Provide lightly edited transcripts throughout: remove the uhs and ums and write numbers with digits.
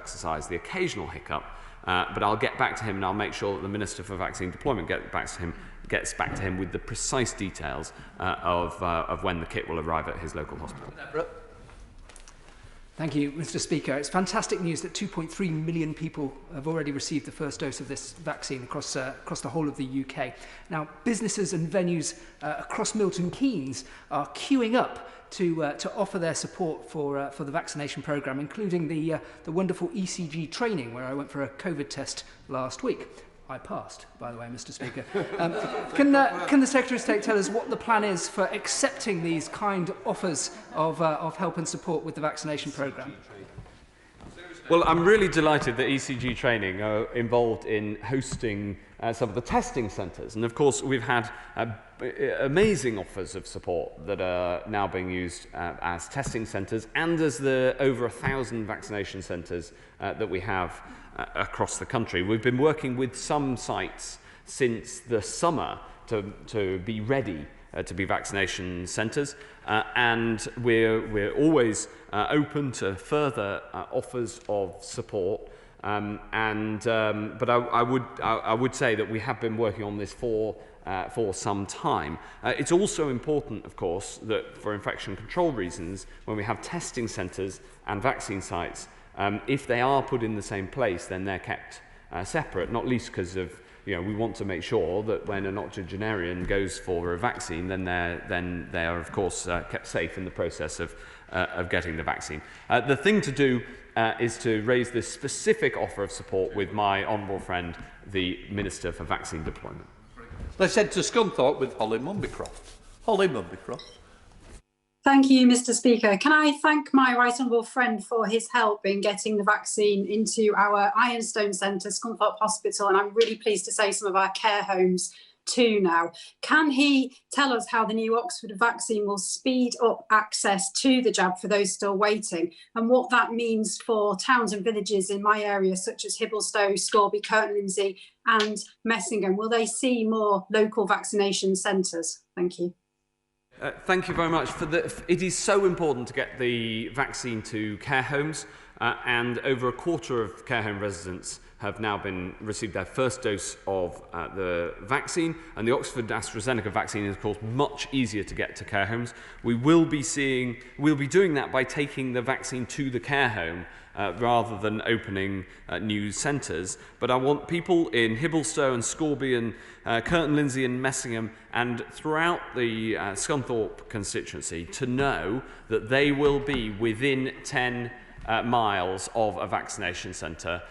exercise, the occasional hiccup, but I'll get back to him and I'll make sure that the Minister for Vaccine Deployment gets back to him with the precise details of when the kit will arrive at his local hospital. Thank you, Mr. Speaker. It's fantastic news that 2.3 million people have already received the first dose of this vaccine across the whole of the UK. Now, businesses and venues across Milton Keynes are queuing up to offer their support for the vaccination programme, including the wonderful ECG training, where I went for a COVID test last week. I passed, by the way, Mr. Speaker. Can the Secretary of State tell us what the plan is for accepting these kind offers of help and support with the vaccination programme? Well, I'm really delighted that ECG training are involved in hosting some of the testing centres. And of course, we've had amazing offers of support that are now being used as testing centres and as the over 1,000 vaccination centres that we have across the country. We've been working with some sites since the summer to be ready to be vaccination centres, and we're always open to further offers of support. But I would say that we have been working on this for some time. It's also important, of course, that for infection control reasons, when we have testing centres and vaccine sites, if they are put in the same place, then they're kept separate, not least because of, we want to make sure that when an octogenarian goes for a vaccine, then they are, of course, kept safe in the process of getting the vaccine. The thing to do is to raise this specific offer of support with my honourable friend, the Minister for Vaccine Deployment. Let's head to Scunthorpe with Holly Mumbycroft. Holly Mumbycroft. Thank you, Mr. Speaker. Can I thank my right honourable friend for his help in getting the vaccine into our Ironstone Centre, Scunthorpe Hospital, and I'm really pleased to say some of our care homes too now. Can he tell us how the new Oxford vaccine will speed up access to the jab for those still waiting, and what that means for towns and villages in my area, such as Hibblestow, Scorby, Curtin Lindsey and Messingham? Will they see more local vaccination centres? Thank you. Thank you very much. It is so important to get the vaccine to care homes, and over a quarter of care home residents have now received their first dose of the vaccine, and the Oxford AstraZeneca vaccine is, of course, much easier to get to care homes. We'll be doing that by taking the vaccine to the care home rather than opening new centres. But I want people in Hibblestow and Scorby and Curtin Lindsey and Messingham and throughout the Scunthorpe constituency to know that they will be within 10 miles of a vaccination centre,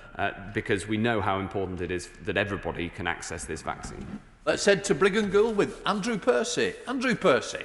because we know how important it is that everybody can access this vaccine. Let's head to Brigangul with Andrew Percy. Andrew Percy.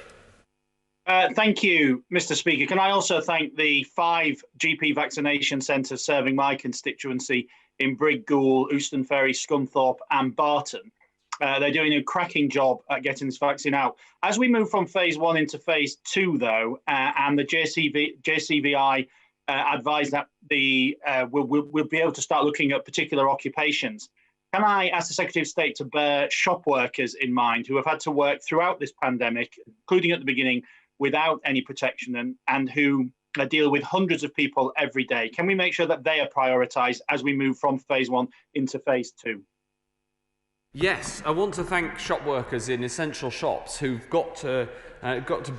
Thank you, Mr. Speaker. Can I also thank the 5 GP vaccination centres serving my constituency in Briggoul, Euston Ferry, Scunthorpe and Barton. They're doing a cracking job at getting this vaccine out. As we move from phase 1 into phase 2, though, and the JCVI advised that we'll be able to start looking at particular occupations, can I ask the Secretary of State to bear shop workers in mind who have had to work throughout this pandemic, including at the beginning, without any protection and who deal with hundreds of people every day? Can we make sure that they are prioritised as we move from phase 1 into phase 2? Yes, I want to thank shop workers in essential shops who've got to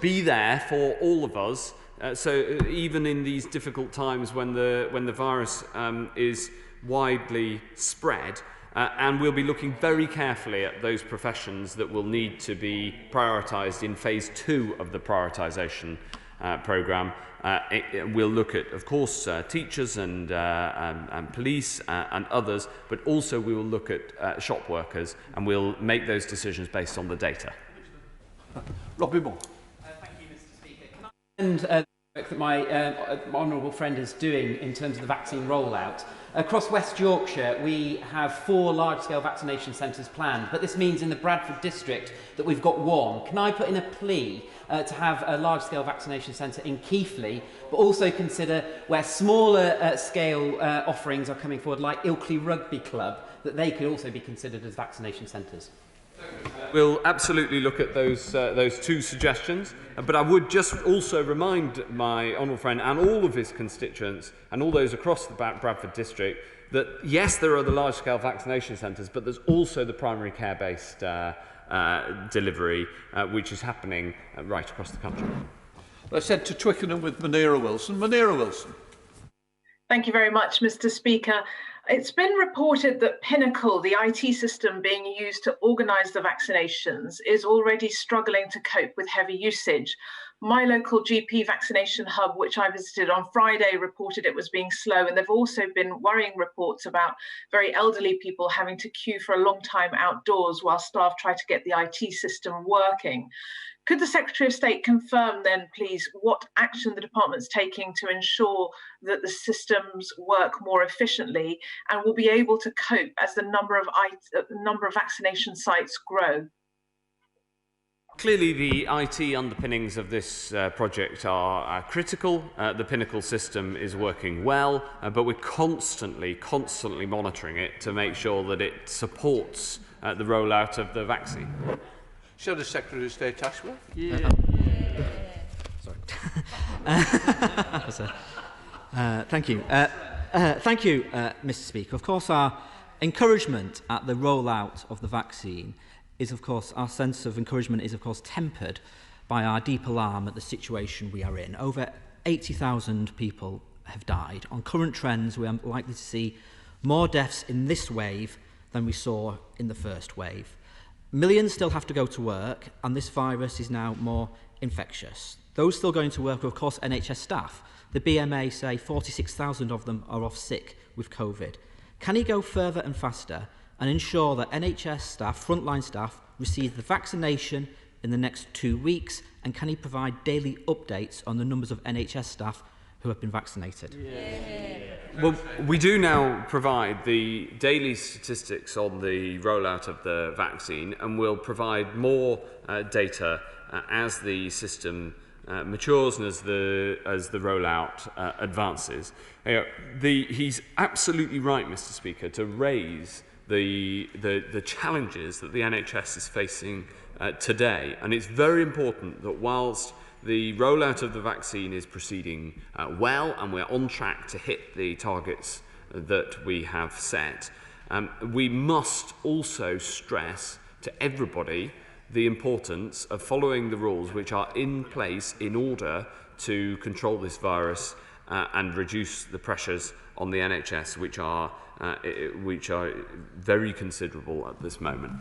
be there for all of us. So even in these difficult times when the virus is widely spread, and we'll be looking very carefully at those professions that will need to be prioritised in phase 2 of the prioritisation programme. We'll look at, of course, teachers and police and others, but also we will look at shop workers, and we'll make those decisions based on the data. Robbie Moore. Thank you, Mr. Speaker. And the work that my honourable friend is doing in terms of the vaccine rollout. Across West Yorkshire, we have 4 large-scale vaccination centres planned, but this means in the Bradford district that we've got 1. Can I put in a plea to have a large-scale vaccination centre in Keighley, but also consider where smaller scale offerings are coming forward, like Ilkley Rugby Club, that they could also be considered as vaccination centres? We'll absolutely look at those two suggestions, but I would just also remind my honourable friend and all of his constituents and all those across the Bradford district that yes, there are the large-scale vaccination centres, but there's also the primary care-based delivery, which is happening right across the country. Let's head to Twickenham with Munira Wilson. Munira Wilson. Thank you very much, Mr. Speaker. It's been reported that Pinnacle, the IT system being used to organise the vaccinations, is already struggling to cope with heavy usage. My local GP vaccination hub, which I visited on Friday, reported it was being slow, and there have also been worrying reports about very elderly people having to queue for a long time outdoors while staff try to get the IT system working. Could the Secretary of State confirm then, please, what action the department's taking to ensure that the systems work more efficiently and will be able to cope as the number of vaccination sites grow? Clearly, the IT underpinnings of this project are critical. The Pinnacle system is working well, but we're constantly monitoring it to make sure that it supports the rollout of the vaccine. Show the Secretary of State Ashworth. Yeah. Sorry. Thank you. Thank you, Mr. Speaker. Of course, our encouragement at the rollout of the vaccine is, of course, our sense of encouragement is, of course, tempered by our deep alarm at the situation we are in. Over 80,000 people have died. On current trends, we are likely to see more deaths in this wave than we saw in the first wave. Millions still have to go to work, and this virus is now more infectious. Those still going to work are, of course, NHS staff. The BMA say 46,000 of them are off sick with COVID. Can he go further and faster and ensure that NHS staff, frontline staff, receive the vaccination in the next 2 weeks? And can he provide daily updates on the numbers of NHS staff who have been vaccinated? Well, we do now provide the daily statistics on the rollout of the vaccine, and we'll provide more data as the system matures and as the rollout advances. He's absolutely right, Mr. Speaker, to raise the challenges that the NHS is facing today, and it's very important that whilst the rollout of the vaccine is proceeding well, and we're on track to hit the targets that we have set, we must also stress to everybody the importance of following the rules which are in place in order to control this virus and reduce the pressures on the NHS, which are very considerable at this moment.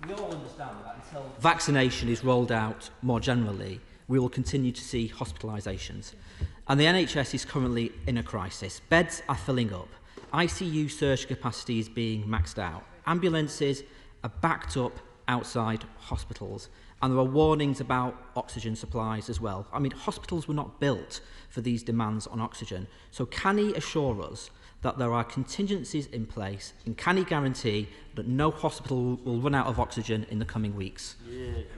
We all understand that until vaccination is rolled out more generally, we will continue to see hospitalisations. And the NHS is currently in a crisis. Beds are filling up. ICU surge capacity is being maxed out. Ambulances are backed up outside hospitals. And there are warnings about oxygen supplies as well. I mean, hospitals were not built for these demands on oxygen. So can he assure us that there are contingencies in place, and can he guarantee that no hospital will run out of oxygen in the coming weeks?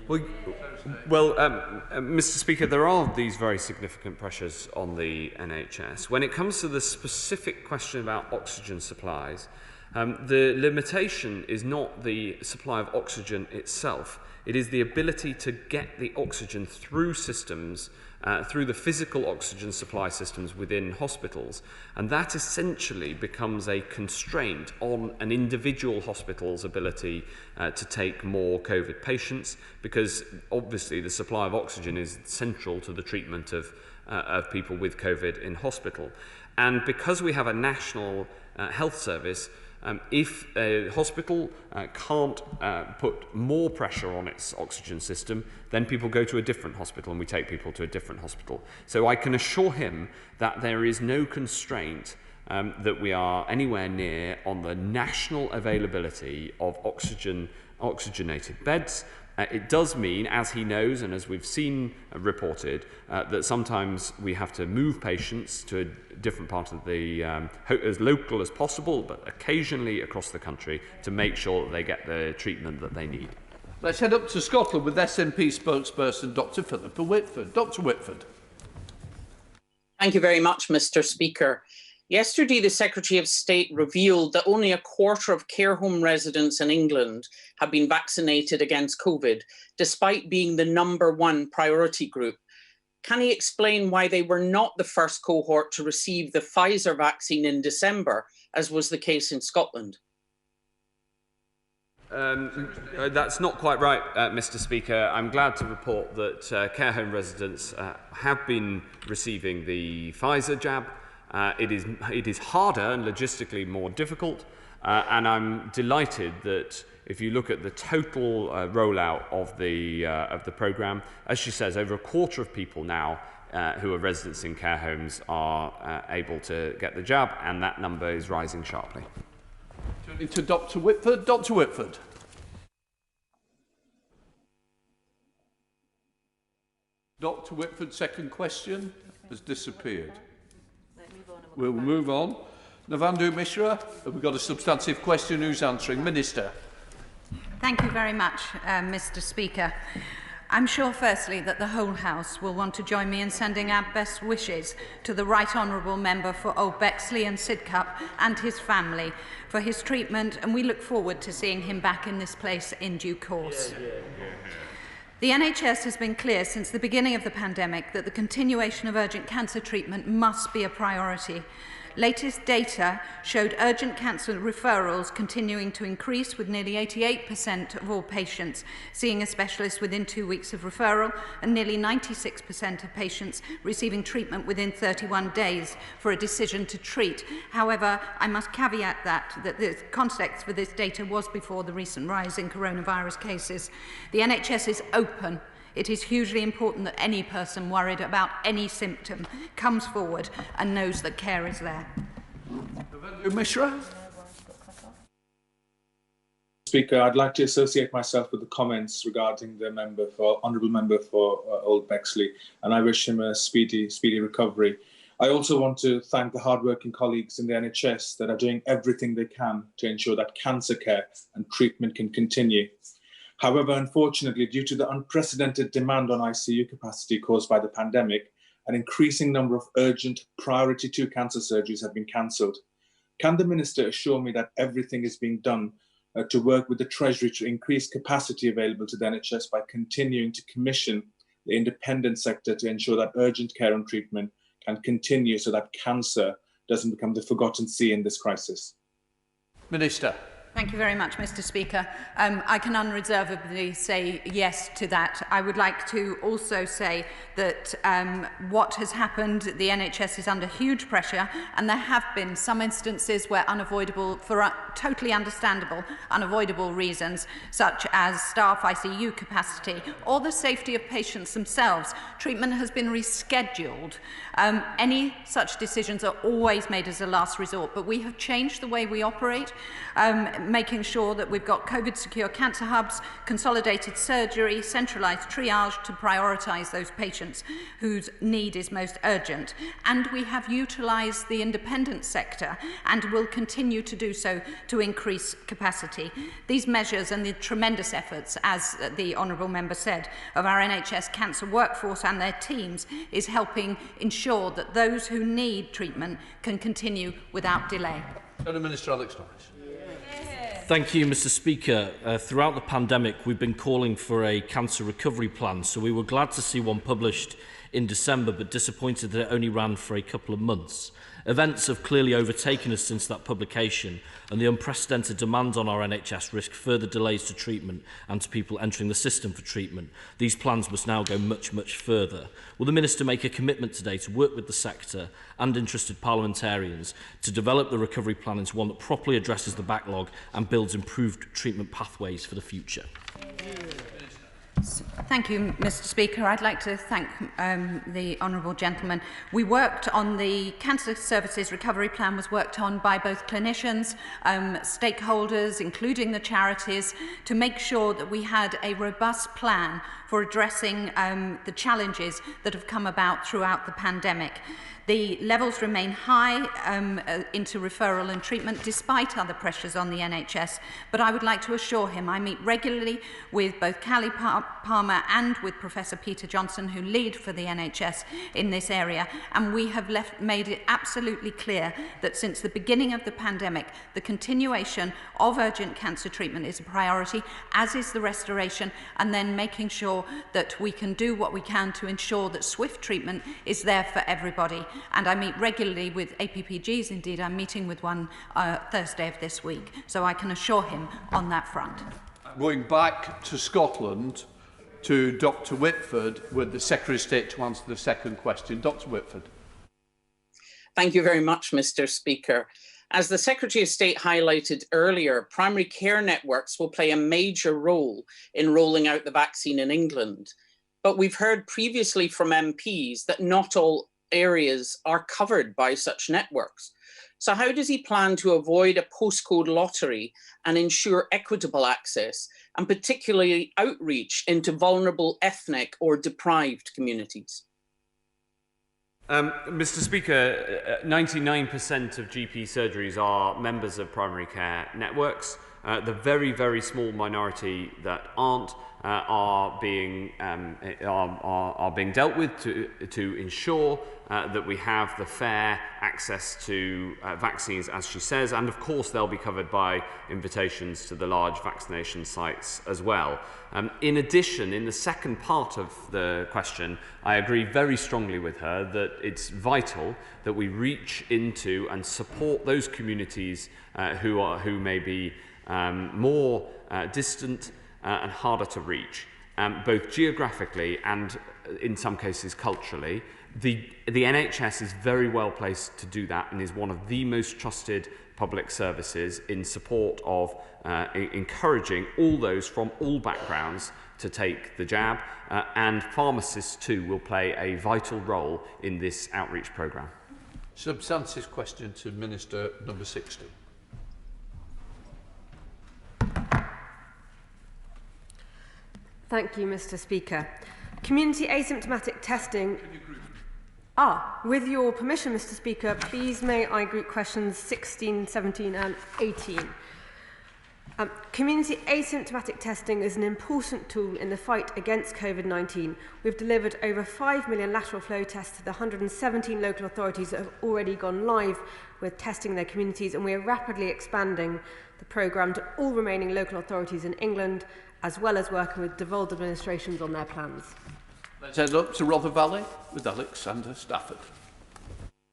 Well, Mr. Speaker, there are these very significant pressures on the NHS. When it comes to the specific question about oxygen supplies, the limitation is not the supply of oxygen itself. It is the ability to get the oxygen through systems, through the physical oxygen supply systems within hospitals. And that essentially becomes a constraint on an individual hospital's ability to take more COVID patients, because obviously the supply of oxygen is central to the treatment of people with COVID in hospital. And because we have a national health service, if a hospital can't put more pressure on its oxygen system, then people go to a different hospital and we take people to a different hospital. So I can assure him that there is no constraint that we are anywhere near on the national availability of oxygenated beds. It does mean, as he knows and as we've seen reported, that sometimes we have to move patients to a different part of the, as local as possible, but occasionally across the country to make sure that they get the treatment that they need. Let's head up to Scotland with SNP spokesperson Dr. Philippa Whitford. Dr. Whitford. Thank you very much, Mr. Speaker. Yesterday, the Secretary of State revealed that only a quarter of care home residents in England have been vaccinated against COVID, despite being the #1 priority group. Can he explain why they were not the first cohort to receive the Pfizer vaccine in December, as was the case in Scotland? That's not quite right, Mr. Speaker. I'm glad to report that care home residents have been receiving the Pfizer jab. It is harder and logistically more difficult, and I'm delighted that if you look at the total rollout of the programme, as she says, over a quarter of people now who are residents in care homes are able to get the jab, and that number is rising sharply. Turning to Dr. Whitford. Dr. Whitford. Dr. Whitford's second question has disappeared. We'll move on. Navandu Mishra, have we got a substantive question? Who's answering? Minister. Thank you very much, Mr. Speaker. I'm sure, firstly, that the whole House will want to join me in sending our best wishes to the Right Honourable Member for Old Bexley and Sidcup and his family for his treatment, and we look forward to seeing him back in this place in due course. The NHS has been clear since the beginning of the pandemic that the continuation of urgent cancer treatment must be a priority. Latest data showed urgent cancer referrals continuing to increase, with nearly 88% of all patients seeing a specialist within 2 weeks of referral and nearly 96% of patients receiving treatment within 31 days for a decision to treat. However, I must caveat that the context for this data was before the recent rise in coronavirus cases. The NHS is open. It is hugely important that any person worried about any symptom comes forward and knows that care is there. Mishra. Speaker, I'd like to associate myself with the comments regarding the honourable member for Old Bexley, and I wish him a speedy recovery. I also want to thank the hard-working colleagues in the NHS that are doing everything they can to ensure that cancer care and treatment can continue. However, unfortunately, due to the unprecedented demand on ICU capacity caused by the pandemic, an increasing number of urgent priority 2 cancer surgeries have been cancelled. Can the Minister assure me that everything is being done to work with the Treasury to increase capacity available to the NHS by continuing to commission the independent sector to ensure that urgent care and treatment can continue so that cancer doesn't become the forgotten sea in this crisis? Minister. Thank you very much, Mr. Speaker. I can unreservedly say yes to that. I would like to also say that what has happened, the NHS is under huge pressure, and there have been some instances where unavoidable, for totally understandable, unavoidable reasons, such as staff ICU capacity or the safety of patients themselves, treatment has been rescheduled. Any such decisions are always made as a last resort, but we have changed the way we operate, making sure that we've got COVID-secure cancer hubs, consolidated surgery, centralised triage to prioritise those patients whose need is most urgent. And we have utilised the independent sector and will continue to do so to increase capacity. These measures and the tremendous efforts, as the Honourable Member said, of our NHS cancer workforce and their teams is helping ensure that those who need treatment can continue without delay. Minister Alex Norris. Thank you, Mr. Speaker. Throughout the pandemic, we've been calling for a cancer recovery plan, so we were glad to see one published in December, but disappointed that it only ran for a couple of months. Events have clearly overtaken us since that publication, and the unprecedented demand on our NHS risk further delays to treatment and to people entering the system for treatment. These plans must now go much, much further. Will the Minister make a commitment today to work with the sector and interested parliamentarians to develop the recovery plan into one that properly addresses the backlog and builds improved treatment pathways for the future? Thank you, Mr. Speaker. I'd like to thank the honourable gentleman. We worked on the Cancer Services Recovery Plan, was worked on by both clinicians, stakeholders, including the charities, to make sure that we had a robust plan for for addressing the challenges that have come about throughout the pandemic. The levels remain high into referral and treatment despite other pressures on the NHS, but I would like to assure him I meet regularly with both Callie Palmer and with Professor Peter Johnson, who lead for the NHS in this area, and we have made it absolutely clear that since the beginning of the pandemic, the continuation of urgent cancer treatment is a priority, as is the restoration, and then making sure that we can do what we can to ensure that swift treatment is there for everybody. And I meet regularly with APPGs. Indeed, I'm meeting with one Thursday of this week, so I can assure him on that front. Going back to Scotland, to Dr Whitford, with the Secretary of State to answer the second question. Dr Whitford. Thank you very much, Mr. Speaker. As the Secretary of State highlighted earlier, primary care networks will play a major role in rolling out the vaccine in England. But we've heard previously from MPs that not all areas are covered by such networks. So how does he plan to avoid a postcode lottery and ensure equitable access, and particularly outreach into vulnerable ethnic or deprived communities? Mr. Speaker, 99% of GP surgeries are members of primary care networks. The very, very small minority that aren't are being dealt with to ensure that we have the fair access to vaccines, as she says, and of course they'll be covered by invitations to the large vaccination sites as well. In addition, in the second part of the question, I agree very strongly with her that it's vital that we reach into and support those communities who may be more distant and harder to reach, both geographically and in some cases culturally. The NHS is very well placed to do that and is one of the most trusted public services in support of encouraging all those from all backgrounds to take the jab, and pharmacists too will play a vital role in this outreach programme. Substantive question to Minister number 60. Thank you, Mr. Speaker. Community asymptomatic testing. With your permission, Mr. Speaker, please may I group questions 16, 17 and 18. Community asymptomatic testing is an important tool in the fight against COVID-19. We've delivered over 5 million lateral flow tests to the 117 local authorities that have already gone live with testing their communities, and we are rapidly expanding the programme to all remaining local authorities in England, as well as working with devolved administrations on their plans. Let's head up to Rother Valley with Alexander Stafford.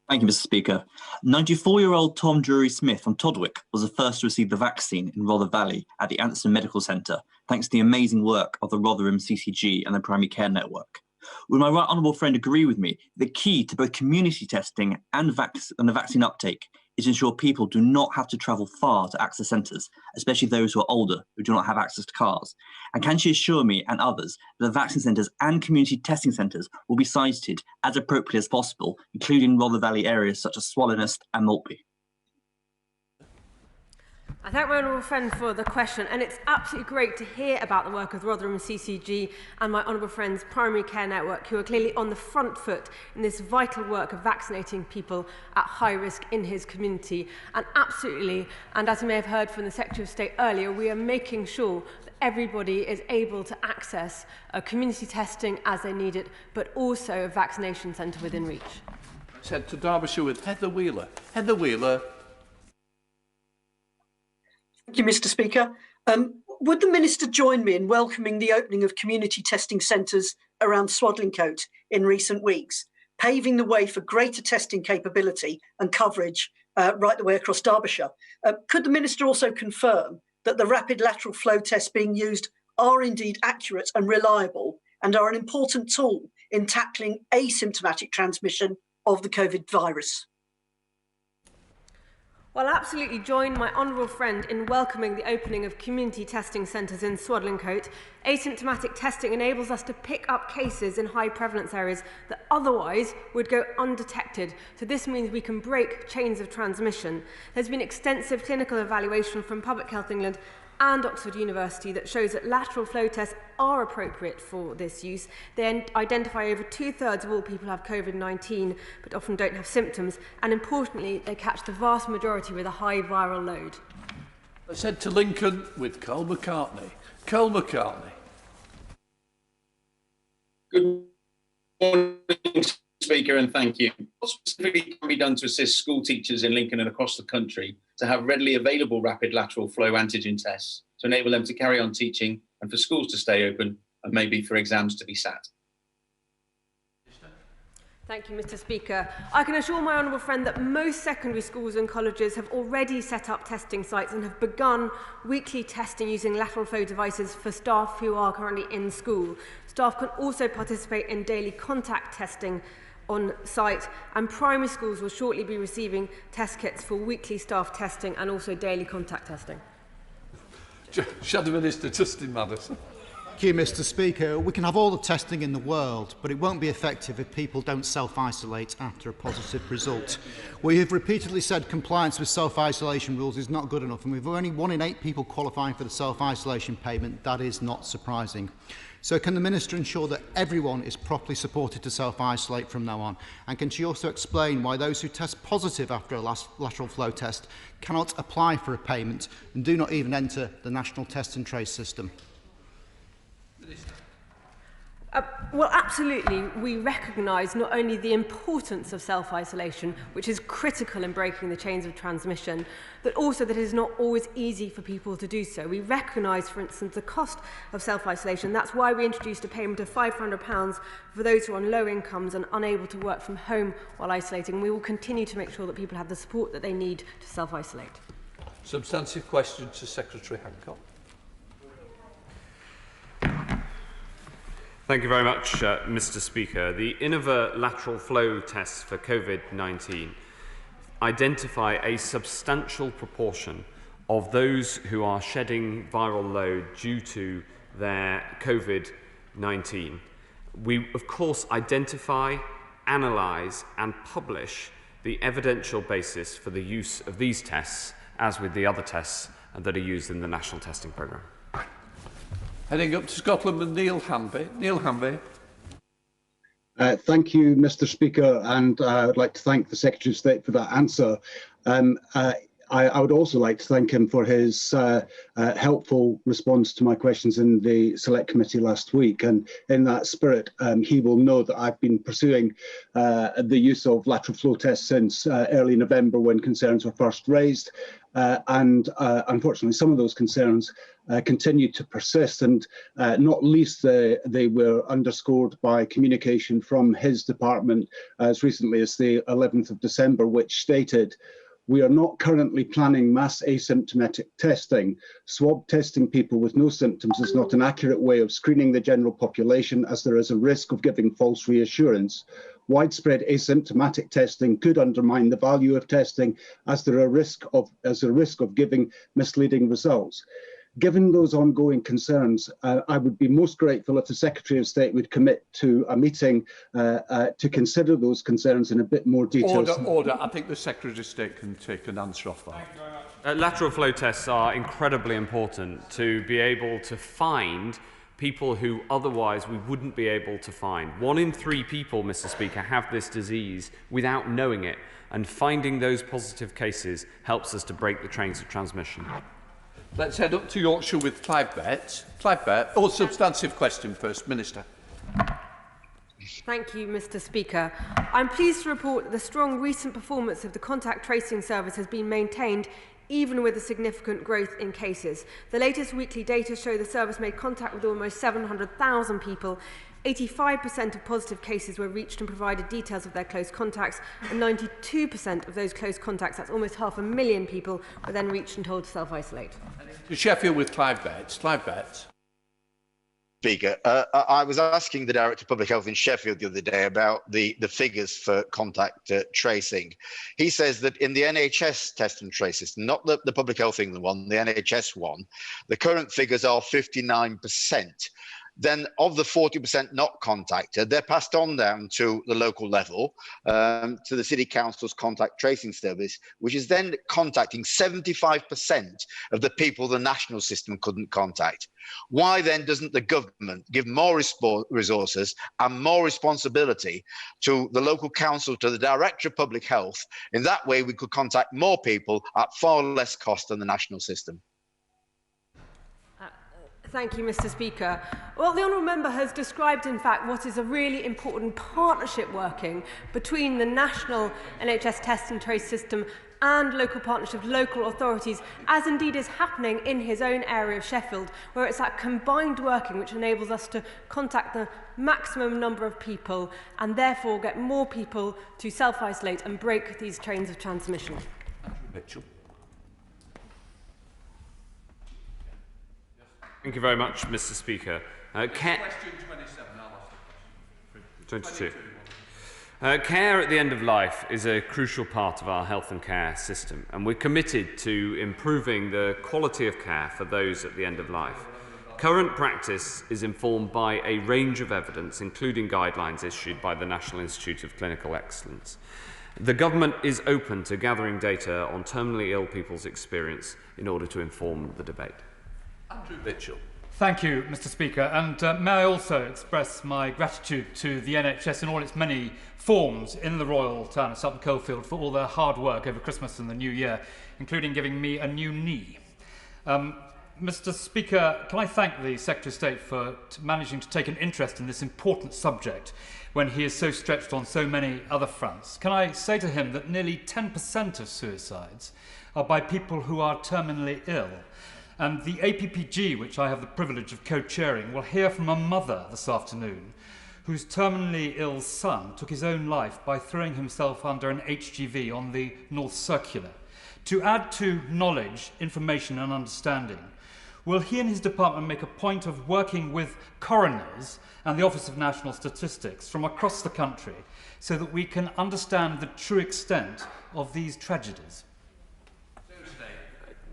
Thank you, Mr. Speaker. 94-year-old Tom Drury-Smith from Todwick was the first to receive the vaccine in Rother Valley at the Anston Medical Centre, thanks to the amazing work of the Rotherham CCG and the Primary Care Network. Would my right honourable friend agree with me the key to both community testing and the vaccine uptake is to ensure people do not have to travel far to access centres, especially those who are older who do not have access to cars? And can she assure me and others that the vaccine centres and community testing centres will be sited as appropriately as possible, including Rother Valley areas such as Swallownest and Maltby? I thank my honourable friend for the question, and it's absolutely great to hear about the work of Rotherham CCG and my honourable friend's Primary Care Network, who are clearly on the front foot in this vital work of vaccinating people at high risk in his community. And absolutely, and as you may have heard from the Secretary of State earlier, we are making sure that everybody is able to access community testing as they need it, but also a vaccination centre within reach. Let's head to Derbyshire with Heather Wheeler. Heather Wheeler. Thank you, Mr. Speaker. Would the Minister join me in welcoming the opening of community testing centres around Swadlincote in recent weeks, paving the way for greater testing capability and coverage right the way across Derbyshire? Could the Minister also confirm that the rapid lateral flow tests being used are indeed accurate and reliable and are an important tool in tackling asymptomatic transmission of the COVID virus? Well, I'll absolutely join my honourable friend in welcoming the opening of community testing centres in Swadlincote. Asymptomatic testing enables us to pick up cases in high prevalence areas that otherwise would go undetected. So this means we can break chains of transmission. There's been extensive clinical evaluation from Public Health England and Oxford University that shows that lateral flow tests are appropriate for this use. They identify over 2/3 of all people who have COVID-19 but often don't have symptoms, and importantly, they catch the vast majority with a high viral load. Let's head to Lincoln with Cole McCartney. Cole McCartney. Good morning, Speaker, and thank you. What specifically can be done to assist school teachers in Lincoln and across the country to have readily available rapid lateral flow antigen tests to enable them to carry on teaching and for schools to stay open and maybe for exams to be sat? Thank you, Mr. Speaker. I can assure my honourable friend that most secondary schools and colleges have already set up testing sites and have begun weekly testing using lateral flow devices for staff who are currently in school. Staff can also participate in daily contact testing on site, and primary schools will shortly be receiving test kits for weekly staff testing and also daily contact testing. Shadow Minister Justin Madison. Thank you, Mr. Speaker. We can have all the testing in the world, but it won't be effective if people don't self-isolate after a positive result. We have repeatedly said compliance with self-isolation rules is not good enough, and with only 1 in 8 people qualifying for the self-isolation payment, that is not surprising. So can the Minister ensure that everyone is properly supported to self-isolate from now on? And can she also explain why those who test positive after a lateral flow test cannot apply for a payment and do not even enter the National Test and Trace system? Well, absolutely. We recognise not only the importance of self-isolation, which is critical in breaking the chains of transmission, but also that it is not always easy for people to do so. We recognise, for instance, the cost of self-isolation. That's why we introduced a payment of £500 for those who are on low incomes and unable to work from home while isolating. We will continue to make sure that people have the support that they need to self-isolate. Substantive question to Secretary Hancock. Thank you very much, Mr. Speaker. The Innova lateral flow tests for COVID-19 identify a substantial proportion of those who are shedding viral load due to their COVID-19. We, of course, identify, analyse and publish the evidential basis for the use of these tests, as with the other tests that are used in the National Testing Programme. Heading up to Scotland with Neil Hanby. Neil Hanby. Thank you, Mr. Speaker, and I'd like to thank the Secretary of State for that answer. I would also like to thank him for his helpful response to my questions in the Select Committee last week. And in that spirit, he will know that I've been pursuing the use of lateral flow tests since early November when concerns were first raised. Unfortunately, some of those concerns continue to persist, and not least they were underscored by communication from his department as recently as the 11th of December, which stated, "We are not currently planning mass asymptomatic testing. Swab testing people with no symptoms is not an accurate way of screening the general population, as there is a risk of giving false reassurance. Widespread asymptomatic testing could undermine the value of testing, as there is a risk of giving misleading results." Given those ongoing concerns, I would be most grateful if the Secretary of State would commit to a meeting to consider those concerns in a bit more detail. Order. I think the Secretary of State can take an answer off that. Lateral flow tests are incredibly important to be able to find people who otherwise we wouldn't be able to find. 1 in 3 people, Mr. Speaker, have this disease without knowing it, and finding those positive cases helps us to break the chains of transmission. Let's head up to Yorkshire with Clive Bett. Clive Bett. Substantive question first, Minister. Thank you, Mr. Speaker. I'm pleased to report that the strong recent performance of the contact tracing service has been maintained even with a significant growth in cases. The latest weekly data show the service made contact with almost 700,000 people. 85% of positive cases were reached and provided details of their close contacts, and 92% of those close contacts, that's almost 500,000 people, were then reached and told to self-isolate. To Sheffield with Clive Bett. Clive Bett. Speaker, I was asking the Director of Public Health in Sheffield the other day about the figures for contact tracing. He says that in the NHS test and trace system, not the Public Health England one, the NHS one, the current figures are 59%. then of the 40% not contacted, they're passed on down to the local level, to the City Council's contact tracing service, which is then contacting 75% of the people the national system couldn't contact. Why then doesn't the government give more resources and more responsibility to the local council, to the Director of Public Health? In that way, we could contact more people at far less cost than the national system. Thank you, Mr. Speaker. Well, the Honourable Member has described, in fact, what is a really important partnership working between the national NHS test and trace system and local partnership with local authorities, as indeed is happening in his own area of Sheffield, where it's that combined working which enables us to contact the maximum number of people and therefore get more people to self-isolate and break these chains of transmission. Mitchell. Thank you very much, Mr. Speaker. Question 27. 22. Care at the end of life is a crucial part of our health and care system, and we're committed to improving the quality of care for those at the end of life. Current practice is informed by a range of evidence, including guidelines issued by the National Institute of Clinical Excellence. The government is open to gathering data on terminally ill people's experience in order to inform the debate. Andrew Mitchell. Thank you, Mr. Speaker, and may I also express my gratitude to the NHS in all its many forms in the royal town of Sutton Coldfield for all their hard work over Christmas and the New Year, including giving me a new knee. Mr. Speaker, can I thank the Secretary of State for managing to take an interest in this important subject when he is so stretched on so many other fronts? Can I say to him that nearly 10% of suicides are by people who are terminally ill? And the APPG, which I have the privilege of co-chairing, will hear from a mother this afternoon whose terminally ill son took his own life by throwing himself under an HGV on the North Circular. To add to knowledge, information and understanding, will he and his department make a point of working with coroners and the Office of National Statistics from across the country so that we can understand the true extent of these tragedies?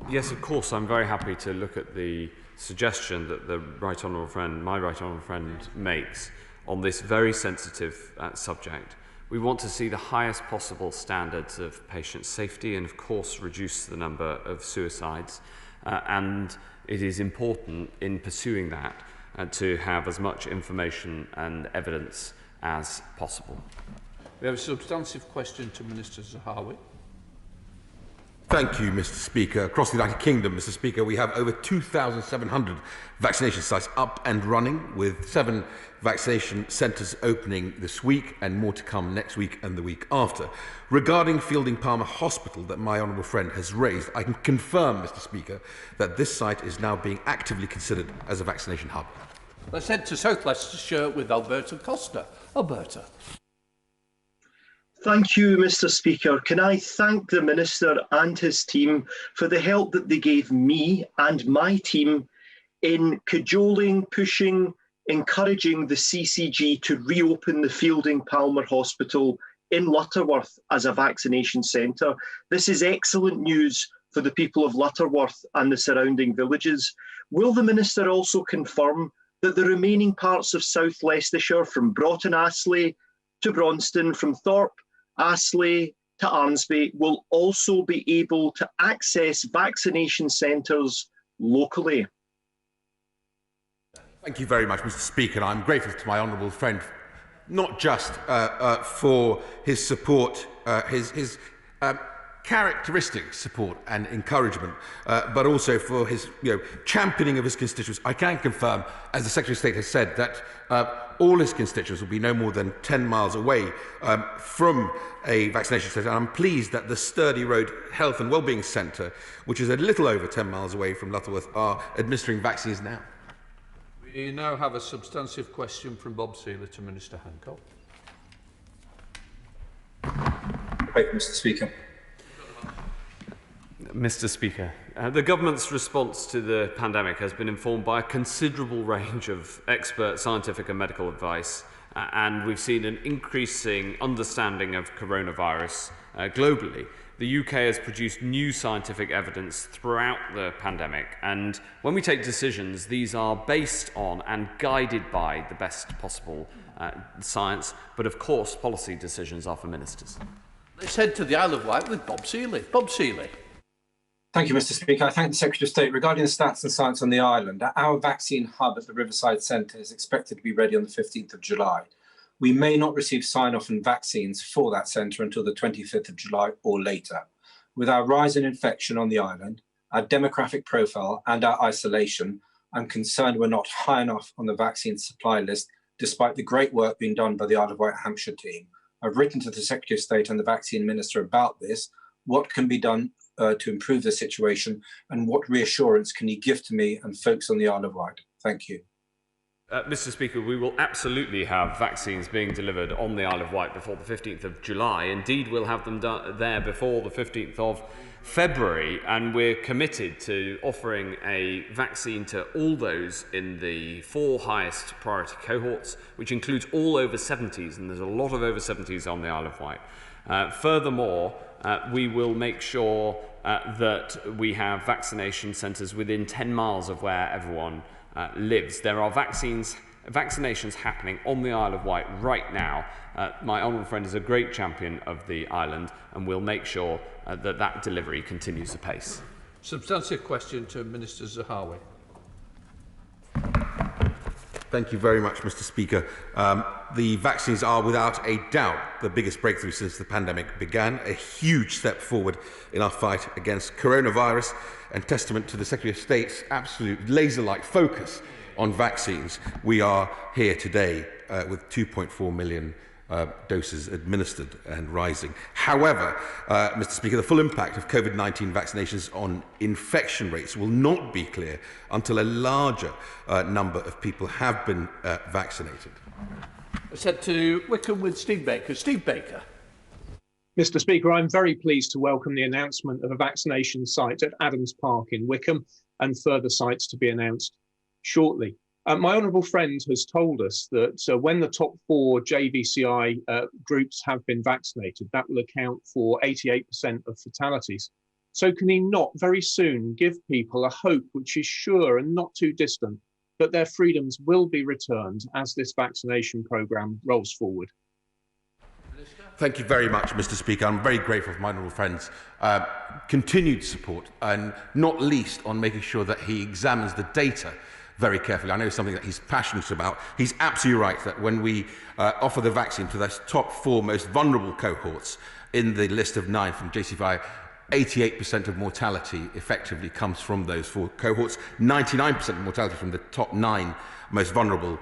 Yes, of course. I'm very happy to look at the suggestion that the Right Honourable Friend, my Right Honourable Friend, makes on this very sensitive subject. We want to see the highest possible standards of patient safety and, of course, reduce the number of suicides. And it is important in pursuing that to have as much information and evidence as possible. We have a substantive question to Minister Zahawi. Thank you, Mr. Speaker. Across the United Kingdom, Mr. Speaker, we have over 2,700 vaccination sites up and running, with 7 vaccination centres opening this week and more to come next week and the week after. Regarding Fielding Palmer Hospital that my honourable friend has raised, I can confirm, Mr. Speaker, that this site is now being actively considered as a vaccination hub. Let's head to South Leicestershire with Alberta Costa. Alberta. Thank you, Mr. Speaker. Can I thank the Minister and his team for the help that they gave me and my team in cajoling, pushing, encouraging the CCG to reopen the Fielding Palmer Hospital in Lutterworth as a vaccination centre. This is excellent news for the people of Lutterworth and the surrounding villages. Will the Minister also confirm that the remaining parts of South Leicestershire, from Broughton Astley to Braunston, from Thorpe, Astley to Arnsby, will also be able to access vaccination centres locally? Thank you very much, Mr. Speaker. I'm grateful to my honourable friend, not just for his support, his characteristic support and encouragement, but also for his championing of his constituents. I can confirm, as the Secretary of State has said, that all his constituents will be no more than 10 miles away from a vaccination centre. And I'm pleased that the Sturdy Road Health and Wellbeing Centre, which is a little over 10 miles away from Lutterworth, are administering vaccines now. We now have a substantive question from Bob Sealer to Minister Hancock. Right, Mr. Speaker. Mr. Speaker, the government's response to the pandemic has been informed by a considerable range of expert scientific and medical advice, and we've seen an increasing understanding of coronavirus globally. the UK has produced new scientific evidence throughout the pandemic, and when we take decisions, these are based on and guided by the best possible science, but of course policy decisions are for ministers. Let's head to the Isle of Wight with Bob Seeley. Bob Seeley. Thank you, Mr. Speaker. I thank the Secretary of State. Regarding the stats and science on the island, our vaccine hub at the Riverside Centre is expected to be ready on the 15th of July. We may not receive sign-off on vaccines for that centre until the 25th of July or later. With our rise in infection on the island, our demographic profile and our isolation, I'm concerned we're not high enough on the vaccine supply list, despite the great work being done by the Isle of Wight Hampshire team. I've written to the Secretary of State and the Vaccine Minister about this. What can be done to improve the situation, and what reassurance can you give to me and folks on the Isle of Wight? Thank you. Mr. Speaker, we will absolutely have vaccines being delivered on the Isle of Wight before the 15th of July. Indeed, we'll have them there before the 15th of February, and we're committed to offering a vaccine to all those in the 4 highest priority cohorts, which includes all over 70s, and there's a lot of over 70s on the Isle of Wight. Furthermore, we will make sure that we have vaccination centres within 10 miles of where everyone lives. There are vaccinations happening on the Isle of Wight right now. My honourable friend is a great champion of the island, and we'll make sure that delivery continues apace. Substantive question to Minister Zahawi. Thank you very much, Mr. Speaker. The vaccines are without a doubt the biggest breakthrough since the pandemic began, a huge step forward in our fight against coronavirus, and testament to the Secretary of State's absolute laser-like focus on vaccines. We are here today with 2.4 million doses administered and rising. However, Mr. Speaker, the full impact of COVID-19 vaccinations on infection rates will not be clear until a larger number of people have been vaccinated. Let's head to Wickham with Steve Baker. Steve Baker. Mr. Speaker, I'm very pleased to welcome the announcement of a vaccination site at Adams Park in Wickham and further sites to be announced shortly. My honourable friend has told us that when the top 4 JVCI groups have been vaccinated, that will account for 88% of fatalities. So can he not very soon give people a hope which is sure and not too distant that their freedoms will be returned as this vaccination programme rolls forward? Thank you very much, Mr. Speaker. I'm very grateful for my honourable friend's continued support, and not least on making sure that he examines the data very carefully. I know it's something that he's passionate about. He's absolutely right that when we offer the vaccine to those top 4 most vulnerable cohorts in the list of 9 from JCVI, 88% of mortality effectively comes from those 4 cohorts, 99% of mortality from the top 9 most vulnerable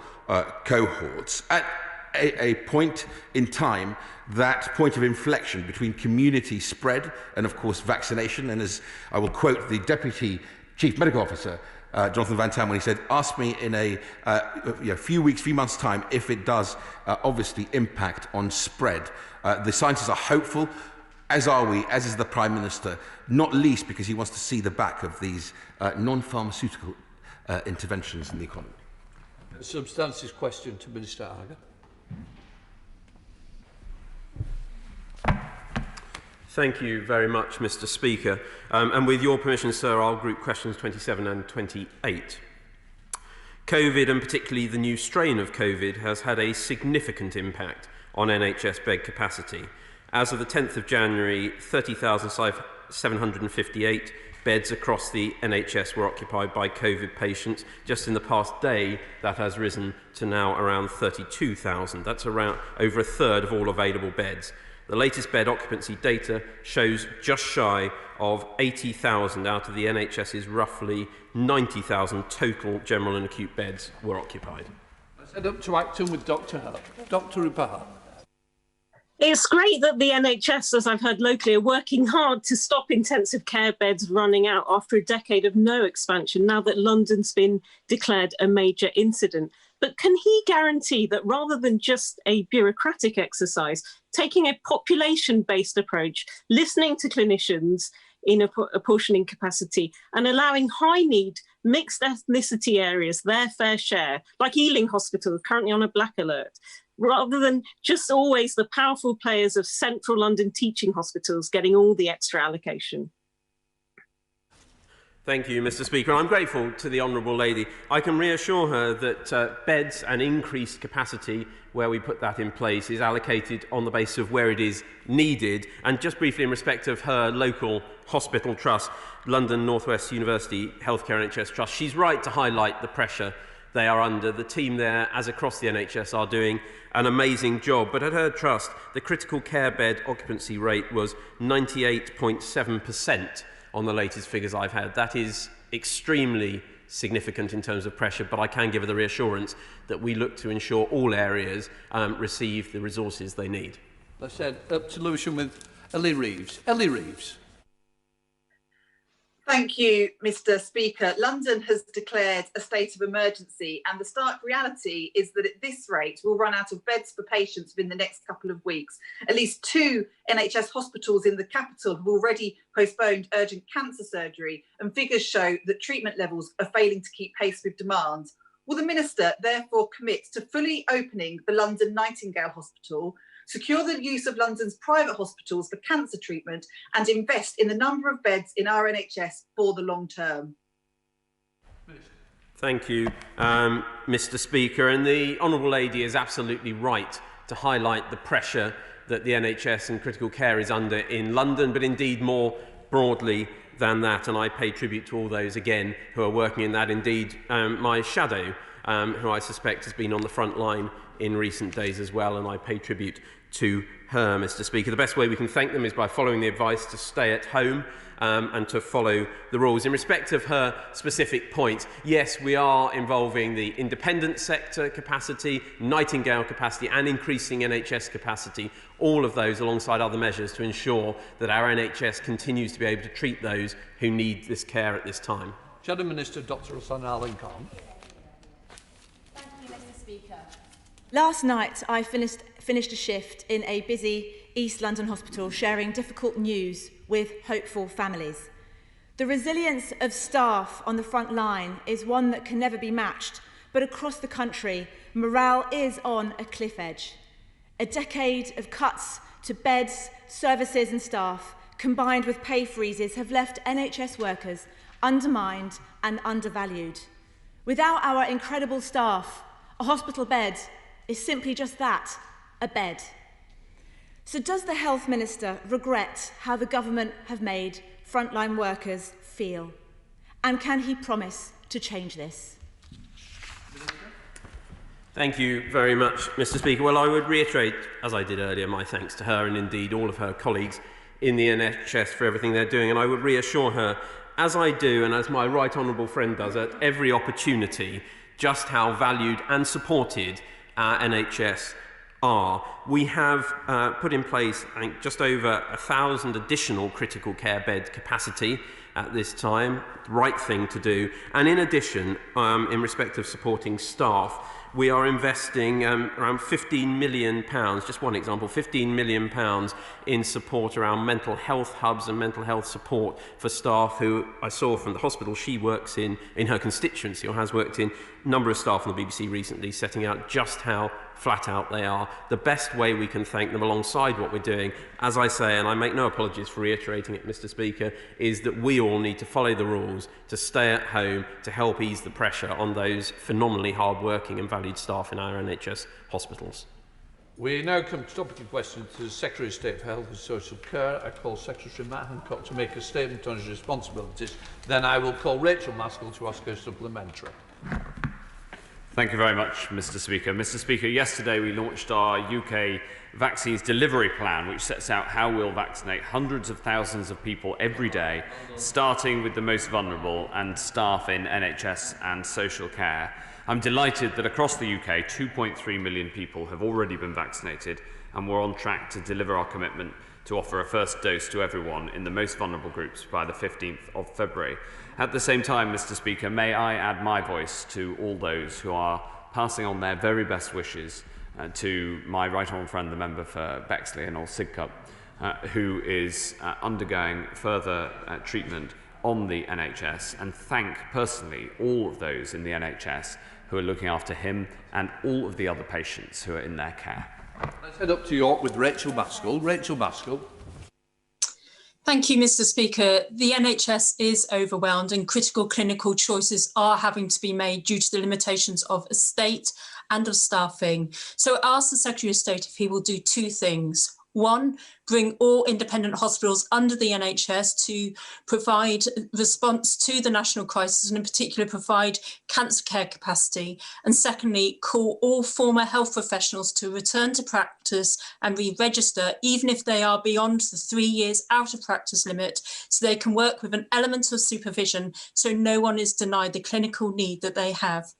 cohorts. At a point in time, that point of inflection between community spread and, of course, vaccination, and as I will quote the Deputy Chief Medical Officer, Jonathan Van Tam, when he said, ask me in a few weeks, few months' time if it does obviously impact on spread. The scientists are hopeful, as are we, as is the Prime Minister, not least because he wants to see the back of these non-pharmaceutical interventions in the economy. A substantive question to Minister Aga. Thank you very much, Mr. Speaker. And with your permission, sir, I'll group questions 27 and 28. COVID, and particularly the new strain of COVID, has had a significant impact on NHS bed capacity. As of the 10th of January, 30,758 beds across the NHS were occupied by COVID patients. Just in the past day, that has risen to now around 32,000. That's around over a third of all available beds. The latest bed occupancy data shows just shy of 80,000 out of the NHS's roughly 90,000 total general and acute beds were occupied. Let's head up to Acton with Dr. Hart. Dr. Upahar. It's great that the NHS, as I've heard locally, are working hard to stop intensive care beds running out after a decade of no expansion, now that London's been declared a major incident. But can he guarantee that rather than just a bureaucratic exercise, taking a population-based approach, listening to clinicians in apportioning capacity and allowing high-need mixed ethnicity areas their fair share, like Ealing Hospital, currently on a black alert, rather than just always the powerful players of central London teaching hospitals getting all the extra allocation. Thank you, Mr. Speaker. I'm grateful to the Honourable Lady. I can reassure her that beds and increased capacity, where we put that in place, is allocated on the basis of where it is needed. And just briefly, in respect of her local hospital trust, London North West University Healthcare NHS Trust, she's right to highlight the pressure they are under. The team there, as across the NHS, are doing an amazing job. But at her trust, the critical care bed occupancy rate was 98.7%. on the latest figures I've had. That is extremely significant in terms of pressure, but I can give her the reassurance that we look to ensure all areas receive the resources they need. I said up to Lewisham with Ellie Reeves. Ellie Reeves. Thank you, Mr. Speaker. London has declared a state of emergency, and the stark reality is that at this rate, we'll run out of beds for patients within the next couple of weeks. At least 2 NHS hospitals in the capital have already postponed urgent cancer surgery, and figures show that treatment levels are failing to keep pace with demand. Will the Minister therefore commit to fully opening the London Nightingale Hospital, secure the use of London's private hospitals for cancer treatment, and invest in the number of beds in our NHS for the long term? Thank you, Mr. Speaker. And the Honourable Lady is absolutely right to highlight the pressure that the NHS and critical care is under in London, but indeed more broadly than that. And I pay tribute to all those, again, who are working in that. Indeed, my shadow, who I suspect has been on the front line in recent days as well, and I pay tribute to her, Mr. Speaker. The best way we can thank them is by following the advice to stay at home and to follow the rules. In respect of her specific point, yes, we are involving the independent sector capacity, Nightingale capacity, and increasing NHS capacity, all of those alongside other measures to ensure that our NHS continues to be able to treat those who need this care at this time. Shadow Minister Dr. Rosanna Allen-Khan. Thank you, Mr. Speaker. Last night, I finished a shift in a busy East London hospital, sharing difficult news with hopeful families. The resilience of staff on the front line is one that can never be matched, but across the country, morale is on a cliff edge. A decade of cuts to beds, services and staff, combined with pay freezes, have left NHS workers undermined and undervalued. Without our incredible staff, a hospital bed is simply just that, a bed. So does the Health Minister regret how the government have made frontline workers feel? And can he promise to change this? Thank you very much, Mr. Speaker. Well, I would reiterate, as I did earlier, my thanks to her and indeed all of her colleagues in the NHS for everything they're doing. And I would reassure her, as I do and as my right honourable friend does at every opportunity, just how valued and supported our NHS are. We have put in place, I think, just over 1,000 additional critical care bed capacity at this time, the right thing to do. And in addition, in respect of supporting staff, we are investing around £15 million, just one example, £15 million in support around mental health hubs and mental health support for staff who I saw from the hospital she works in her constituency, or has worked in. A number of staff on the BBC recently setting out just how flat out they are. The best way we can thank them alongside what we're doing, as I say, and I make no apologies for reiterating it, Mr. Speaker, is that we all need to follow the rules, to stay at home, to help ease the pressure on those phenomenally hard-working and valued staff in our NHS hospitals. We now come to topic question to the Secretary of State for Health and Social Care. I call Secretary Matt Hancock to make a statement on his responsibilities. Then I will call Rachel Maskell to ask her supplementary. Thank you very much, Mr. Speaker. Mr. Speaker, yesterday we launched our UK Vaccines Delivery Plan, which sets out how we'll vaccinate hundreds of thousands of people every day, starting with the most vulnerable and staff in NHS and social care. I'm delighted that across the UK, 2.3 million people have already been vaccinated, and we're on track to deliver our commitment to offer a first dose to everyone in the most vulnerable groups by the 15th of February. At the same time, Mr. Speaker, may I add my voice to all those who are passing on their very best wishes to my right honourable friend, the member for Bexley and Old Sidcup, who is undergoing further treatment on the NHS, and thank personally all of those in the NHS who are looking after him and all of the other patients who are in their care. Let's head up to York with Rachel Maskell. Rachel Maskell. Thank you, Mr. Speaker. The NHS is overwhelmed and critical clinical choices are having to be made due to the limitations of estate and of staffing. So I asked the Secretary of State if he will do two things. One, bring all independent hospitals under the NHS to provide response to the national crisis and in particular provide cancer care capacity. And secondly, call all former health professionals to return to practice and re-register, even if they are beyond the 3 years out of practice limit, so they can work with an element of supervision so no one is denied the clinical need that they have.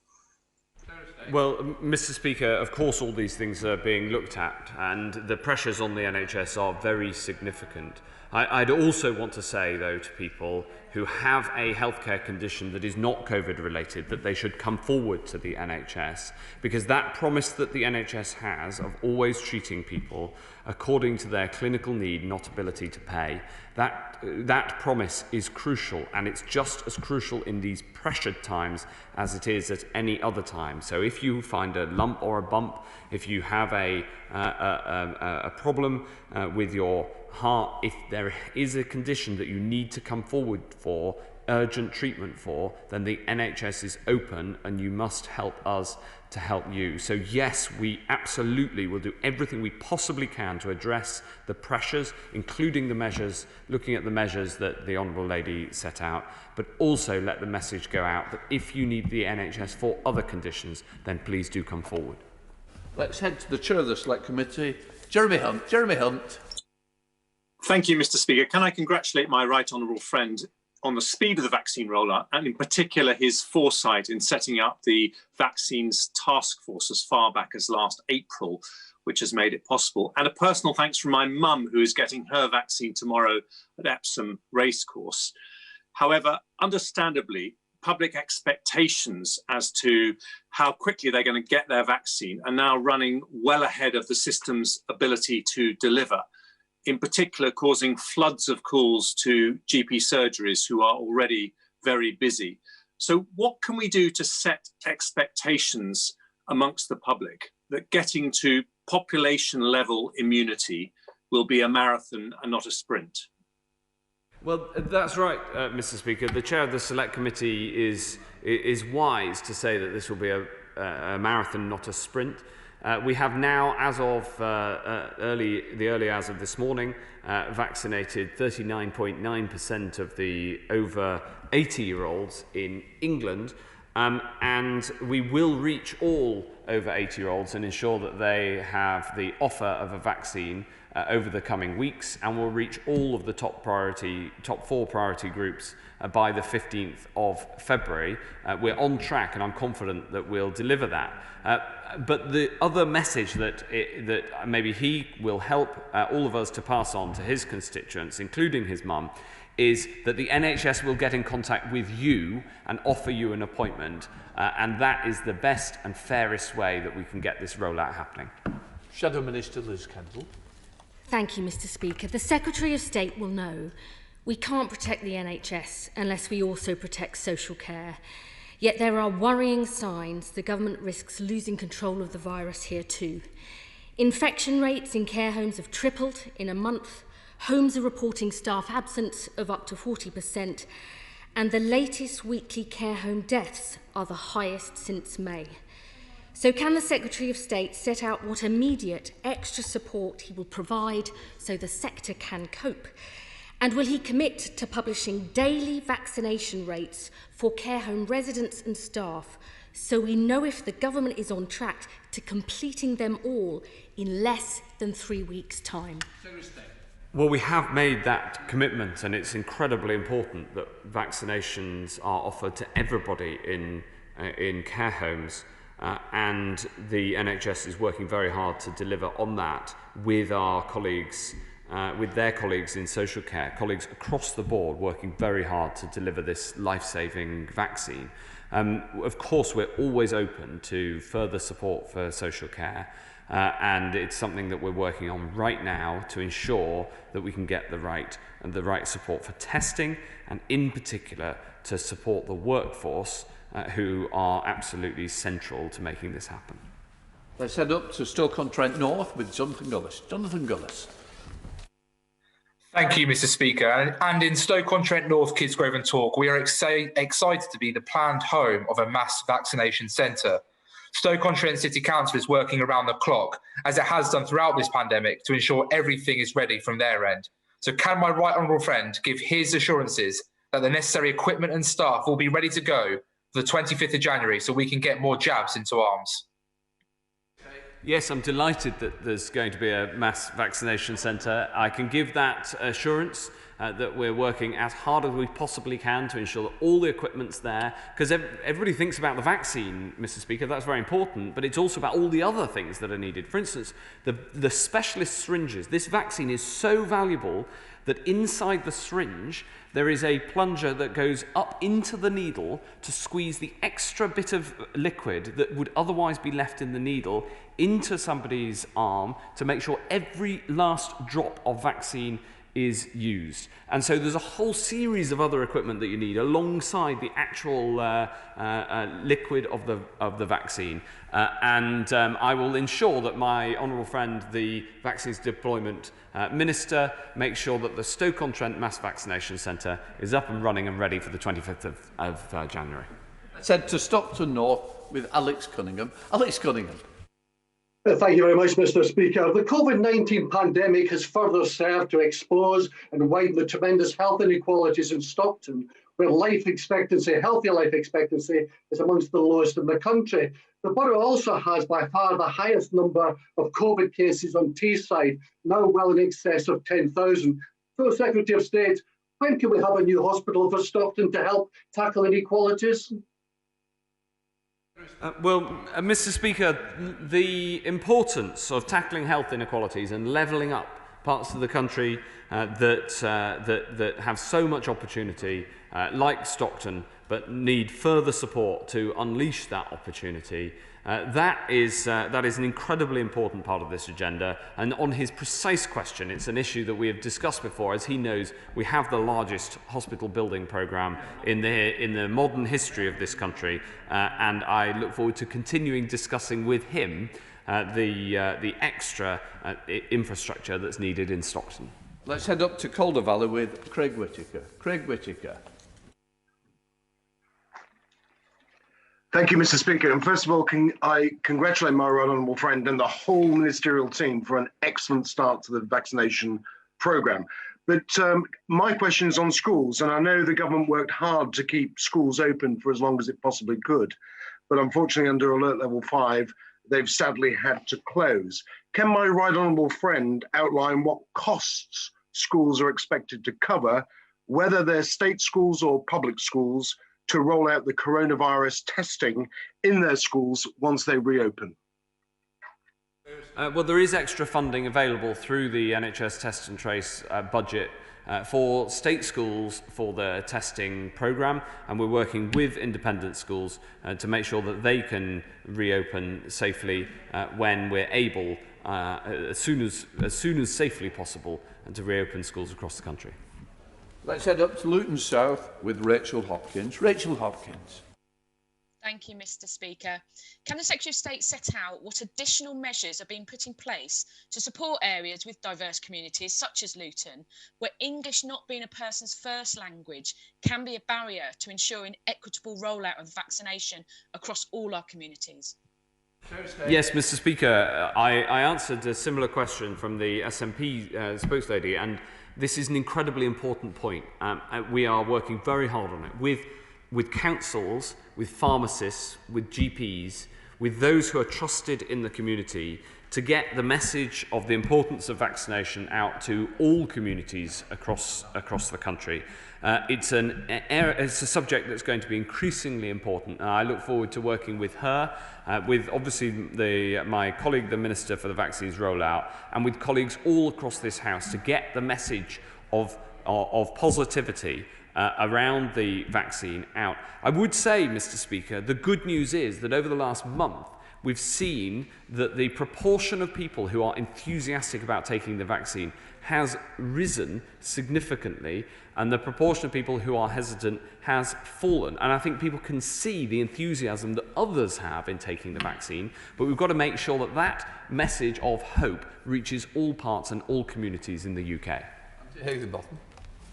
Well, Mr. Speaker, of course all these things are being looked at and the pressures on the NHS are very significant. I'd also want to say, though, to people who have a healthcare condition that is not COVID related, that they should come forward to the NHS, because that promise that the NHS has of always treating people according to their clinical need, not ability to pay, that promise is crucial, and it's just as crucial in these pressured times as it is at any other time. So if you find a lump or a bump, if you have a problem with your heart, if there is a condition that you need to come forward for urgent treatment for, then the NHS is open and you must help us to help you. So yes, we absolutely will do everything we possibly can to address the pressures, including the measures, looking at the measures that the Honourable Lady set out, but also let the message go out that if you need the NHS for other conditions, then please do come forward. Let's head to the Chair of the Select Committee, Jeremy Hunt. Jeremy Hunt. Thank you, Mr. Speaker. Can I congratulate my right honourable friend on the speed of the vaccine rollout and in particular his foresight in setting up the vaccines task force as far back as last April, which has made it possible. And a personal thanks from my mum, who is getting her vaccine tomorrow at Epsom Racecourse. However, understandably, public expectations as to how quickly they're going to get their vaccine are now running well ahead of the system's ability to deliver, in particular causing floods of calls to GP surgeries who are already very busy. So what can we do to set expectations amongst the public that getting to population level immunity will be a marathon and not a sprint? Well, that's right, Mr. Speaker. The Chair of the Select Committee is wise to say that this will be a marathon, not a sprint. We have now, as of the early hours of this morning, vaccinated 39.9% of the over 80-year-olds in England, and we will reach all over 80-year-olds and ensure that they have the offer of a vaccine over the coming weeks, and we'll reach all of the top four priority groups by the 15th of February. We're on track, and I'm confident that we'll deliver that. But the other message that maybe he will help all of us to pass on to his constituents, including his mum, is that the NHS will get in contact with you and offer you an appointment, and that is the best and fairest way that we can get this rollout happening. Shadow Minister Liz Kendall. Thank you, Mr. Speaker. The Secretary of State will know we can't protect the NHS unless we also protect social care. Yet there are worrying signs the government risks losing control of the virus here too. Infection rates in care homes have tripled in a month. Homes are reporting staff absence of up to 40%. And the latest weekly care home deaths are the highest since May. So can the Secretary of State set out what immediate extra support he will provide so the sector can cope? And will he commit to publishing daily vaccination rates for care home residents and staff so we know if the government is on track to completing them all in less than 3 weeks' time? Well, we have made that commitment, and it's incredibly important that vaccinations are offered to everybody in care homes. And the NHS is working very hard to deliver on that with our colleagues, with their colleagues in social care, colleagues across the board working very hard to deliver this life-saving vaccine. Of course, we're always open to further support for social care, and it's something that we're working on right now to ensure that we can get the right support for testing, and in particular to support the workforce who are absolutely central to making this happen. Let's head up to Stoke-on-Trent North with Jonathan Gullis. Jonathan Gullis. Thank you, Mr. Speaker. And in Stoke-on-Trent North, Kidsgrove and Talk, we are excited to be the planned home of a mass vaccination centre. Stoke-on-Trent City Council is working around the clock, as it has done throughout this pandemic, to ensure everything is ready from their end. So can my right honourable friend give his assurances that the necessary equipment and staff will be ready to go for the 25th of January so we can get more jabs into arms? Yes, I'm delighted that there's going to be a mass vaccination centre. I can give that assurance that we're working as hard as we possibly can to ensure that all the equipment's there, because everybody thinks about the vaccine, Mr. Speaker, that's very important, but it's also about all the other things that are needed. For instance, the specialist syringes. This vaccine is so valuable that inside the syringe there is a plunger that goes up into the needle to squeeze the extra bit of liquid that would otherwise be left in the needle into somebody's arm to make sure every last drop of vaccine is used. And so there's a whole series of other equipment that you need alongside the actual liquid of the vaccine. I will ensure that my honourable friend, the Vaccines Deployment Minister, makes sure that the Stoke-on-Trent Mass Vaccination Centre is up and running and ready for the 25th of January. Let's head to Stockton North with Alex Cunningham. Alex Cunningham. Thank you very much, Mr. Speaker. The COVID-19 pandemic has further served to expose and widen the tremendous health inequalities in Stockton, where life expectancy, healthy life expectancy, is amongst the lowest in the country. The borough also has by far the highest number of COVID cases on Teesside, now well in excess of 10,000. So, Secretary of State, when can we have a new hospital for Stockton to help tackle inequalities? Mr. Speaker, the importance of tackling health inequalities and levelling up parts of the country that have so much opportunity, like Stockton, but need further support to unleash that opportunity. That is an incredibly important part of this agenda. And on his precise question, it's an issue that we have discussed before. As he knows, we have the largest hospital building programme in the modern history of this country. And I look forward to continuing discussing with him the extra infrastructure that's needed in Stockton. Let's head up to Calder Valley with Craig Whittaker. Craig Whittaker. Thank you, Mr. Speaker. And first of all, can I congratulate my right honourable friend and the whole ministerial team for an excellent start to the vaccination programme. But my question is on schools, and I know the government worked hard to keep schools open for as long as it possibly could. But unfortunately, under Alert Level 5, they've sadly had to close. Can my right honourable friend outline what costs schools are expected to cover, whether they're state schools or public schools, to roll out the coronavirus testing in their schools once they reopen? Well, there is extra funding available through the NHS Test and Trace budget for state schools for the testing programme, and we're working with independent schools to make sure that they can reopen safely when we're able, as soon as safely possible, to reopen schools across the country. Let's head up to Luton South with Rachel Hopkins. Rachel Hopkins. Thank you, Mr. Speaker. Can the Secretary of State set out what additional measures are being put in place to support areas with diverse communities, such as Luton, where English not being a person's first language can be a barrier to ensuring equitable rollout of vaccination across all our communities? Yes, Mr. Speaker, I answered a similar question from the SNP spokeslady, and this is an incredibly important point. We are working very hard on it with councils, with pharmacists, with GPs, with those who are trusted in the community to get the message of the importance of vaccination out to all communities across the country. It's a subject that's going to be increasingly important, and I look forward to working with her, with obviously my colleague, the Minister for the Vaccines Rollout, and with colleagues all across this House to get the message of positivity around the vaccine out. I would say, Mr. Speaker, the good news is that over the last month, we've seen that the proportion of people who are enthusiastic about taking the vaccine has risen significantly, and the proportion of people who are hesitant has fallen. And I think people can see the enthusiasm that others have in taking the vaccine, but we've got to make sure that that message of hope reaches all parts and all communities in the UK.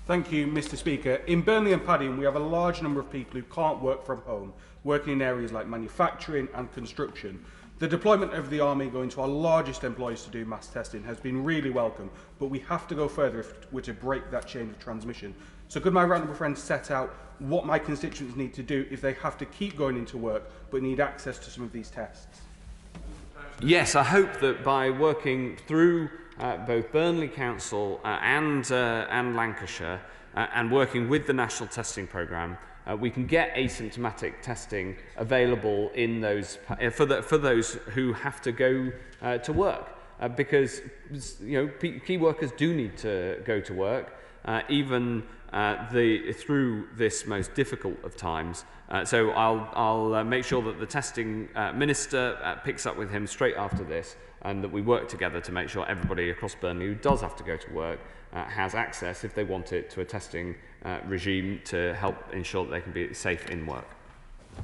Thank you, Mr. Speaker. In Burnley and Paddington, we have a large number of people who can't work from home, working in areas like manufacturing and construction. The deployment of the Army going to our largest employers to do mass testing has been really welcome, but we have to go further if we're to break that chain of transmission. So could my honourable friend set out what my constituents need to do if they have to keep going into work but need access to some of these tests? Yes, I hope that by working through both Burnley Council and Lancashire and working with the National Testing Programme, we can get asymptomatic testing available in those for those who have to go to work, because key workers do need to go to work even through this most difficult of times. So I'll make sure that the testing minister picks up with him straight after this, and that we work together to make sure everybody across Burnley who does have to go to work has access, if they want it, to a testing regime to help ensure that they can be safe in work.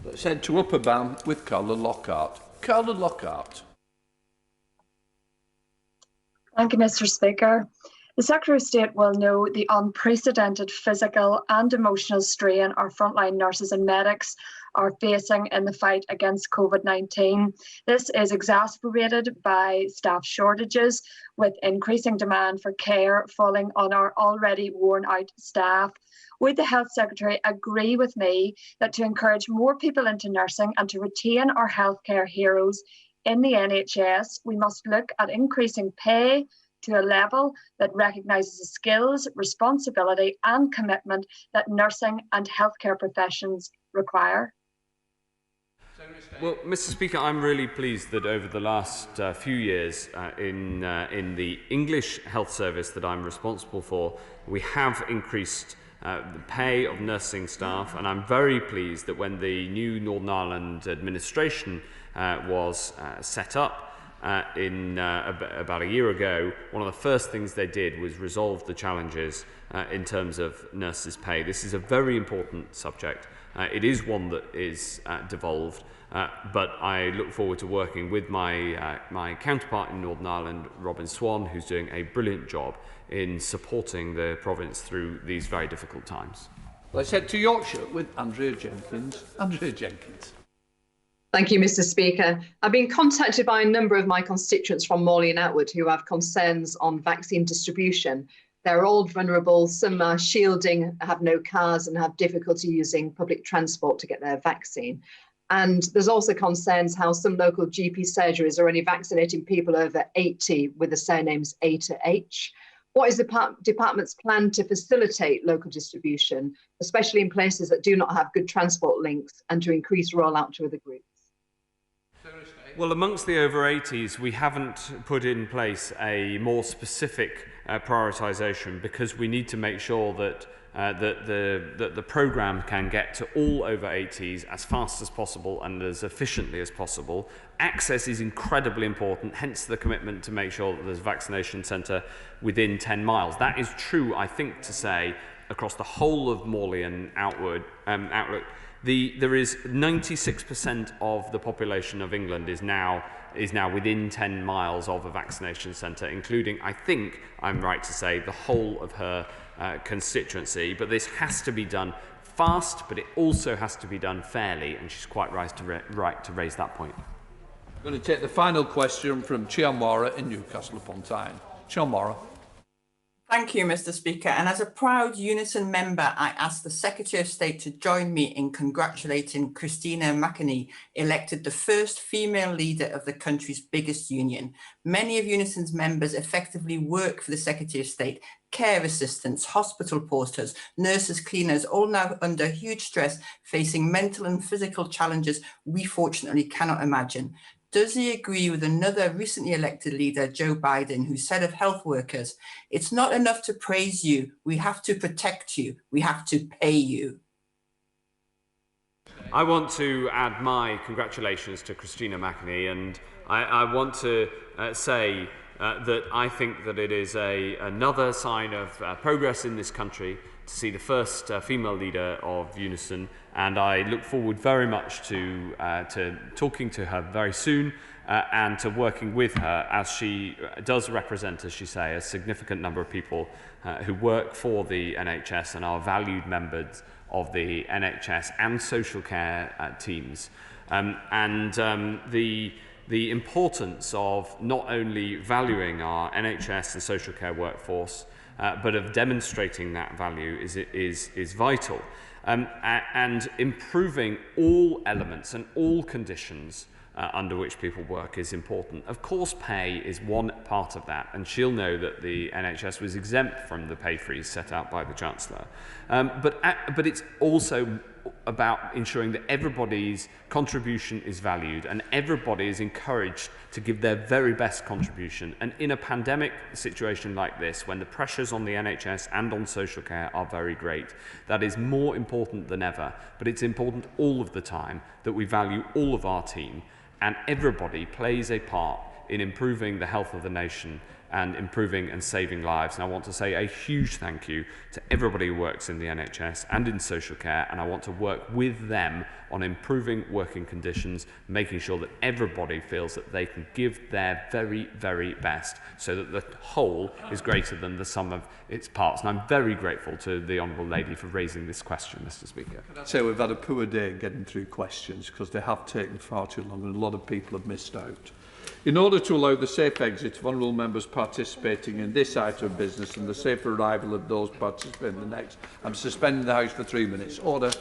Let's head to Upper Bann with Carla Lockhart. Carla Lockhart. Thank you, Mr. Speaker. The Secretary of State will know the unprecedented physical and emotional strain our frontline nurses and medics are facing in the fight against COVID-19. This is exacerbated by staff shortages, with increasing demand for care falling on our already worn out staff. Would the Health Secretary agree with me that to encourage more people into nursing and to retain our healthcare heroes in the NHS, we must look at increasing pay to a level that recognises the skills, responsibility and commitment that nursing and healthcare professions require? Well, Mr. Speaker, I'm really pleased that over the last few years in the English Health Service that I'm responsible for, we have increased the pay of nursing staff, and I'm very pleased that when the new Northern Ireland administration was set up about a year ago, one of the first things they did was resolve the challenges in terms of nurses' pay. This is a very important subject. It is one that is devolved, but I look forward to working with my counterpart in Northern Ireland, Robin Swan, who's doing a brilliant job in supporting the province through these very difficult times. Let's head to Yorkshire with Andrea Jenkins. Andrea Jenkins. Thank you, Mr. Speaker. I've been contacted by a number of my constituents from Morley and outward who have concerns on vaccine distribution. They're all vulnerable. Some are shielding, have no cars and have difficulty using public transport to get their vaccine. And there's also concerns how some local GP surgeries are only vaccinating people over 80 with the surnames A to H. What is the department's plan to facilitate local distribution, especially in places that do not have good transport links, and to increase rollout to other groups? Well, amongst the over 80s, we haven't put in place a more specific prioritisation, because we need to make sure that the programme can get to all over 80s as fast as possible and as efficiently as possible. Access is incredibly important, hence the commitment to make sure that there's a vaccination centre within 10 miles. That is true, I think, to say across the whole of Morley and outlook. There is 96% of the population of England is now within 10 miles of a vaccination centre, including, I think I'm right to say, the whole of her constituency. But this has to be done fast, but it also has to be done fairly, and she's quite right to raise that point. I'm going to take the final question from Chiamora in Newcastle upon Tyne. Chiamora. Thank you, Mr. Speaker. And as a proud Unison member, I ask the Secretary of State to join me in congratulating Christina McAnee, elected the first female leader of the country's biggest union. Many of Unison's members effectively work for the Secretary of State, care assistants, hospital porters, nurses, cleaners, all now under huge stress, facing mental and physical challenges we fortunately cannot imagine. Does he agree with another recently elected leader, Joe Biden, who said of health workers, "It's not enough to praise you, we have to protect you, we have to pay you"? I want to add my congratulations to Christina McAnee, and I want to say that I think that it is another sign of progress in this country to see the first female leader of Unison, and I look forward very much to talking to her very soon and to working with her, as she does represent, as you say, a significant number of people who work for the NHS and are valued members of the NHS and social care teams. The importance of not only valuing our NHS and social care workforce, but of demonstrating that value is vital. And improving all elements and all conditions under which people work is important. Of course, pay is one part of that, and she'll know that the NHS was exempt from the pay freeze set out by the Chancellor. But it's also about ensuring that everybody's contribution is valued and everybody is encouraged to give their very best contribution. And in a pandemic situation like this, when the pressures on the NHS and on social care are very great, that is more important than ever. But it's important all of the time that we value all of our team, and everybody plays a part in improving the health of the nation and improving and saving lives. And I want to say a huge thank you to everybody who works in the NHS and in social care, and I want to work with them on improving working conditions, making sure that everybody feels that they can give their very, very best so that the whole is greater than the sum of its parts. And I'm very grateful to the Honourable Lady for raising this question, Mr. Speaker. So we've had a poor day getting through questions because they have taken far too long and a lot of people have missed out. In order to allow the safe exit of honourable members participating in this item of business and the safe arrival of those participating in the next, I'm suspending the House for 3 minutes. Order.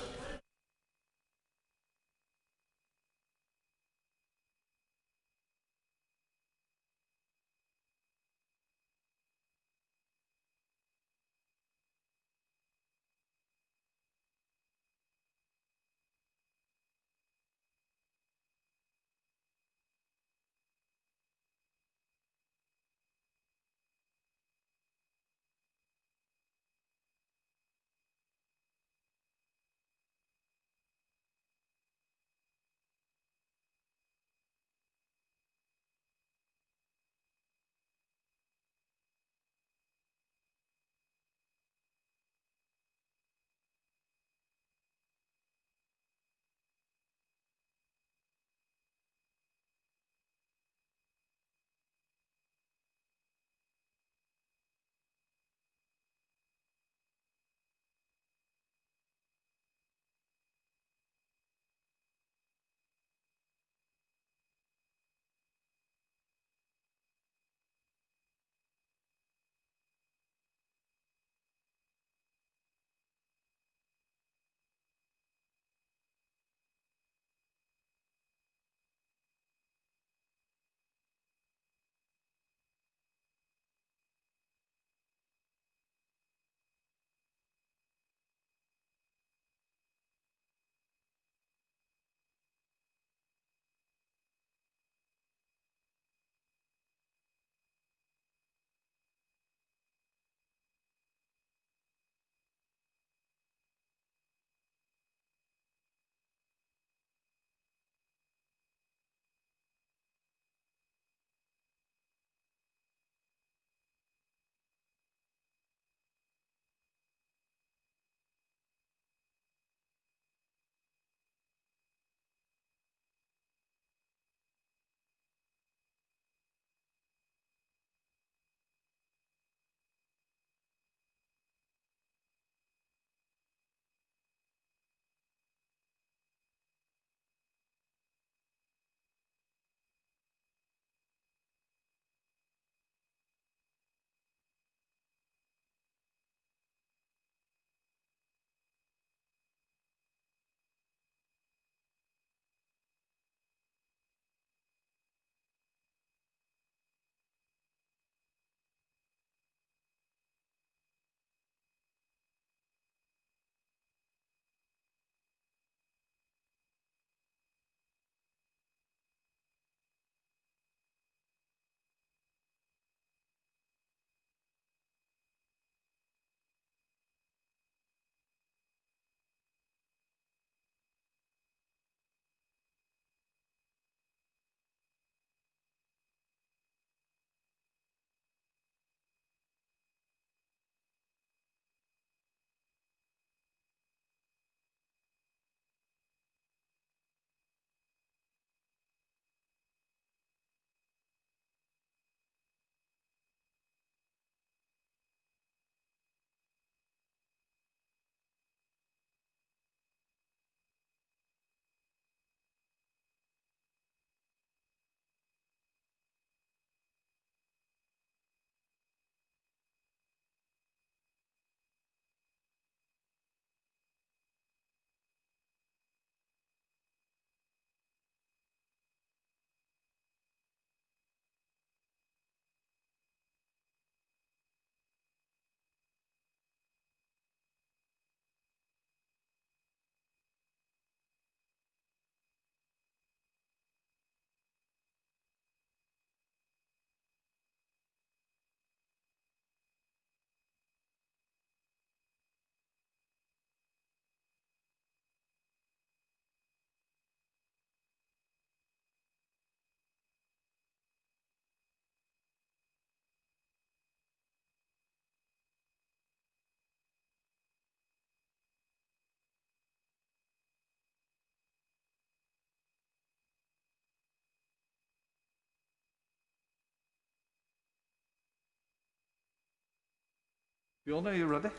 Fiona, are you ready?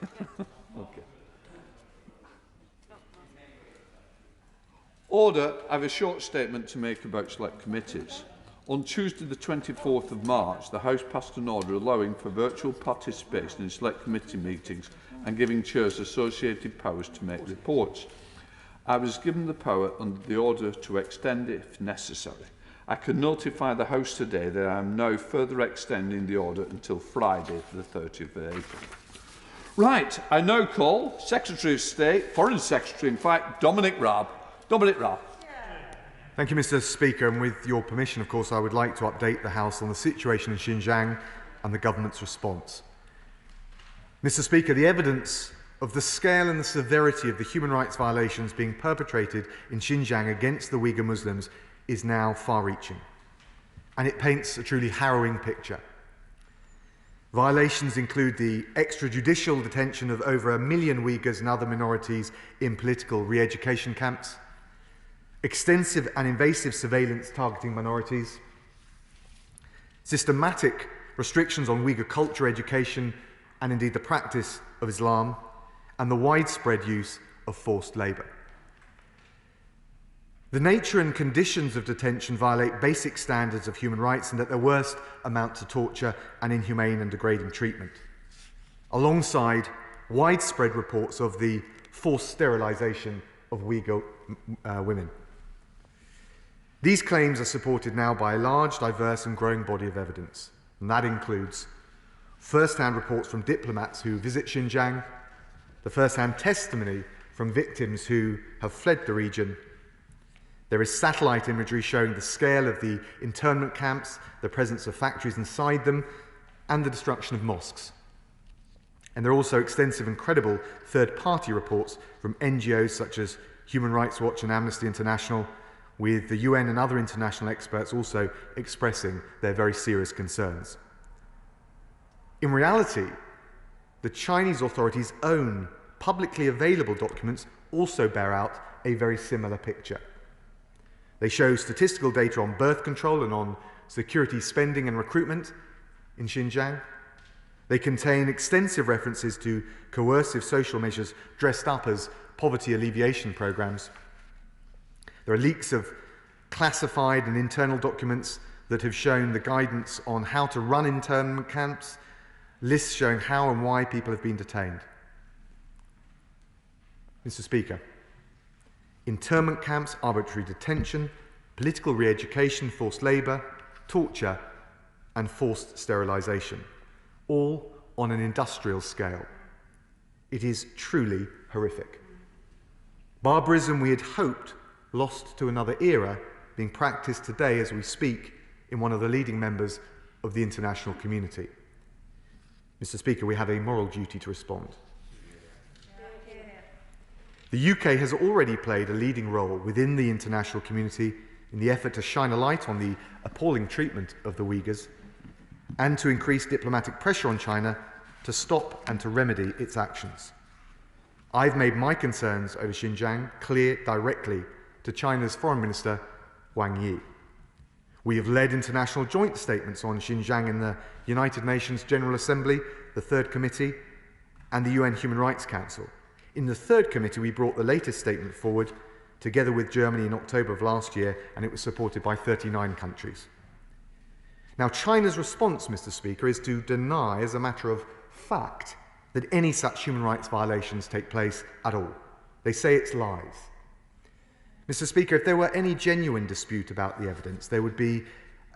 Okay. Order. I have a short statement to make about select committees. On Tuesday the 24th of March, the House passed an order allowing for virtual participation in select committee meetings and giving chairs associated powers to make reports. I was given the power under the order to extend it if necessary. I can notify the House today that I am now further extending the order until Friday, the 30th of April. Right, I now call Secretary of State, Foreign Secretary, in fact, Dominic Raab. Dominic Raab. Thank you, Mr. Speaker, and with your permission, of course, I would like to update the House on the situation in Xinjiang and the government's response. Mr. Speaker, the evidence of the scale and the severity of the human rights violations being perpetrated in Xinjiang against the Uyghur Muslims is now far-reaching, and it paints a truly harrowing picture. Violations include the extrajudicial detention of over 1 million Uyghurs and other minorities in political re-education camps, extensive and invasive surveillance targeting minorities, systematic restrictions on Uyghur culture, education, and indeed the practice of Islam, and the widespread use of forced labour. The nature and conditions of detention violate basic standards of human rights and at their worst amount to torture and inhumane and degrading treatment, alongside widespread reports of the forced sterilisation of Uyghur women. These claims are supported now by a large, diverse and growing body of evidence, and that includes first-hand reports from diplomats who visit Xinjiang, the first-hand testimony from victims who have fled the region. There is satellite imagery showing the scale of the internment camps, the presence of factories inside them, and the destruction of mosques. And there are also extensive and credible third-party reports from NGOs such as Human Rights Watch and Amnesty International, with the UN and other international experts also expressing their very serious concerns. In reality, the Chinese authorities' own publicly available documents also bear out a very similar picture. They show statistical data on birth control and on security spending and recruitment in Xinjiang. They contain extensive references to coercive social measures dressed up as poverty alleviation programs. There are leaks of classified and internal documents that have shown the guidance on how to run internment camps, lists showing how and why people have been detained. Mr. Speaker, internment camps, arbitrary detention, political re-education, forced labour, torture and forced sterilisation, all on an industrial scale. It is truly horrific. Barbarism we had hoped lost to another era being practiced today as we speak in one of the leading members of the international community. Mr. Speaker, we have a moral duty to respond. The UK has already played a leading role within the international community in the effort to shine a light on the appalling treatment of the Uyghurs and to increase diplomatic pressure on China to stop and to remedy its actions. I've made my concerns over Xinjiang clear directly to China's Foreign Minister, Wang Yi. We have led international joint statements on Xinjiang in the United Nations General Assembly, the Third Committee, and the UN Human Rights Council. In the Third Committee, we brought the latest statement forward, together with Germany in October of last year, and it was supported by 39 countries. Now, China's response, Mr. Speaker, is to deny, as a matter of fact, that any such human rights violations take place at all. They say it's lies. Mr. Speaker, if there were any genuine dispute about the evidence, there would be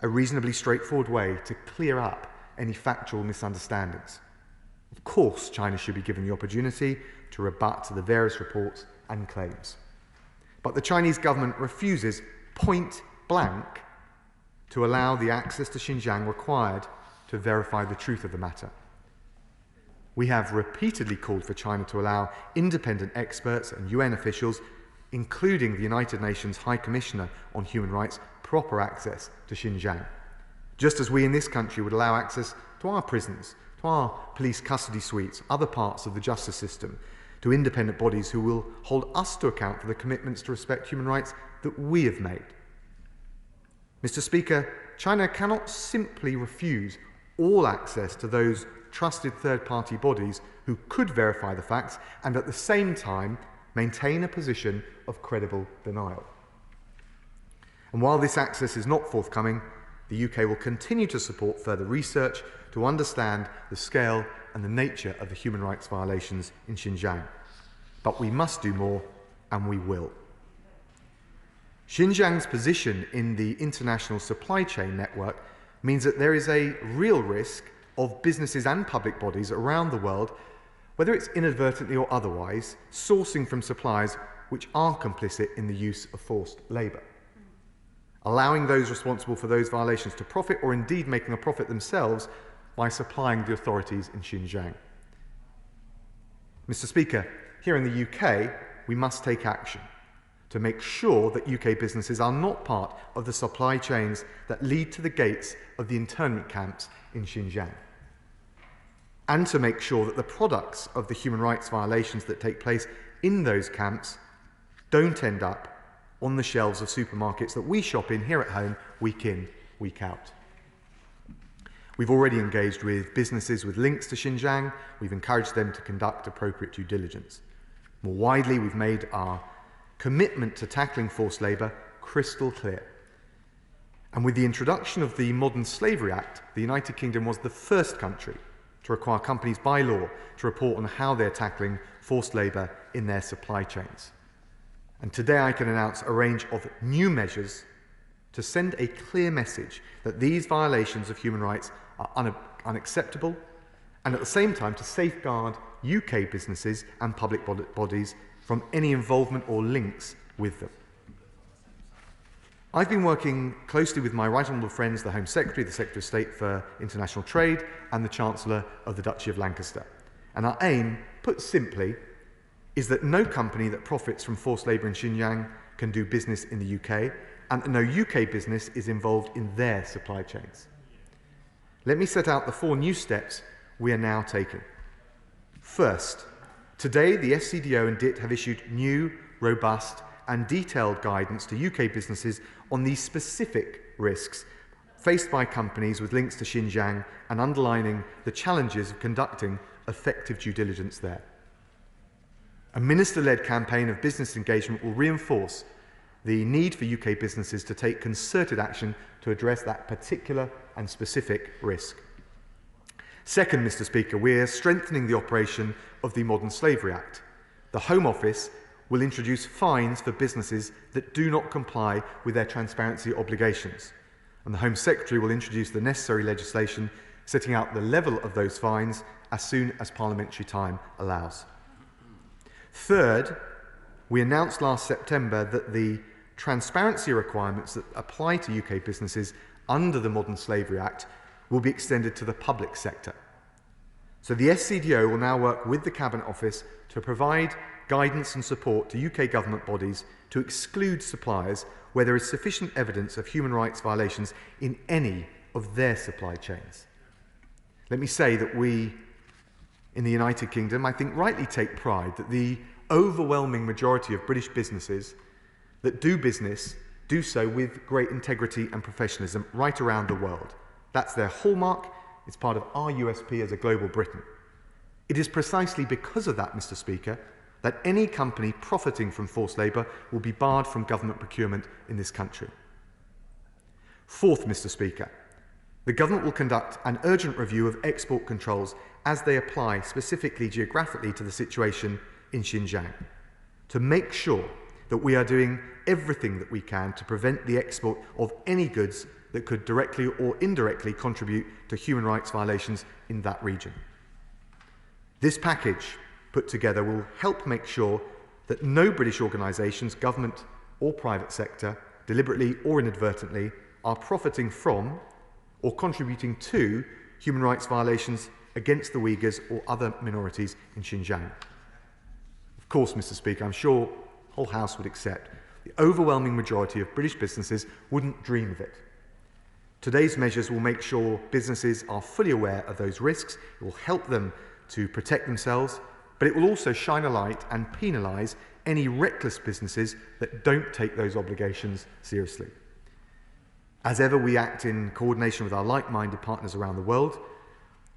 a reasonably straightforward way to clear up any factual misunderstandings. Of course, China should be given the opportunity to rebut the various reports and claims. But the Chinese government refuses point blank to allow the access to Xinjiang required to verify the truth of the matter. We have repeatedly called for China to allow independent experts and UN officials, including the United Nations High Commissioner on Human Rights, proper access to Xinjiang, just as we in this country would allow access to our prisons, to our police custody suites, other parts of the justice system, to independent bodies who will hold us to account for the commitments to respect human rights that we have made. Mr. Speaker, China cannot simply refuse all access to those trusted third-party bodies who could verify the facts and at the same time maintain a position of credible denial. And while this access is not forthcoming, the UK will continue to support further research to understand the scale and the nature of the human rights violations in Xinjiang. But we must do more, and we will. Xinjiang's position in the international supply chain network means that there is a real risk of businesses and public bodies around the world, whether it's inadvertently or otherwise, sourcing from suppliers which are complicit in the use of forced labour, allowing those responsible for those violations to profit or indeed making a profit themselves by supplying the authorities in Xinjiang. Mr. Speaker, here in the UK, we must take action to make sure that UK businesses are not part of the supply chains that lead to the gates of the internment camps in Xinjiang, and to make sure that the products of the human rights violations that take place in those camps don't end up on the shelves of supermarkets that we shop in here at home, week in, week out. We've already engaged with businesses with links to Xinjiang. We've encouraged them to conduct appropriate due diligence. More widely, we've made our commitment to tackling forced labour crystal clear. And with the introduction of the Modern Slavery Act, the United Kingdom was the first country to require companies by law to report on how they're tackling forced labour in their supply chains. And today I can announce a range of new measures to send a clear message that these violations of human rights are unacceptable, and at the same time to safeguard UK businesses and public bodies from any involvement or links with them. I've been working closely with my right honourable friends, the Home Secretary, the Secretary of State for International Trade, and the Chancellor of the Duchy of Lancaster. And our aim, put simply, is that no company that profits from forced labour in Xinjiang can do business in the UK, and that no UK business is involved in their supply chains. Let me set out the 4 new steps we are now taking. First, today the FCDO and DIT have issued new, robust and detailed guidance to UK businesses on these specific risks faced by companies with links to Xinjiang and underlining the challenges of conducting effective due diligence there. A minister-led campaign of business engagement will reinforce the need for UK businesses to take concerted action to address that particular and specific risk. Second, Mr. Speaker, we are strengthening the operation of the Modern Slavery Act. The Home Office will introduce fines for businesses that do not comply with their transparency obligations, and the Home Secretary will introduce the necessary legislation setting out the level of those fines as soon as parliamentary time allows. Third, we announced last September that the transparency requirements that apply to UK businesses under the Modern Slavery Act will be extended to the public sector. So the SCDO will now work with the Cabinet Office to provide guidance and support to UK government bodies to exclude suppliers where there is sufficient evidence of human rights violations in any of their supply chains. Let me say that we, in the United Kingdom, I think rightly take pride that the overwhelming majority of British businesses that do business do so with great integrity and professionalism right around the world. That's their hallmark. It's part of our USP as a global Britain. It is precisely because of that, Mr. Speaker, that any company profiting from forced labour will be barred from government procurement in this country. Fourth, Mr. Speaker, the government will conduct an urgent review of export controls as they apply specifically geographically to the situation in Xinjiang, to make sure that we are doing everything that we can to prevent the export of any goods that could directly or indirectly contribute to human rights violations in that region. This package put together will help make sure that no British organisations, government or private sector, deliberately or inadvertently, are profiting from or contributing to human rights violations against the Uyghurs or other minorities in Xinjiang. Of course, Mr. Speaker, I'm sure the whole House would accept the overwhelming majority of British businesses wouldn't dream of it. Today's measures will make sure businesses are fully aware of those risks. It will help them to protect themselves, but it will also shine a light and penalise any reckless businesses that don't take those obligations seriously. As ever, we act in coordination with our like-minded partners around the world,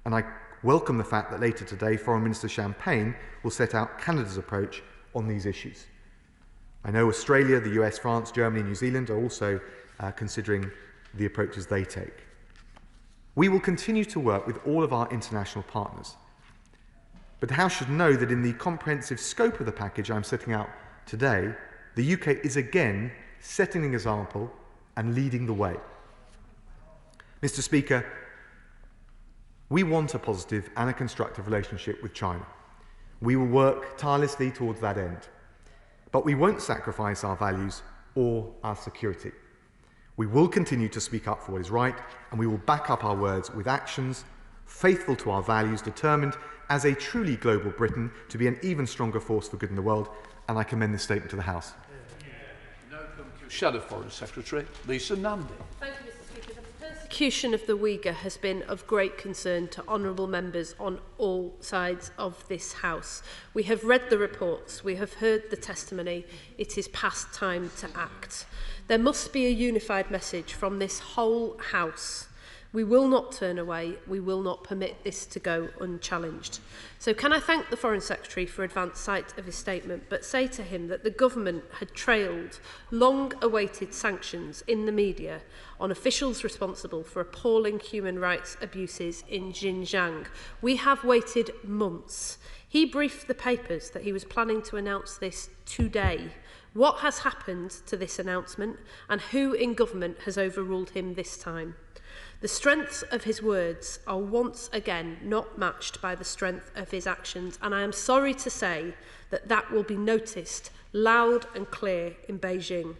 and I welcome the fact that later today Foreign Minister Champagne will set out Canada's approach on these issues. I know Australia, the US, France, Germany and New Zealand are also considering the approaches they take. We will continue to work with all of our international partners. But the House should know that in the comprehensive scope of the package I'm setting out today, the UK is again setting an example and leading the way. Mr. Speaker, we want a positive and a constructive relationship with China. We will work tirelessly towards that end. But we won't sacrifice our values or our security. We will continue to speak up for what is right, and we will back up our words with actions, faithful to our values, determined as a truly global Britain to be an even stronger force for good in the world, and I commend this statement to the House. Now come to Shadow Foreign Secretary Lisa Nandy. Thank you, Mr. Speaker. The persecution of the Uyghur has been of great concern to honourable members on all sides of this House. We have read the reports, we have heard the testimony. It is past time to act. There must be a unified message from this whole House. We will not turn away. We will not permit this to go unchallenged. So can I thank the Foreign Secretary for advance sight of his statement, but say to him that the government had trailed long-awaited sanctions in the media on officials responsible for appalling human rights abuses in Xinjiang. We have waited months. He briefed the papers that he was planning to announce this today. What has happened to this announcement, and who in government has overruled him this time? The strength of his words are once again not matched by the strength of his actions, and I am sorry to say that that will be noticed loud and clear in Beijing.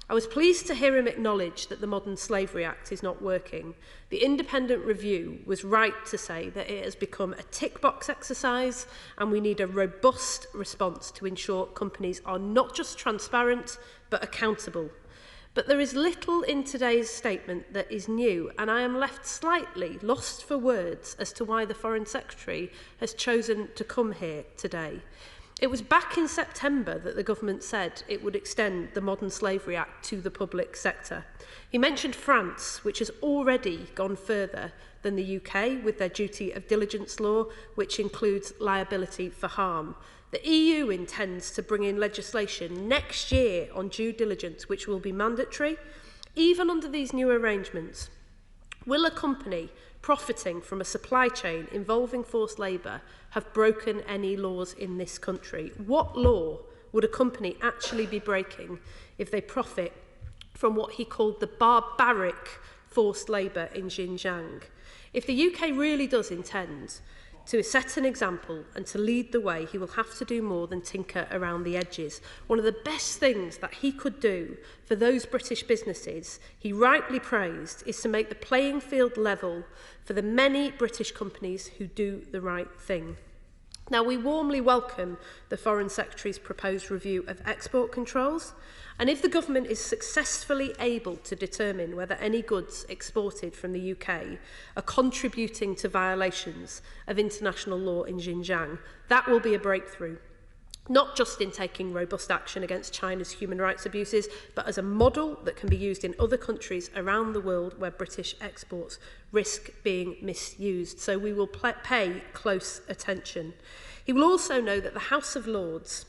I was pleased to hear him acknowledge that the Modern Slavery Act is not working. The independent review was right to say that it has become a tick-box exercise, and we need a robust response to ensure companies are not just transparent but accountable. But there is little in today's statement that is new, and I am left slightly lost for words as to why the Foreign Secretary has chosen to come here today. It was back in September that the government said it would extend the Modern Slavery Act to the public sector. He mentioned France, which has already gone further than the UK with their duty of diligence law, which includes liability for harm. The EU intends to bring in legislation next year on due diligence, which will be mandatory. Even under these new arrangements, will a company profiting from a supply chain involving forced labour have broken any laws in this country? What law would a company actually be breaking if they profit from what he called the barbaric forced labour in Xinjiang? If the UK really does intend to set an example and to lead the way, he will have to do more than tinker around the edges. One of the best things that he could do for those British businesses he rightly praised is to make the playing field level for the many British companies who do the right thing. Now, we warmly welcome the Foreign Secretary's proposed review of export controls, and if the government is successfully able to determine whether any goods exported from the UK are contributing to violations of international law in Xinjiang, that will be a breakthrough, not just in taking robust action against China's human rights abuses, but as a model that can be used in other countries around the world where British exports risk being misused. So we will pay close attention. He will also know that the House of Lords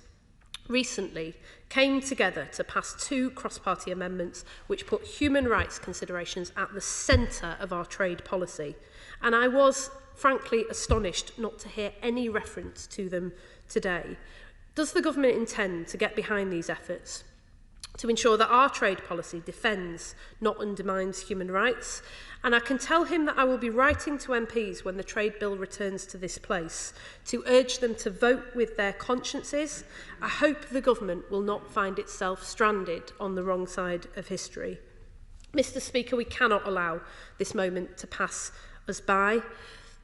recently came together to pass 2 cross-party amendments which put human rights considerations at the centre of our trade policy. And I was, frankly, astonished not to hear any reference to them today. Does the government intend to get behind these efforts to ensure that our trade policy defends, not undermines human rights? And I can tell him that I will be writing to MPs when the trade bill returns to this place to urge them to vote with their consciences. I hope the government will not find itself stranded on the wrong side of history. Mr. Speaker, we cannot allow this moment to pass us by.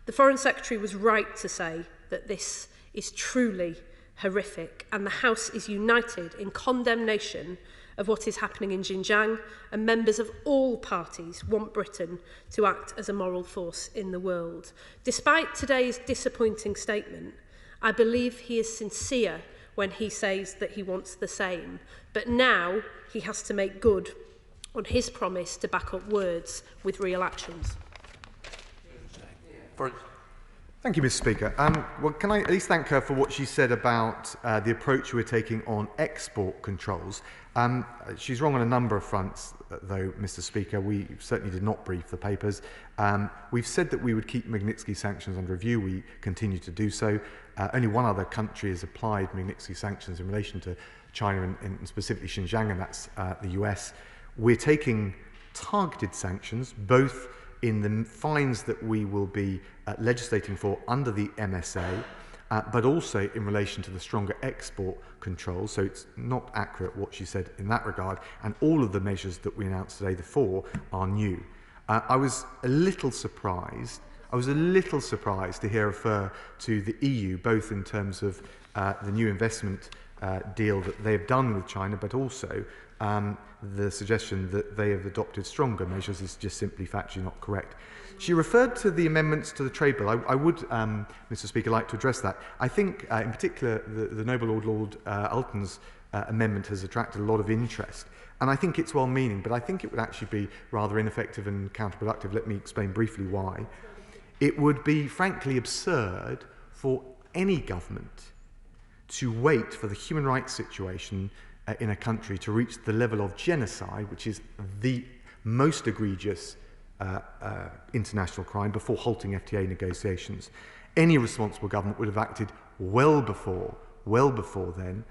The Foreign Secretary was right to say that this is truly horrific, and the House is united in condemnation of what is happening in Xinjiang, and members of all parties want Britain to act as a moral force in the world. Despite today's disappointing statement, I believe he is sincere when he says that he wants the same, but now he has to make good on his promise to back up words with real actions. Thank you, Mr. Speaker. Well, can I at least thank her for what she said about the approach we're taking on export controls. She's wrong on a number of fronts, though, Mr. Speaker. We certainly did not brief the papers. We've said that we would keep Magnitsky sanctions under review. We continue to do so. Only one other country has applied Magnitsky sanctions in relation to China and specifically Xinjiang, and that's the US. We're taking targeted sanctions, both in the fines that we will be legislating for under the MSA, but also in relation to the stronger export controls. So it's not accurate what she said in that regard, and all of the measures that we announced today, the 4, are new. I was a little surprised to hear refer to the EU, both in terms of the new investment deal that they have done with China, but also the suggestion that they have adopted stronger measures is just simply factually not correct. She referred to the amendments to the trade bill. I would, Mr. Speaker, like to address that. I think, in particular, the Noble Lord Alton's amendment has attracted a lot of interest. And I think it's well-meaning, but I think it would actually be rather ineffective and counterproductive. Let me explain briefly why. It would be, frankly, absurd for any government to wait for the human rights situation in a country to reach the level of genocide, which is the most egregious international crime, before halting FTA negotiations. Any responsible government would have acted well before then.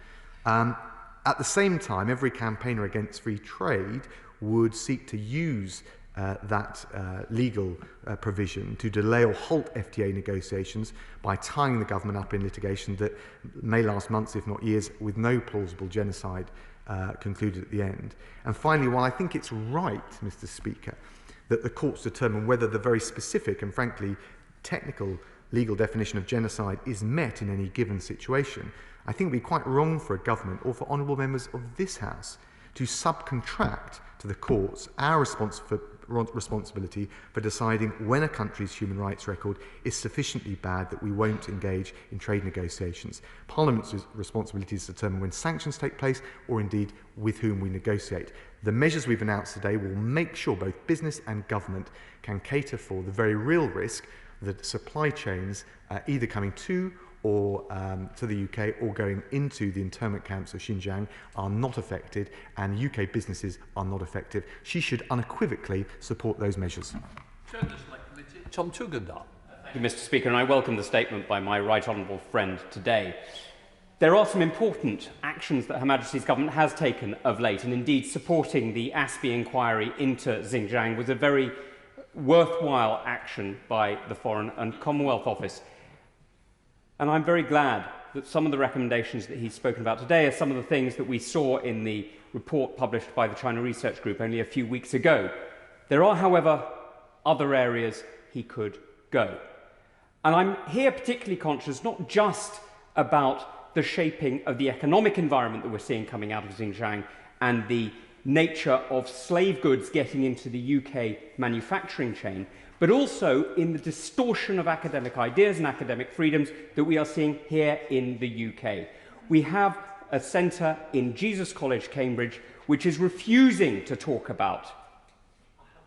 At the same time, every campaigner against free trade would seek to use that legal provision to delay or halt FTA negotiations by tying the government up in litigation that may last months, if not years, with no plausible genocide concluded at the end. And finally, while I think it's right, Mr. Speaker, that the courts determine whether the very specific and frankly technical legal definition of genocide is met in any given situation, I think it would be quite wrong for a government or for honourable members of this House to subcontract to the courts our responsibility for deciding when a country's human rights record is sufficiently bad that we won't engage in trade negotiations. Parliament's responsibility is to determine when sanctions take place or indeed with whom we negotiate. The measures we've announced today will make sure both business and government can cater for the very real risk that supply chains either coming to or to the UK or going into the internment camps of Xinjiang are not affected, and UK businesses are not affected. She should unequivocally support those measures. Thank you, Mr. Speaker, and I welcome the statement by my right honourable friend today. There are some important actions that Her Majesty's Government has taken of late, and indeed supporting the ASPI inquiry into Xinjiang was a very worthwhile action by the Foreign and Commonwealth Office. And I'm very glad that some of the recommendations that he's spoken about today are some of the things that we saw in the report published by the China Research Group only a few weeks ago. There are, however, other areas he could go. And I'm here particularly conscious not just about the shaping of the economic environment that we're seeing coming out of Xinjiang and the nature of slave goods getting into the UK manufacturing chain, but also in the distortion of academic ideas and academic freedoms that we are seeing here in the UK. We have a centre in Jesus College, Cambridge, which is refusing to talk about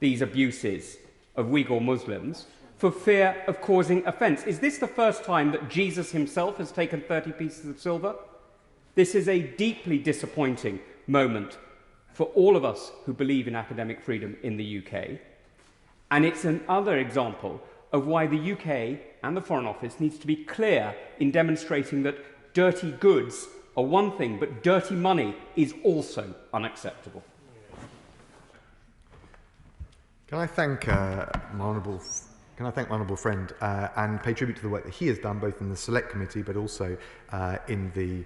these abuses of Uyghur Muslims for fear of causing offence. Is this the first time that Jesus himself has taken 30 pieces of silver? This is a deeply disappointing moment for all of us who believe in academic freedom in the UK. And it's another example of why the UK and the Foreign Office needs to be clear in demonstrating that dirty goods are one thing, but dirty money is also unacceptable. Can I thank my honourable friend and pay tribute to the work that he has done, both in the Select Committee, but also in the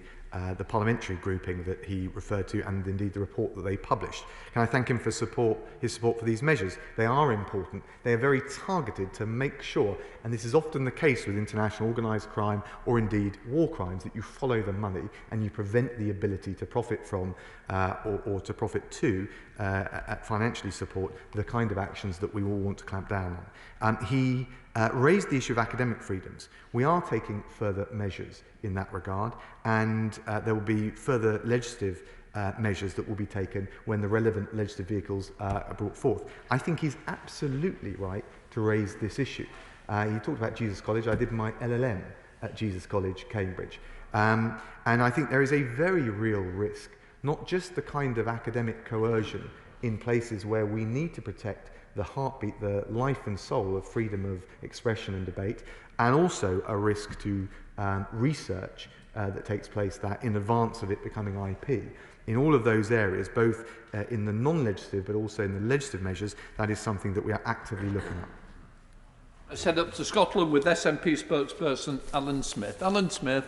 parliamentary grouping that he referred to, and indeed the report that they published. Can I thank him for his support for these measures? They are important. They are very targeted to make sure, and this is often the case with international organised crime or indeed war crimes, that you follow the money and you prevent the ability to profit from or to profit to financially support the kind of actions that we all want to clamp down on. He raised the issue of academic freedoms. We are taking further measures in that regard, and there will be further legislative measures that will be taken when the relevant legislative vehicles are brought forth. I think he's absolutely right to raise this issue. He talked about Jesus College. I did my LLM at Jesus College, Cambridge. And I think there is a very real risk, not just the kind of academic coercion in places where we need to protect the heartbeat, the life and soul of freedom of expression and debate, and also a risk to research that takes place that in advance of it becoming IP. In all of those areas, both in the non-legislative but also in the legislative measures, that is something that we are actively looking at. Let's head up to Scotland with SNP spokesperson Alan Smith. Alan Smith.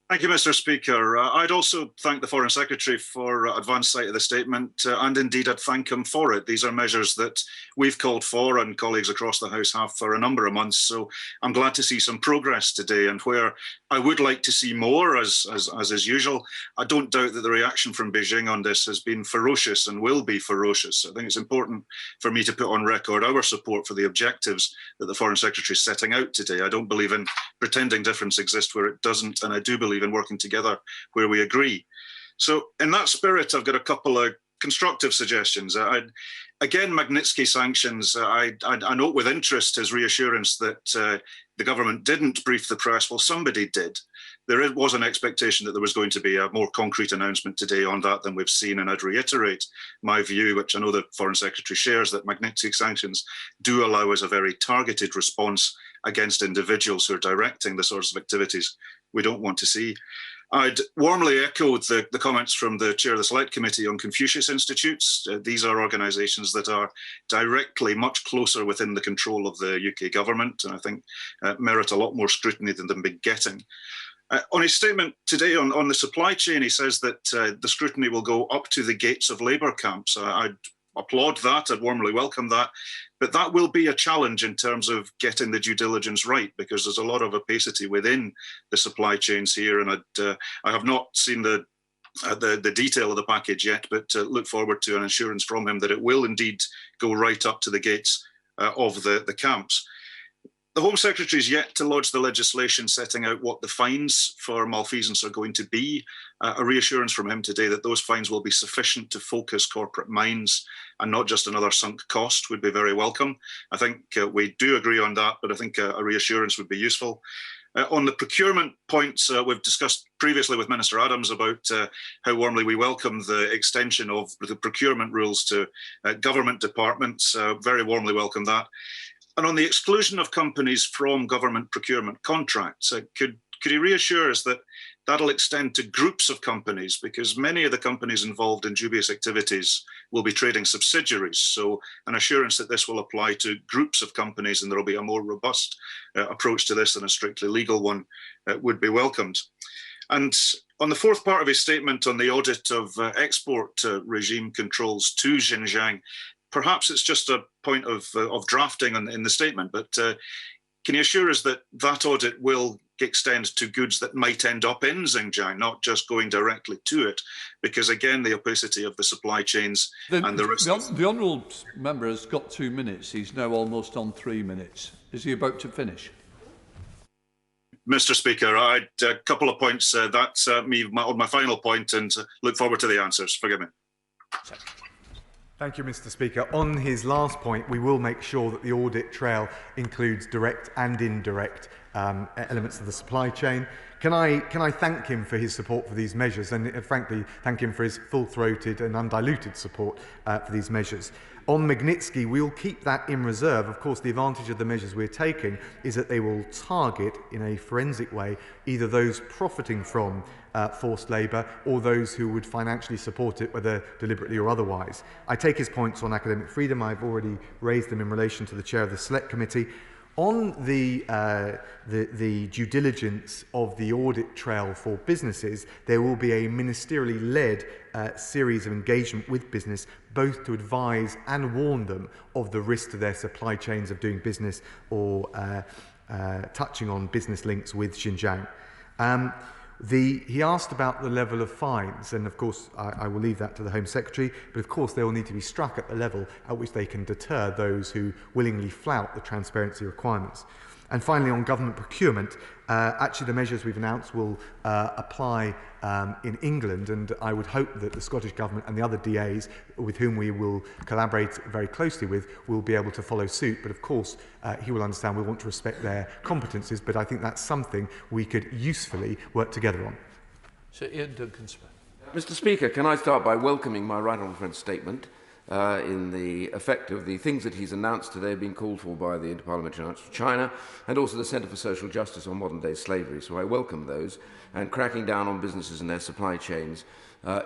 Thank you, Mr. Speaker. I'd also thank the Foreign Secretary for advance sight of the statement, and indeed I'd thank him for it. These are measures that we've called for and colleagues across the House have for a number of months, so I'm glad to see some progress today. And where I would like to see more, as is usual, I don't doubt that the reaction from Beijing on this has been ferocious and will be ferocious. I think it's important for me to put on record our support for the objectives that the Foreign Secretary is setting out today. I don't believe in pretending difference exists where it doesn't, and I do believe in working together where we agree. So in that spirit, I've got a couple of constructive suggestions. Again, Magnitsky sanctions, I note with interest his reassurance that the government didn't brief the press. Well, somebody did. There was an expectation that there was going to be a more concrete announcement today on that than we've seen, and I'd reiterate my view, which I know the Foreign Secretary shares, that Magnitsky sanctions do allow us a very targeted response against individuals who are directing the sorts of activities we don't want to see. I'd warmly echo the comments from the chair of the Select Committee on Confucius Institutes. These are organisations that are directly much closer within the control of the UK government, and I think merit a lot more scrutiny than they've been getting. On his statement today on the supply chain, he says that the scrutiny will go up to the gates of labour camps. I'd applaud that, I'd warmly welcome that. But that will be a challenge in terms of getting the due diligence right, because there's a lot of opacity within the supply chains here. And I have not seen the detail of the package yet, but look forward to an assurance from him that it will indeed go right up to the gates of the camps. The Home Secretary is yet to lodge the legislation setting out what the fines for malfeasance are going to be. A reassurance from him today that those fines will be sufficient to focus corporate minds and not just another sunk cost would be very welcome. I think we do agree on that, but I think a reassurance would be useful. On the procurement points, we've discussed previously with Minister Adams about how warmly we welcome the extension of the procurement rules to government departments. Very warmly welcome that. And on the exclusion of companies from government procurement contracts, could he reassure us that that'll extend to groups of companies, because many of the companies involved in dubious activities will be trading subsidiaries. So an assurance that this will apply to groups of companies and there will be a more robust approach to this than a strictly legal one would be welcomed. And on the fourth part of his statement on the audit of export regime controls to Xinjiang, perhaps it's just a point of drafting in the statement, but can you assure us that that audit will extend to goods that might end up in Xinjiang, not just going directly to it? Because again, the opacity of the supply chains and the risks. The honourable member has got 2 minutes. He's now almost on 3 minutes. Is he about to finish? Mr. Speaker, I had a couple of points. That's me on my final point, and look forward to the answers. Forgive me. Thank you, Mr. Speaker. On his last point, we will make sure that the audit trail includes direct and indirect elements of the supply chain. Can I thank him for his support for these measures, and frankly thank him for his full-throated and undiluted support for these measures. On Magnitsky, we'll keep that in reserve. Of course, the advantage of the measures we're taking is that they will target, in a forensic way, either those profiting from forced labour or those who would financially support it, whether deliberately or otherwise. I take his points on academic freedom. I've already raised them in relation to the chair of the Select Committee. On the due diligence of the audit trail for businesses, there will be a ministerially led series of engagement with business, both to advise and warn them of the risk to their supply chains of doing business or touching on business links with Xinjiang. He asked about the level of fines, and of course I will leave that to the Home Secretary, but of course they will need to be struck at the level at which they can deter those who willingly flout the transparency requirements. And finally, on government procurement, actually the measures we've announced will apply in England, and I would hope that the Scottish Government and the other DAs with whom we will collaborate very closely with will be able to follow suit. But of course, he will understand we want to respect their competencies, but I think that's something we could usefully work together on. Sir Ian Duncan-Smith. Mr. Speaker, can I start by welcoming my right honourable friend's statement in the effect of the things that he's announced today being called for by the Interparliamentary Alliance for China and also the Centre for Social Justice on Modern Day Slavery. So I welcome those, and cracking down on businesses and their supply chains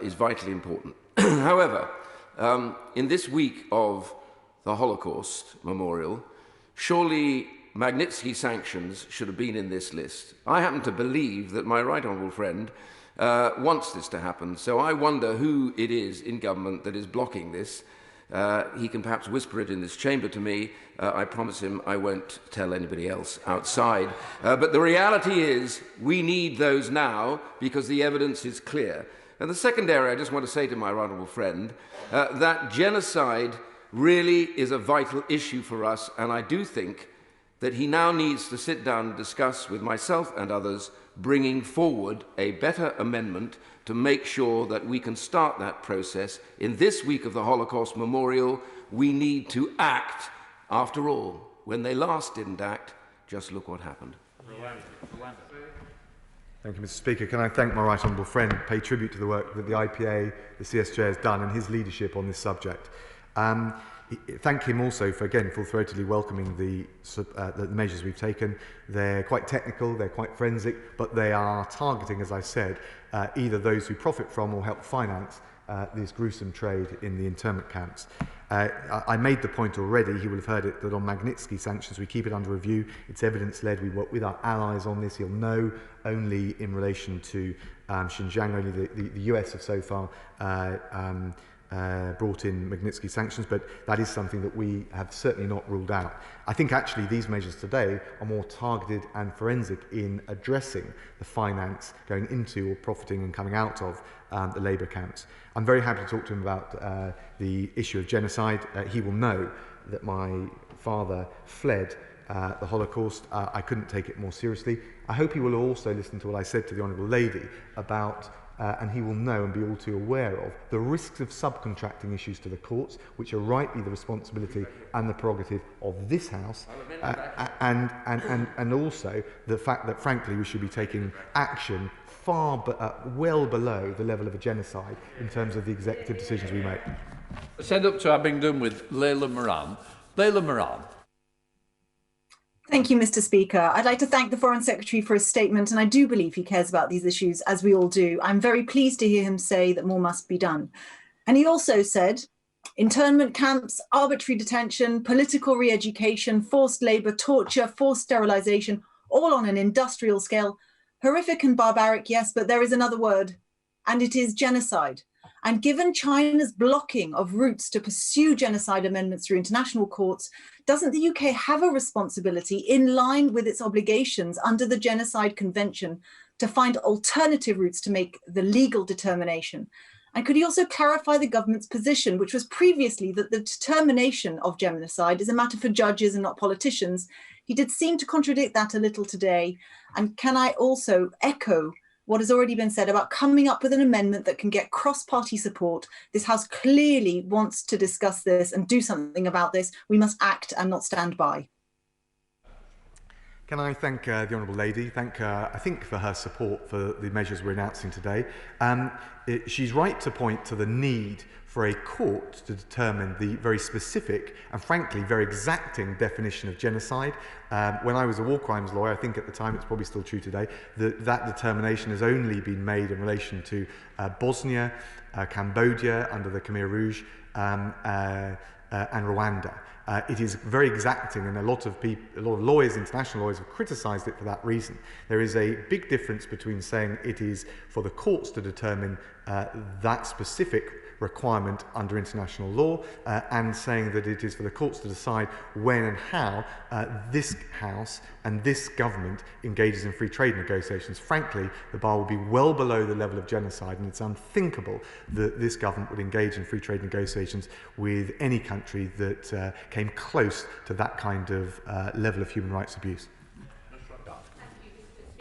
is vitally important. However, in this week of the Holocaust Memorial, surely Magnitsky sanctions should have been in this list. I happen to believe that my right honourable friend wants this to happen, so I wonder who it is in government that is blocking this. He can perhaps whisper it in this chamber to me. I promise him I won't tell anybody else outside. But the reality is we need those now because the evidence is clear. And the second area I just want to say to my right honourable friend, that genocide really is a vital issue for us, and I do think that he now needs to sit down and discuss with myself and others bringing forward a better amendment to make sure that we can start that process. In this week of the Holocaust Memorial, we need to act. After all, when they last didn't act, just look what happened. Thank you, Mr. Speaker. Can I thank my right honourable friend, pay tribute to the work that the IPA, the CSJ has done and his leadership on this subject. Thank him also for, again, full-throatedly welcoming the measures we've taken. They're quite technical, they're quite forensic, but they are targeting, as I said, either those who profit from or help finance this gruesome trade in the internment camps. I made the point already, he will have heard it, that on Magnitsky sanctions we keep it under review. It's evidence-led, we work with our allies on this. He'll know only in relation to Xinjiang, only the US have so far brought in Magnitsky sanctions, but that is something that we have certainly not ruled out. I think actually these measures today are more targeted and forensic in addressing the finance going into or profiting and coming out of the labour camps. I'm very happy to talk to him about the issue of genocide. He will know that my father fled the Holocaust. I couldn't take it more seriously. I hope he will also listen to what I said to the Honourable Lady about and he will know and be all too aware of the risks of subcontracting issues to the courts, which are rightly the responsibility and the prerogative of this House, and also the fact that, frankly, we should be taking action well below the level of a genocide in terms of the executive decisions we make. Let's head up to Abingdon with Layla Moran. Layla Moran. Thank you, Mr. Speaker. I'd like to thank the Foreign Secretary for his statement, and I do believe he cares about these issues, as we all do. I'm very pleased to hear him say that more must be done. And he also said, internment camps, arbitrary detention, political re-education, forced labour, torture, forced sterilisation, all on an industrial scale. Horrific and barbaric, yes, but there is another word, and it is genocide. And given China's blocking of routes to pursue genocide amendments through international courts, doesn't the UK have a responsibility in line with its obligations under the Genocide Convention to find alternative routes to make the legal determination? And could he also clarify the government's position, which was previously that the determination of genocide is a matter for judges and not politicians? He did seem to contradict that a little today. And can I also echo what has already been said about coming up with an amendment that can get cross-party support? This House clearly wants to discuss this and do something about this. We must act and not stand by. Can I thank the Honourable Lady, thank her, I think, for her support for the measures we're announcing today. She's right to point to the need for a court to determine the very specific and, frankly, very exacting definition of genocide. When I was a war crimes lawyer, I think at the time, it's probably still true today, that determination has only been made in relation to Bosnia, Cambodia under the Khmer Rouge, and Rwanda. It is very exacting, and a lot of lawyers, international lawyers, have criticised it for that reason. There is a big difference between saying it is for the courts to determine that specific requirement under international law and saying that it is for the courts to decide when and how this House and this government engages in free trade negotiations. Frankly, the bar will be well below the level of genocide, and it's unthinkable that this government would engage in free trade negotiations with any country that came close to that kind of level of human rights abuse.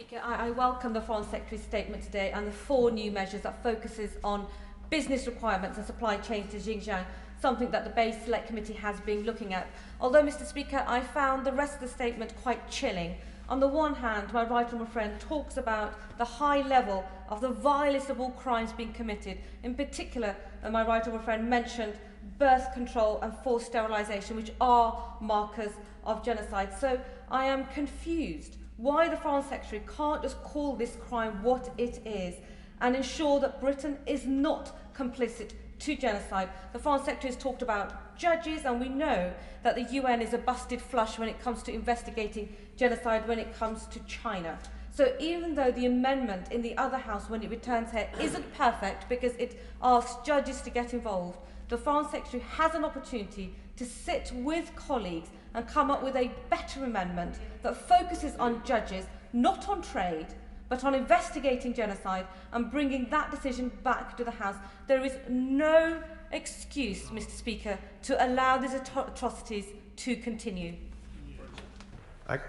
Speaker, I welcome the Foreign Secretary's statement today and the 4 new measures that focuses on business requirements and supply chains to Xinjiang, something that the Bay Select Committee has been looking at. Although, Mr. Speaker, I found the rest of the statement quite chilling. On the one hand, my right honourable friend talks about the high level of the vilest of all crimes being committed. In particular, my right honourable friend mentioned birth control and forced sterilisation, which are markers of genocide. So I am confused why the Foreign Secretary can't just call this crime what it is and ensure that Britain is not complicit to genocide. The Foreign Secretary has talked about judges, and we know that the UN is a busted flush when it comes to investigating genocide when it comes to China. So even though the amendment in the other House, when it returns here, isn't perfect because it asks judges to get involved, the Foreign Secretary has an opportunity to sit with colleagues and come up with a better amendment that focuses on judges, not on trade, but on investigating genocide and bringing that decision back to the House. There is no excuse, Mr. Speaker, to allow these atrocities to continue.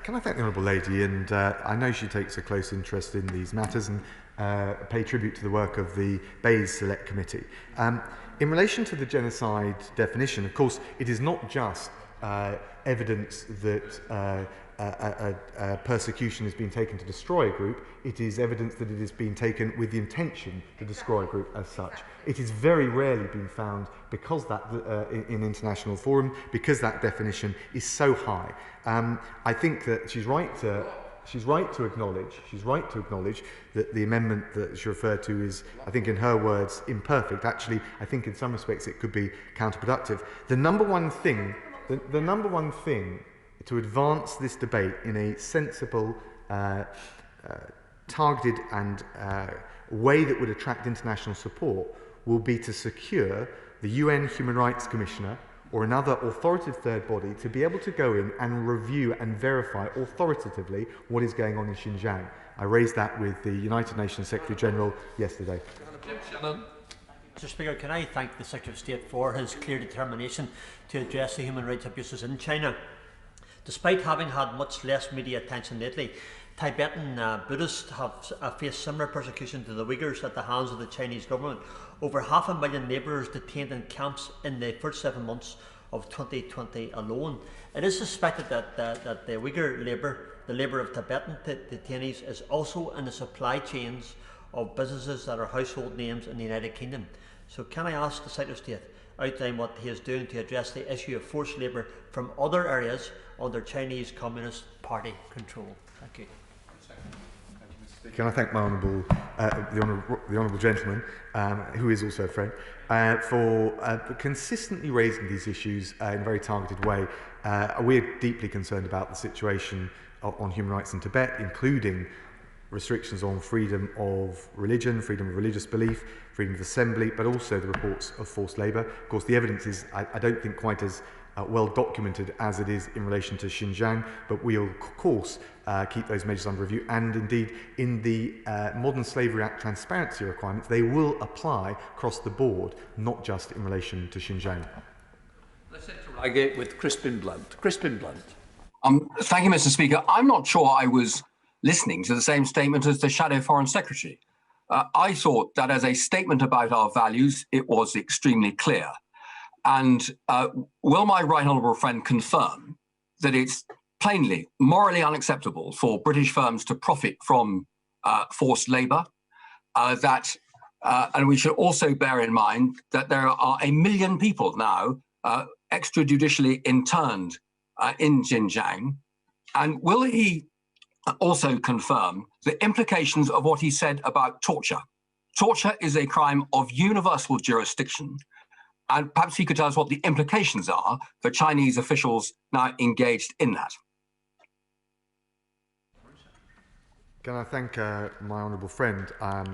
Can I thank the Honourable Lady? And I know she takes a close interest in these matters and pay tribute to the work of the Bayes Select Committee. In relation to the genocide definition, of course, it is not just evidence that persecution has been taken to destroy a group. It is evidence that it has been taken with the intention to destroy a group as such. It is very rarely been found because that in international forum, because that definition is so high. I think that she's right to acknowledge that the amendment that she referred to is, I think in her words, imperfect. Actually, I think in some respects it could be counterproductive. The number one thing to advance this debate in a sensible, targeted and way that would attract international support will be to secure the UN Human Rights Commissioner or another authoritative third body to be able to go in and review and verify authoritatively what is going on in Xinjiang. I raised that with the United Nations Secretary General yesterday. Mr. Speaker, can I thank the Secretary of State for his clear determination to address the human rights abuses in China. Despite having had much less media attention lately, Tibetan Buddhists have faced similar persecution to the Uyghurs at the hands of the Chinese government. Over 500,000 labourers detained in camps in the first 7 months of 2020 alone. It is suspected that the Uyghur labour, the labour of Tibetan detainees, is also in the supply chains of businesses that are household names in the United Kingdom. So can I ask the Secretary of State outline what he is doing to address the issue of forced labour from other areas under Chinese Communist Party control? Thank you. Can I thank my honourable, the honourable gentleman, who is also a friend, for consistently raising these issues in a very targeted way. We're deeply concerned about the situation on human rights in Tibet, including restrictions on freedom of religion, freedom of religious belief, freedom of assembly, but also the reports of forced labour. Of course, the evidence is, I don't think, quite as well documented as it is in relation to Xinjiang, but we'll of course keep those measures under review, and indeed in the Modern Slavery Act transparency requirements they will apply across the board, not just in relation to Xinjiang. Let's interrogate with Crispin Blunt. Crispin Blunt. Thank you, Mr. Speaker. I'm not sure I was listening to the same statement as the Shadow Foreign Secretary. I thought that as a statement about our values, it was extremely clear. And will my right honourable friend confirm that it's plainly morally unacceptable for British firms to profit from forced labour, and we should also bear in mind that there are 1 million people now extrajudicially interned in Xinjiang, and will he also confirm the implications of what he said about torture? Torture is a crime of universal jurisdiction, and perhaps he could tell us what the implications are for Chinese officials now engaged in that. Can I thank my honourable friend,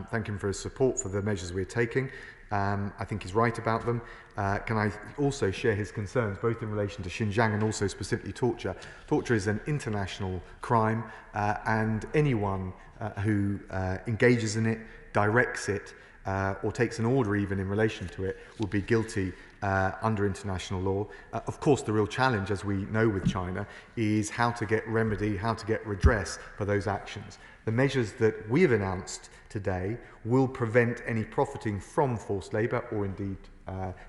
thank him for his support for the measures we're taking. I think he's right about them. Can I also share his concerns, both in relation to Xinjiang and also specifically torture? Torture is an international crime, and anyone who engages in it, directs it, or takes an order even in relation to it would be guilty under international law. Of course, the real challenge, as we know with China, is how to get remedy, how to get redress for those actions. The measures that we have announced today will prevent any profiting from forced labour or indeed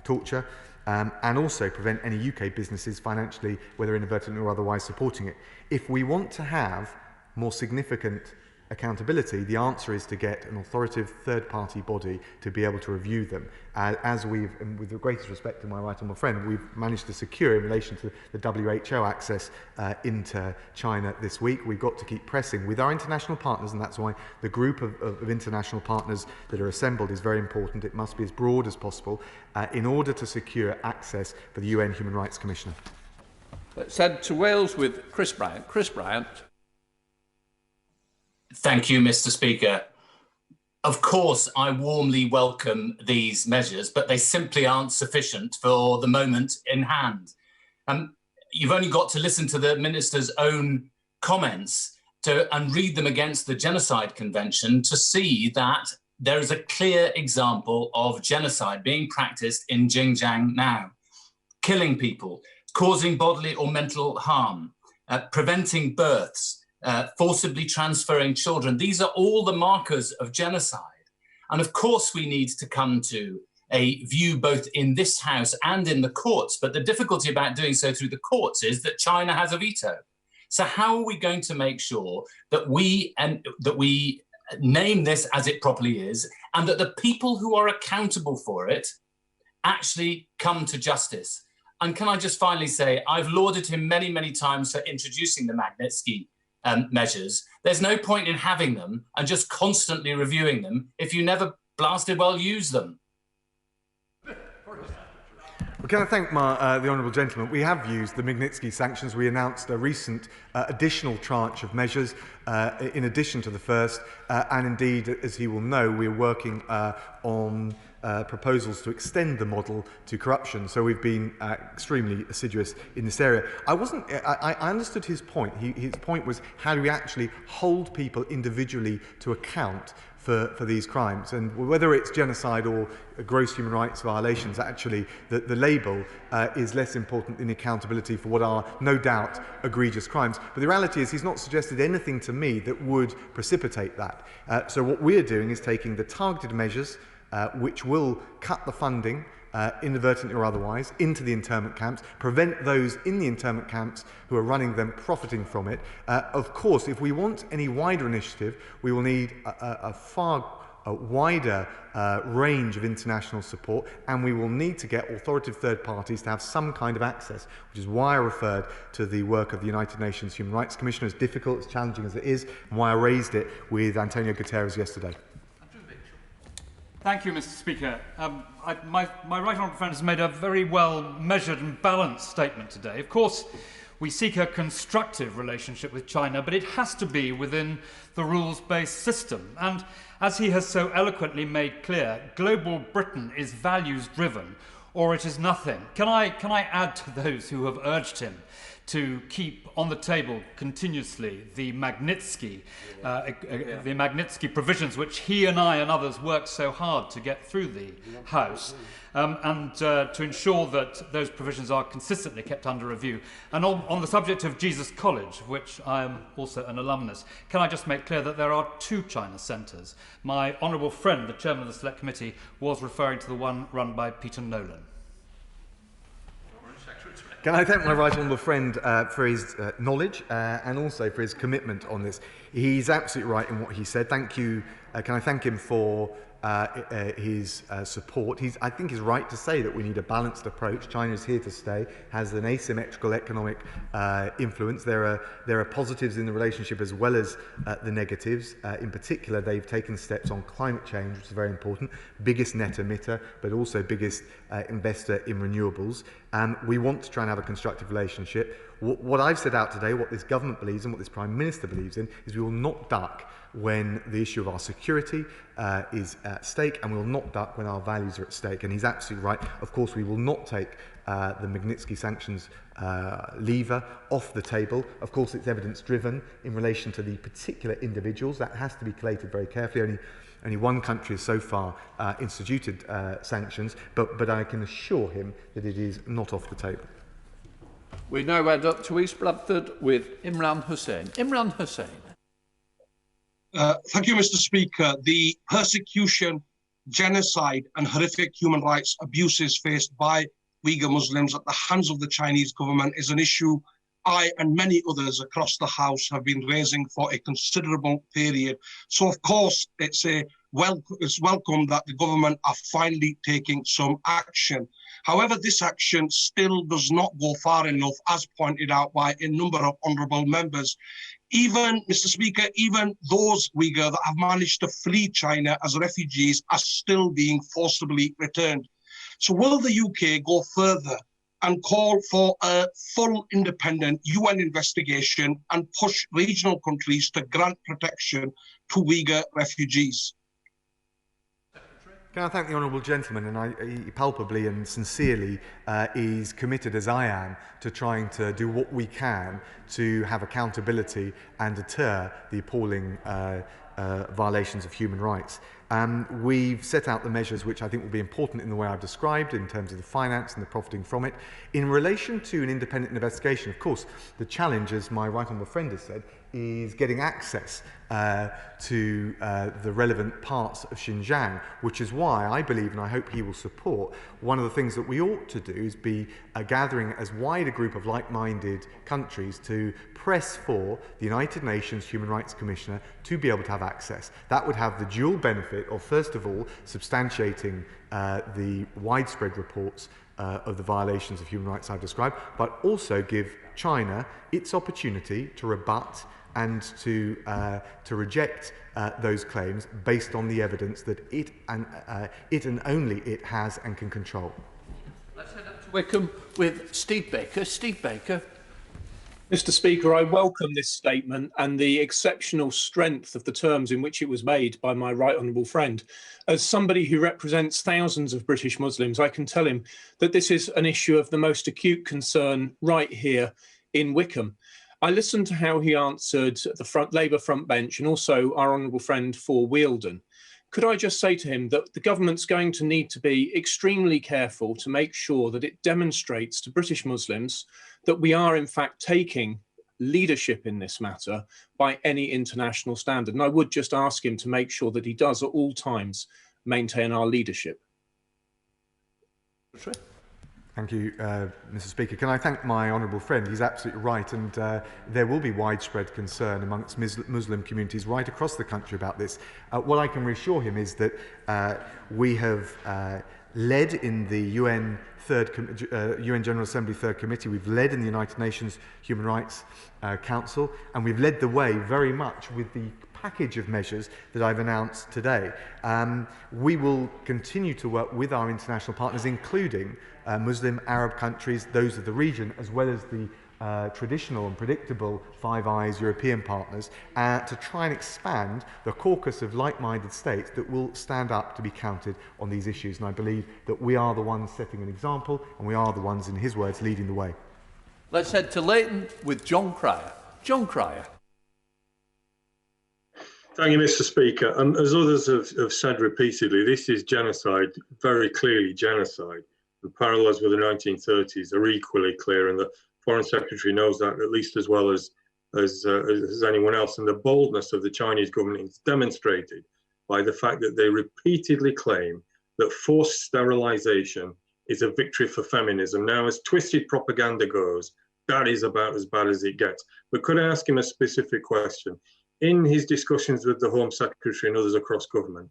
torture, and also prevent any UK businesses financially, whether inadvertently or otherwise, supporting it. If we want to have more significant accountability, the answer is to get an authoritative third-party body to be able to review them. As we've, and with the greatest respect to my right honourable friend, we've managed to secure in relation to the WHO access into China this week. We've got to keep pressing with our international partners, and that's why the group of international partners that are assembled is very important. It must be as broad as possible in order to secure access for the UN Human Rights Commissioner. Let's head to Wales with Chris Bryant. Chris Bryant. Thank you, Mr. Speaker. Of course, I warmly welcome these measures, but they simply aren't sufficient for the moment in hand. You've only got to listen to the Minister's own comments and read them against the Genocide Convention to see that there is a clear example of genocide being practiced in Xinjiang now. Killing people, causing bodily or mental harm, preventing births, forcibly transferring children. These are all the markers of genocide. And of course, we need to come to a view both in this House and in the courts. But the difficulty about doing so through the courts is that China has a veto. So how are we going to make sure that we name this as it properly is, and that the people who are accountable for it actually come to justice? And can I just finally say, I've lauded him many, many times for introducing the Magnitsky measures. There's no point in having them and just constantly reviewing them if you never blasted well use them. Well, can I thank the honourable gentleman? We have used the Magnitsky sanctions. We announced a recent additional tranche of measures in addition to the first, and indeed, as he will know, we're working on proposals to extend the model to corruption. So we've been extremely assiduous in this area. I understood his point. His point was, how do we actually hold people individually to account for these crimes? And whether it's genocide or gross human rights violations, actually the label is less important than accountability for what are no doubt egregious crimes. But the reality is he's not suggested anything to me that would precipitate that. So what we're doing is taking the targeted measures which will cut the funding, inadvertently or otherwise, into the internment camps, prevent those in the internment camps who are running them profiting from it. Of course, if we want any wider initiative, we will need a far wider range of international support, and we will need to get authoritative third parties to have some kind of access, which is why I referred to the work of the United Nations Human Rights Commissioner, as difficult, as challenging as it is, and why I raised it with Antonio Guterres yesterday. Thank you, Mr. Speaker. My right honourable friend has made a very well measured and balanced statement today. Of course, we seek a constructive relationship with China, but it has to be within the rules-based system. And as he has so eloquently made clear, global Britain is values-driven, or it is nothing. Can I add to those who have urged him to keep on the table continuously the Magnitsky provisions, which he and I and others worked so hard to get through the House, and to ensure that those provisions are consistently kept under review. And on the subject of Jesus College, which I am also an alumnus, can I just make clear that there are 2 China centres? My honourable friend, the chairman of the Select Committee, was referring to the one run by Peter Nolan. Can I thank my right honourable friend for his knowledge and also for his commitment on this? He's absolutely right in what he said. Thank you. Can I thank him for his support? I think he's right to say that we need a balanced approach. China is here to stay, has an asymmetrical economic influence. There are positives in the relationship as well as the negatives. In particular, they've taken steps on climate change, which is very important. Biggest net emitter, but also biggest investor in renewables. We want to try and have a constructive relationship. what I've set out today, what this government believes and what this Prime Minister believes in, is we will not duck when the issue of our security is at stake, and we will not duck when our values are at stake. And he's absolutely right. Of course, we will not take the Magnitsky sanctions lever off the table. Of course, it's evidence-driven in relation to the particular individuals. That has to be collated very carefully. Only one country has so far instituted sanctions, but I can assure him that it is not off the table. We now head up to East Bradford with Imran Hussain. Imran Hussain. Thank you, Mr. Speaker. The persecution, genocide and horrific human rights abuses faced by Uyghur Muslims at the hands of the Chinese government is an issue I and many others across the House have been raising for a considerable period. So, of course, it's welcome that the government are finally taking some action. However, this action still does not go far enough, as pointed out by a number of honourable members. Even, Mr. Speaker, even those Uyghur that have managed to flee China as refugees are still being forcibly returned. So will the UK go further and call for a full independent UN investigation and push regional countries to grant protection to Uyghur refugees? Can I thank the honourable gentleman, and he palpably and sincerely is committed, as I am, to trying to do what we can to have accountability and deter the appalling violations of human rights. We've set out the measures which I think will be important in the way I've described in terms of the finance and the profiting from it. In relation to an independent investigation, of course, the challenge, as my right honourable friend has said, is getting access to the relevant parts of Xinjiang, which is why I believe, and I hope he will support, one of the things that we ought to do is be gathering as wide a group of like-minded countries to press for the United Nations Human Rights Commissioner to be able to have access. That would have the dual benefit of, first of all, substantiating the widespread reports of the violations of human rights I've described, but also give China its opportunity to rebut and to reject those claims based on the evidence that it and only it has and can control. Let's head up to Wickham with Steve Baker. Steve Baker. Mr. Speaker, I welcome this statement and the exceptional strength of the terms in which it was made by my right honourable friend. As somebody who represents thousands of British Muslims, I can tell him that this is an issue of the most acute concern right here in Wickham. I listened to how he answered the Labour front bench and also our honourable friend for Wealden. Could I just say to him that the government's going to need to be extremely careful to make sure that it demonstrates to British Muslims that we are in fact taking leadership in this matter by any international standard. And I would just ask him to make sure that he does at all times maintain our leadership. Thank you, Mr. Speaker. Can I thank my honourable friend? He's absolutely right, and there will be widespread concern amongst Muslim communities right across the country about this. What I can reassure him is that we have led in the UN General Assembly Third Committee, we've led in the United Nations Human Rights Council, and we've led the way very much with the package of measures that I've announced today. We will continue to work with our international partners, including Muslim Arab countries, those of the region, as well as the traditional and predictable Five Eyes European partners, to try and expand the caucus of like-minded states that will stand up to be counted on these issues. And I believe that we are the ones setting an example, and we are the ones, in his words, leading the way. Let's head to Leighton with John Cryer. John Cryer. Thank you, Mr. Speaker. As others have said repeatedly, this is genocide, very clearly genocide. The parallels with the 1930s are equally clear, and the Foreign Secretary knows that at least as well as anyone else. And the boldness of the Chinese government is demonstrated by the fact that they repeatedly claim that forced sterilization is a victory for feminism. Now, as twisted propaganda goes, that is about as bad as it gets. But could I ask him a specific question? In his discussions with the Home Secretary and others across government,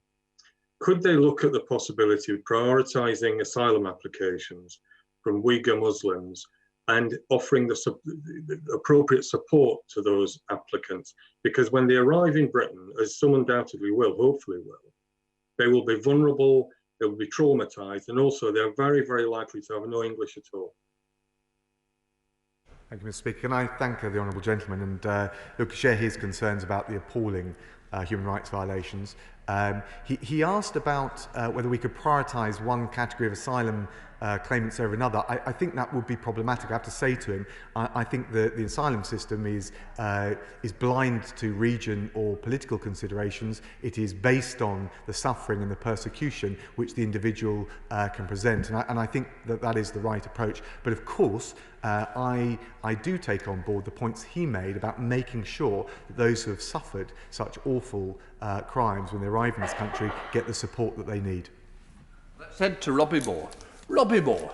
could they look at the possibility of prioritising asylum applications from Uyghur Muslims and offering the appropriate support to those applicants? Because when they arrive in Britain, as some undoubtedly will, hopefully will, they will be vulnerable, they will be traumatised, and also they're very, very likely to have no English at all. Thank you, Mr. Speaker. Can I thank the honourable gentleman and share his concerns about the appalling human rights violations. He asked about whether we could prioritise one category of asylum claimants over another. I think that would be problematic. I have to say to him, I think the asylum system is blind to region or political considerations. It is based on the suffering and the persecution which the individual can present, and I think that is the right approach. But of course, I do take on board the points he made about making sure that those who have suffered such awful crimes when they arrive in this country get the support that they need. Let's head to Robbie Moore. Robbie Moore.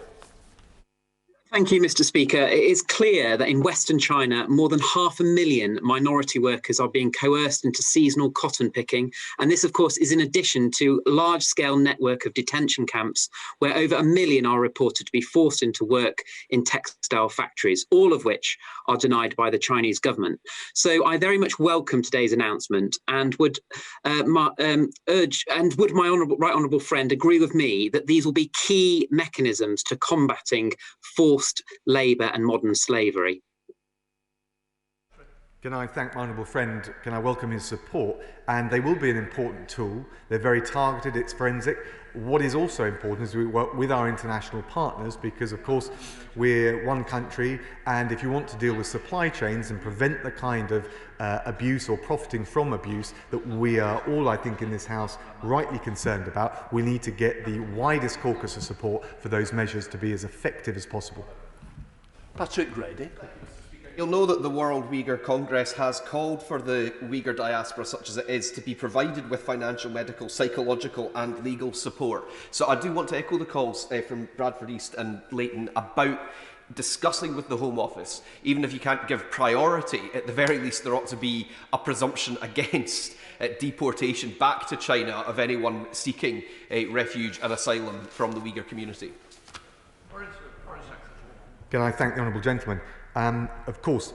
Thank you, Mr. Speaker. It is clear that in Western China, more than 500,000 minority workers are being coerced into seasonal cotton picking. And this, of course, is in addition to a large-scale network of detention camps where over 1 million are reported to be forced into work in textile factories, all of which are denied by the Chinese government. So I very much welcome today's announcement and would my right honourable friend agree with me that these will be key mechanisms to combating forced labour and modern slavery. Can I thank my honourable friend, can I welcome his support? And they will be an important tool. They're very targeted, it's forensic. What is also important is we work with our international partners because, of course, we're one country, and if you want to deal with supply chains and prevent the kind of abuse or profiting from abuse that we are all, I think, in this House rightly concerned about, we need to get the widest caucus of support for those measures to be as effective as possible. Patrick Grady. You'll know that the World Uyghur Congress has called for the Uyghur diaspora, such as it is, to be provided with financial, medical, psychological and legal support. So I do want to echo the calls from Bradford East and Leighton about discussing with the Home Office. Even if you can't give priority, at the very least there ought to be a presumption against deportation back to China of anyone seeking refuge and asylum from the Uyghur community. Can I thank the honourable gentleman? Of course,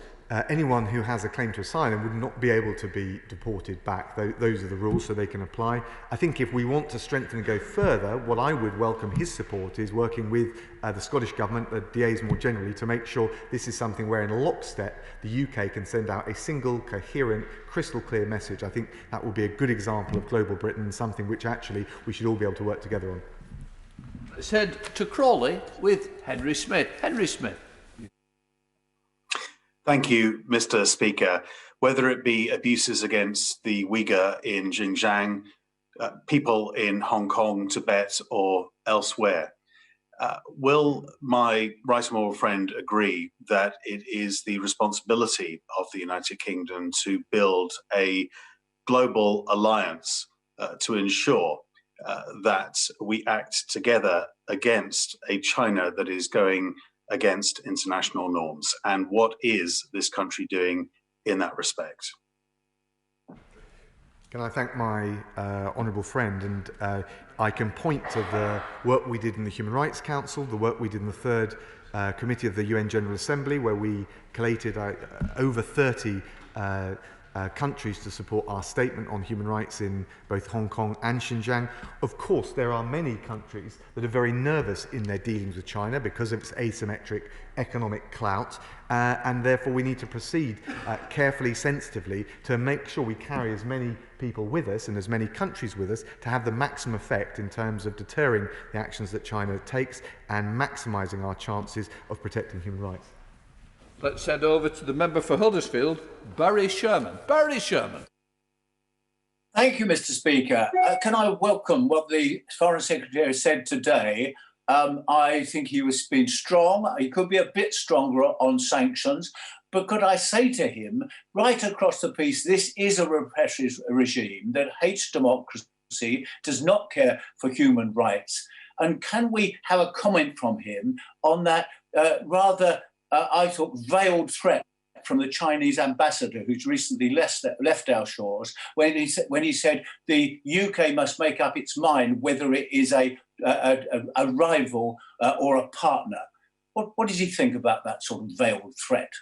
anyone who has a claim to asylum would not be able to be deported back. Those are the rules, so they can apply. I think if we want to strengthen and go further, what I would welcome his support is working with the Scottish Government, the DAs more generally, to make sure this is something where in lockstep the UK can send out a single, coherent, crystal clear message. I think that will be a good example of global Britain and something which actually we should all be able to work together on. Let's head to Crawley with Henry Smith. Henry Smith. Thank you, Mr. Speaker. Whether it be abuses against the Uyghur in Xinjiang, people in Hong Kong, Tibet, or elsewhere, will my right honourable friend agree that it is the responsibility of the United Kingdom to build a global alliance to ensure that we act together against a China that is going against international norms? And what is this country doing in that respect? Can I thank my honourable friend? And I can point to the work we did in the Human Rights Council, the work we did in the third committee of the UN General Assembly, where we collated over 30 countries to support our statement on human rights in both Hong Kong and Xinjiang. Of course, there are many countries that are very nervous in their dealings with China because of its asymmetric economic clout, and therefore we need to proceed carefully, sensitively, to make sure we carry as many people with us and as many countries with us to have the maximum effect in terms of deterring the actions that China takes and maximising our chances of protecting human rights. Let's head over to the member for Huddersfield, Barry Sherman. Barry Sherman. Thank you, Mr. Speaker. Can I welcome what the Foreign Secretary said today? I think he was being strong. He could be a bit stronger on sanctions. But could I say to him, right across the piece, this is a repressive regime that hates democracy, does not care for human rights. And can we have a comment from him on that rather I thought, veiled threat from the Chinese ambassador who's recently left our shores when he said the UK must make up its mind whether it is a rival or a partner. What does he think about that sort of veiled threat?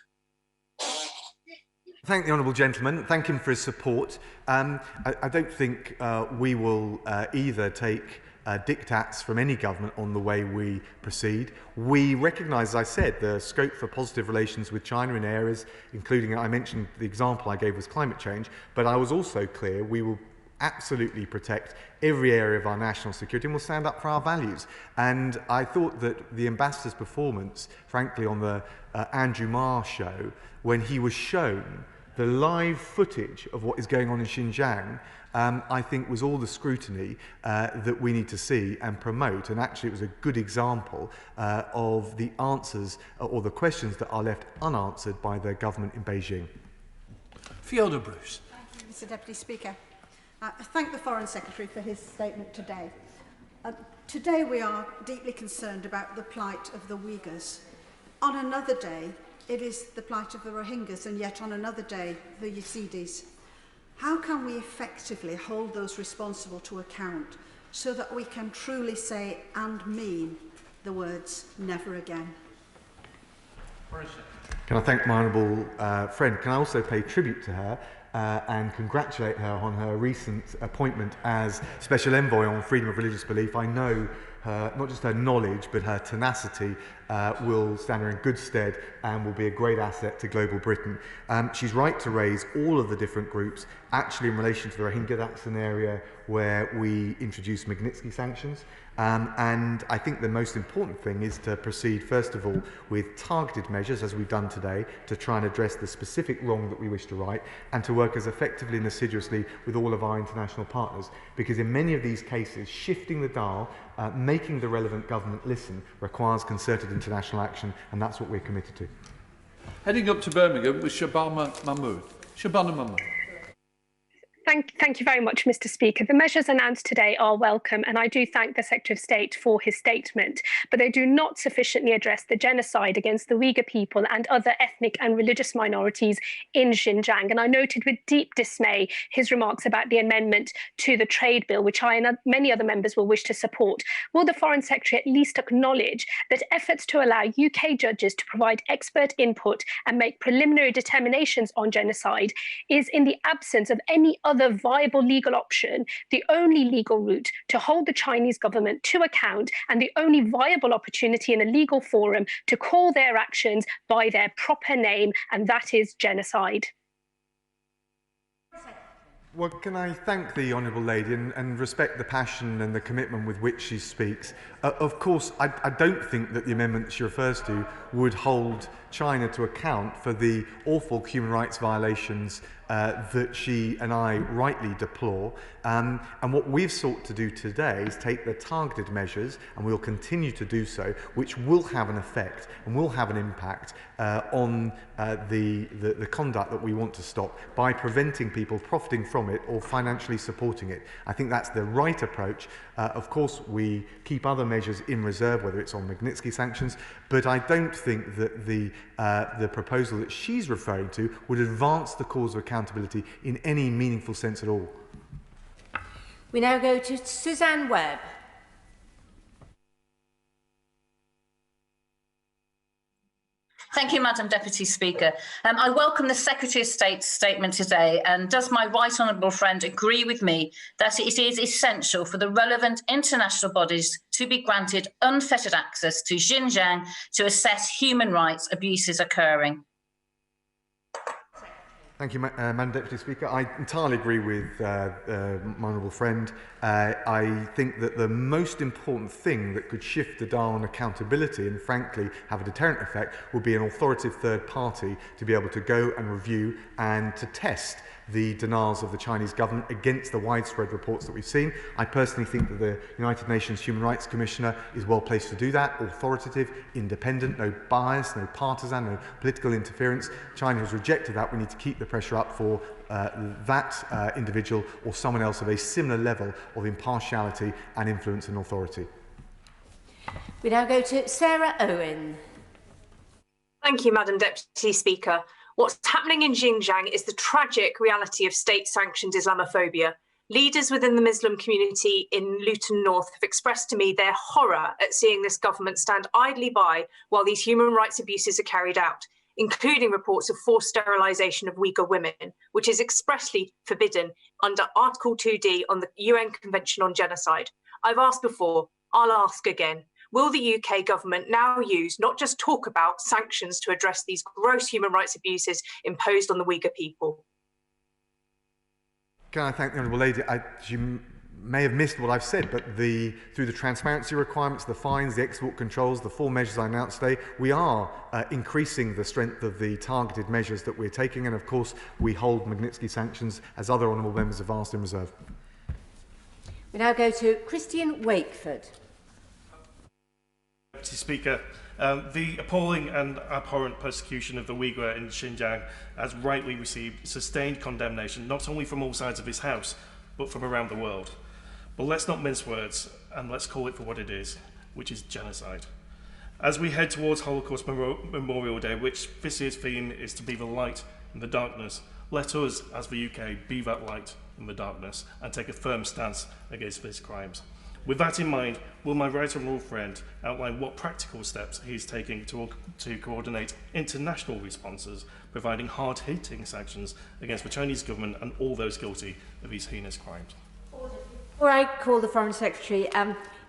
Thank the honourable gentleman. Thank him for his support. I don't think we will either take diktats from any government on the way we proceed. We recognise, as I said, the scope for positive relations with China in areas, including, I mentioned the example I gave was climate change, but I was also clear we will absolutely protect every area of our national security and will stand up for our values. And I thought that the ambassador's performance, frankly, on the Andrew Marr show, when he was shown the live footage of what is going on in Xinjiang, I think was all the scrutiny that we need to see and promote. And actually it was a good example of the answers or the questions that are left unanswered by the government in Beijing. Fiona Bruce. Thank you, Mr Deputy Speaker. I thank the Foreign Secretary for his statement today. Today we are deeply concerned about the plight of the Uyghurs. On another day, it is the plight of the Rohingyas, and yet on another day, the Yazidis. How can we effectively hold those responsible to account so that we can truly say and mean the words never again? Can I thank my honourable friend? Can I also pay tribute to her and congratulate her on her recent appointment as Special Envoy on Freedom of Religious Belief? I know her, not just her knowledge, but her tenacity will stand her in good stead and will be a great asset to global Britain. She's right to raise all of the different groups. Actually, in relation to the Rohingya, that's an area where we introduce Magnitsky sanctions. And I think the most important thing is to proceed, first of all, with targeted measures, as we've done today, to try and address the specific wrong that we wish to right, and to work as effectively and assiduously with all of our international partners. Because in many of these cases, shifting the dial, making the relevant government listen, requires concerted international action, and that's what we're committed to. Heading up to Birmingham with Shabana Mahmood. Shabana Mahmood. Thank you very much, Mr Speaker. The measures announced today are welcome, and I do thank the Secretary of State for his statement, but they do not sufficiently address the genocide against the Uyghur people and other ethnic and religious minorities in Xinjiang. And I noted with deep dismay his remarks about the amendment to the trade bill, which I and many other members will wish to support. Will the Foreign Secretary at least acknowledge that efforts to allow UK judges to provide expert input and make preliminary determinations on genocide is, in the absence of any other viable legal option, the only legal route to hold the Chinese government to account and the only viable opportunity in a legal forum to call their actions by their proper name, and that is genocide? Well, can I thank the Honourable Lady and respect the passion and the commitment with which she speaks. Of course, I don't think that the amendment she refers to would hold China to account for the awful human rights violations that she and I rightly deplore. And what we've sought to do today is take the targeted measures, and we'll continue to do so, which will have an effect and will have an impact on the conduct that we want to stop by preventing people profiting from it or financially supporting it. I think that's the right approach. Of course, we keep other measures in reserve, whether it's on Magnitsky sanctions, but I don't think that the proposal that she's referring to would advance the cause of accountability in any meaningful sense at all. We now go to Suzanne Webb. Thank you, Madam Deputy Speaker. I welcome the Secretary of State's statement today, and does my right honourable friend agree with me that it is essential for the relevant international bodies to be granted unfettered access to Xinjiang to assess human rights abuses occurring? Thank you, Madam Deputy Speaker. I entirely agree with my honourable friend. I think that the most important thing that could shift the dial on accountability and, frankly, have a deterrent effect would be an authoritative third party to be able to go and review and to test the denials of the Chinese government against the widespread reports that we've seen. I personally think that the United Nations Human Rights Commissioner is well placed to do that, authoritative, independent, no bias, no partisan, no political interference. China has rejected that. We need to keep the pressure up for that individual or someone else of a similar level of impartiality and influence and authority. We now go to Sarah Owen. Thank you, Madam Deputy Speaker. What's happening in Xinjiang is the tragic reality of state-sanctioned Islamophobia. Leaders within the Muslim community in Luton North have expressed to me their horror at seeing this government stand idly by while these human rights abuses are carried out, including reports of forced sterilisation of Uyghur women, which is expressly forbidden under Article 2D on the UN Convention on Genocide. I've asked before, I'll ask again. Will the UK government now use, not just talk about, sanctions to address these gross human rights abuses imposed on the Uyghur people? Can I thank the Honourable Lady? You may have missed what I've said, but through the transparency requirements, the fines, the export controls, the 4 measures I announced today, we are increasing the strength of the targeted measures that we're taking, and of course we hold Magnitsky sanctions, as other honourable members have asked, in reserve. We now go to Christian Wakeford. Deputy Speaker, the appalling and abhorrent persecution of the Uyghur in Xinjiang has rightly received sustained condemnation, not only from all sides of this House, but from around the world. But let's not mince words, and let's call it for what it is, which is genocide. As we head towards Holocaust Memorial Day, which this year's theme is to be the light in the darkness, let us, as the UK, be that light in the darkness and take a firm stance against these crimes. With that in mind, will my right honourable friend outline what practical steps he is taking to coordinate international responses, providing hard-hitting sanctions against the Chinese government and all those guilty of these heinous crimes? Before I call the Foreign Secretary,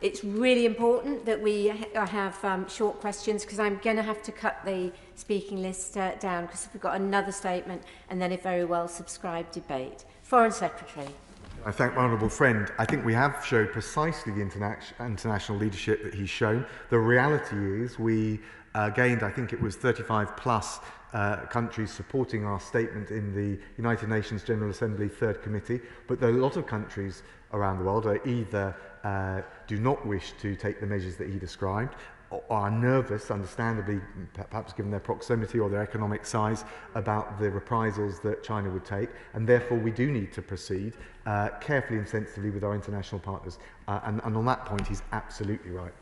it's really important that we have short questions, because I'm going to have to cut the speaking list down, because we've got another statement and then a very well subscribed debate. Foreign Secretary. I thank my honourable friend. I think we have showed precisely the international leadership that he's shown. The reality is we gained, I think it was 35 plus countries supporting our statement in the United Nations General Assembly Third Committee, but there are a lot of countries around the world that either do not wish to take the measures that he described, or are nervous, understandably, perhaps given their proximity or their economic size, about the reprisals that China would take, and therefore we do need to proceed carefully and sensitively with our international partners. And on that point, he's absolutely right.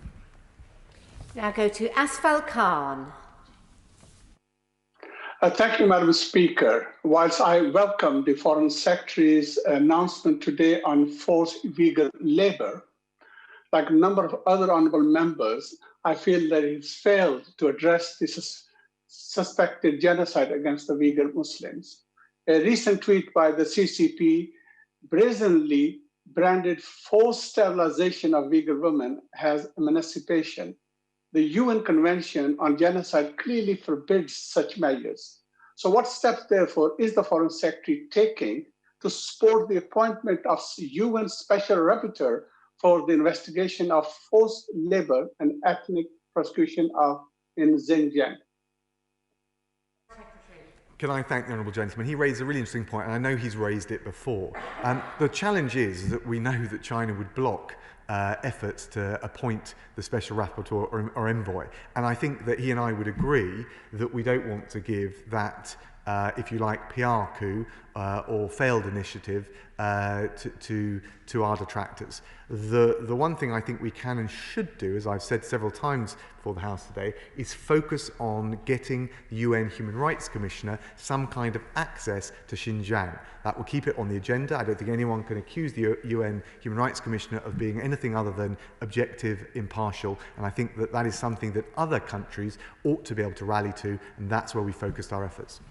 Now go to Asfal Khan. Thank you, Madam Speaker. Whilst I welcome the Foreign Secretary's announcement today on forced Uyghur labour, like a number of other honourable members, I feel that he's failed to address this suspected genocide against the Uyghur Muslims. A recent tweet by the CCP brazenly branded forced sterilization of Uyghur women as emancipation. The UN Convention on Genocide clearly forbids such measures. So what steps, therefore, is the Foreign Secretary taking to support the appointment of UN Special Rapporteur for the investigation of forced labor and ethnic persecution in Xinjiang? Can I thank the honourable gentleman? He raised a really interesting point, and I know he's raised it before. The challenge is that we know that China would block efforts to appoint the special rapporteur or envoy. And I think that he and I would agree that we don't want to give that, if you like, PR coup or failed initiative to our detractors. The one thing I think we can and should do, as I've said several times before the House today, is focus on getting the UN Human Rights Commissioner some kind of access to Xinjiang. That will keep it on the agenda. I don't think anyone can accuse the UN Human Rights Commissioner of being anything other than objective, impartial, and I think that that is something that other countries ought to be able to rally to, and that's where we focused our efforts.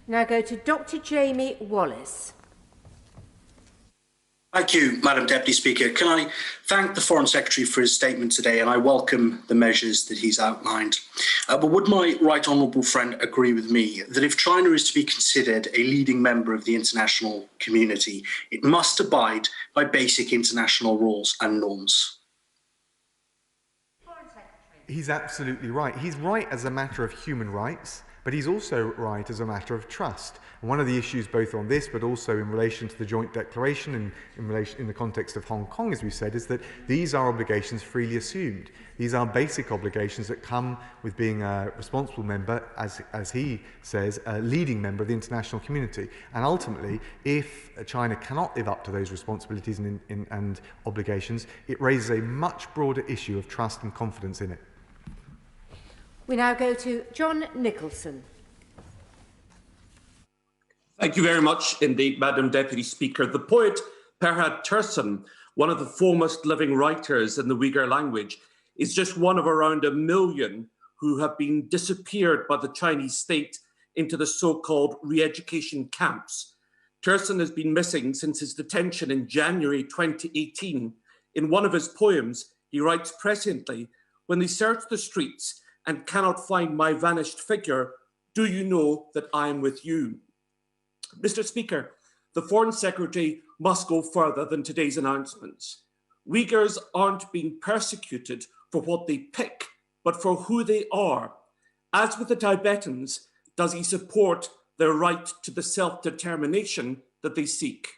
Now go to Dr. Jamie Wallace. Thank you, Madam Deputy Speaker. Can I thank the Foreign Secretary for his statement today, and I welcome the measures that he's outlined. But would my right honourable friend agree with me that if China is to be considered a leading member of the international community, it must abide by basic international rules and norms? He's absolutely right. He's right as a matter of human rights, but he's also right as a matter of trust. And one of the issues both on this, but also in relation to the joint declaration and in the context of Hong Kong, as we said, is that these are obligations freely assumed. These are basic obligations that come with being a responsible member, as he says, a leading member of the international community. And ultimately, if China cannot live up to those responsibilities and obligations, it raises a much broader issue of trust and confidence in it. We now go to John Nicholson. Thank you very much indeed, Madam Deputy Speaker. The poet Perhat Tursun, one of the foremost living writers in the Uyghur language, is just one of around 1 million who have been disappeared by the Chinese state into the so-called re-education camps. Tursun has been missing since his detention in January 2018 In one of his poems, he writes presciently, "When they search the streets and cannot find my vanished figure, do you know that I am with you?" Mr. Speaker, the Foreign Secretary must go further than today's announcements. Uyghurs aren't being persecuted for what they pick, but for who they are. As with the Tibetans, does he support their right to the self-determination that they seek?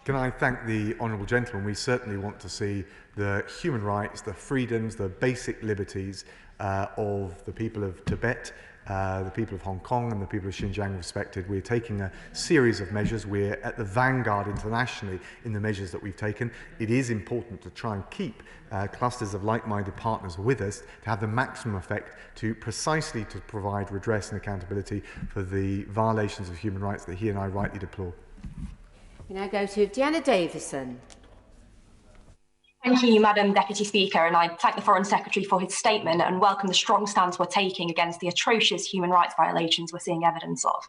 Can I thank the honourable gentleman? We certainly want to see the human rights, the freedoms, the basic liberties of the people of Tibet, the people of Hong Kong and the people of Xinjiang respected. We're taking a series of measures. We're at the vanguard internationally in the measures that we've taken. It is important to try and keep clusters of like-minded partners with us to have the maximum effect to precisely to provide redress and accountability for the violations of human rights that he and I rightly deplore. We now go to Deanna Davison. Thank you, Madam Deputy Speaker, and I thank the Foreign Secretary for his statement and welcome the strong stance we're taking against the atrocious human rights violations we're seeing evidence of.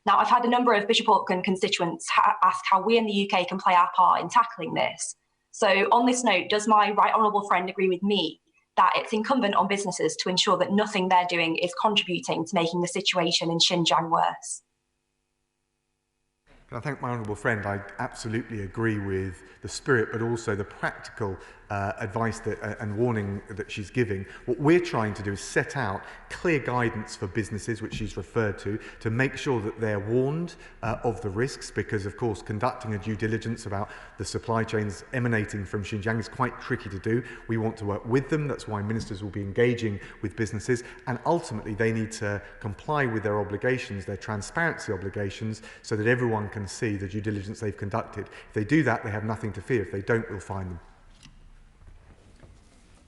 Now, I've had a number of Bishop Auckland constituents ask how we in the UK can play our part in tackling this. So on this note, does my right honourable friend agree with me that it's incumbent on businesses to ensure that nothing they're doing is contributing to making the situation in Xinjiang worse? I thank my honourable friend. I absolutely agree with the spirit, but also the practical advice that, and warning that she's giving. What we're trying to do is set out clear guidance for businesses, which she's referred to make sure that they're warned of the risks, because, of course, conducting a due diligence about the supply chains emanating from Xinjiang is quite tricky to do. We want to work with them. That's why ministers will be engaging with businesses, and ultimately they need to comply with their obligations, their transparency obligations, so that everyone can see the due diligence they've conducted. If they do that, they have nothing to fear. If they don't, we'll find them.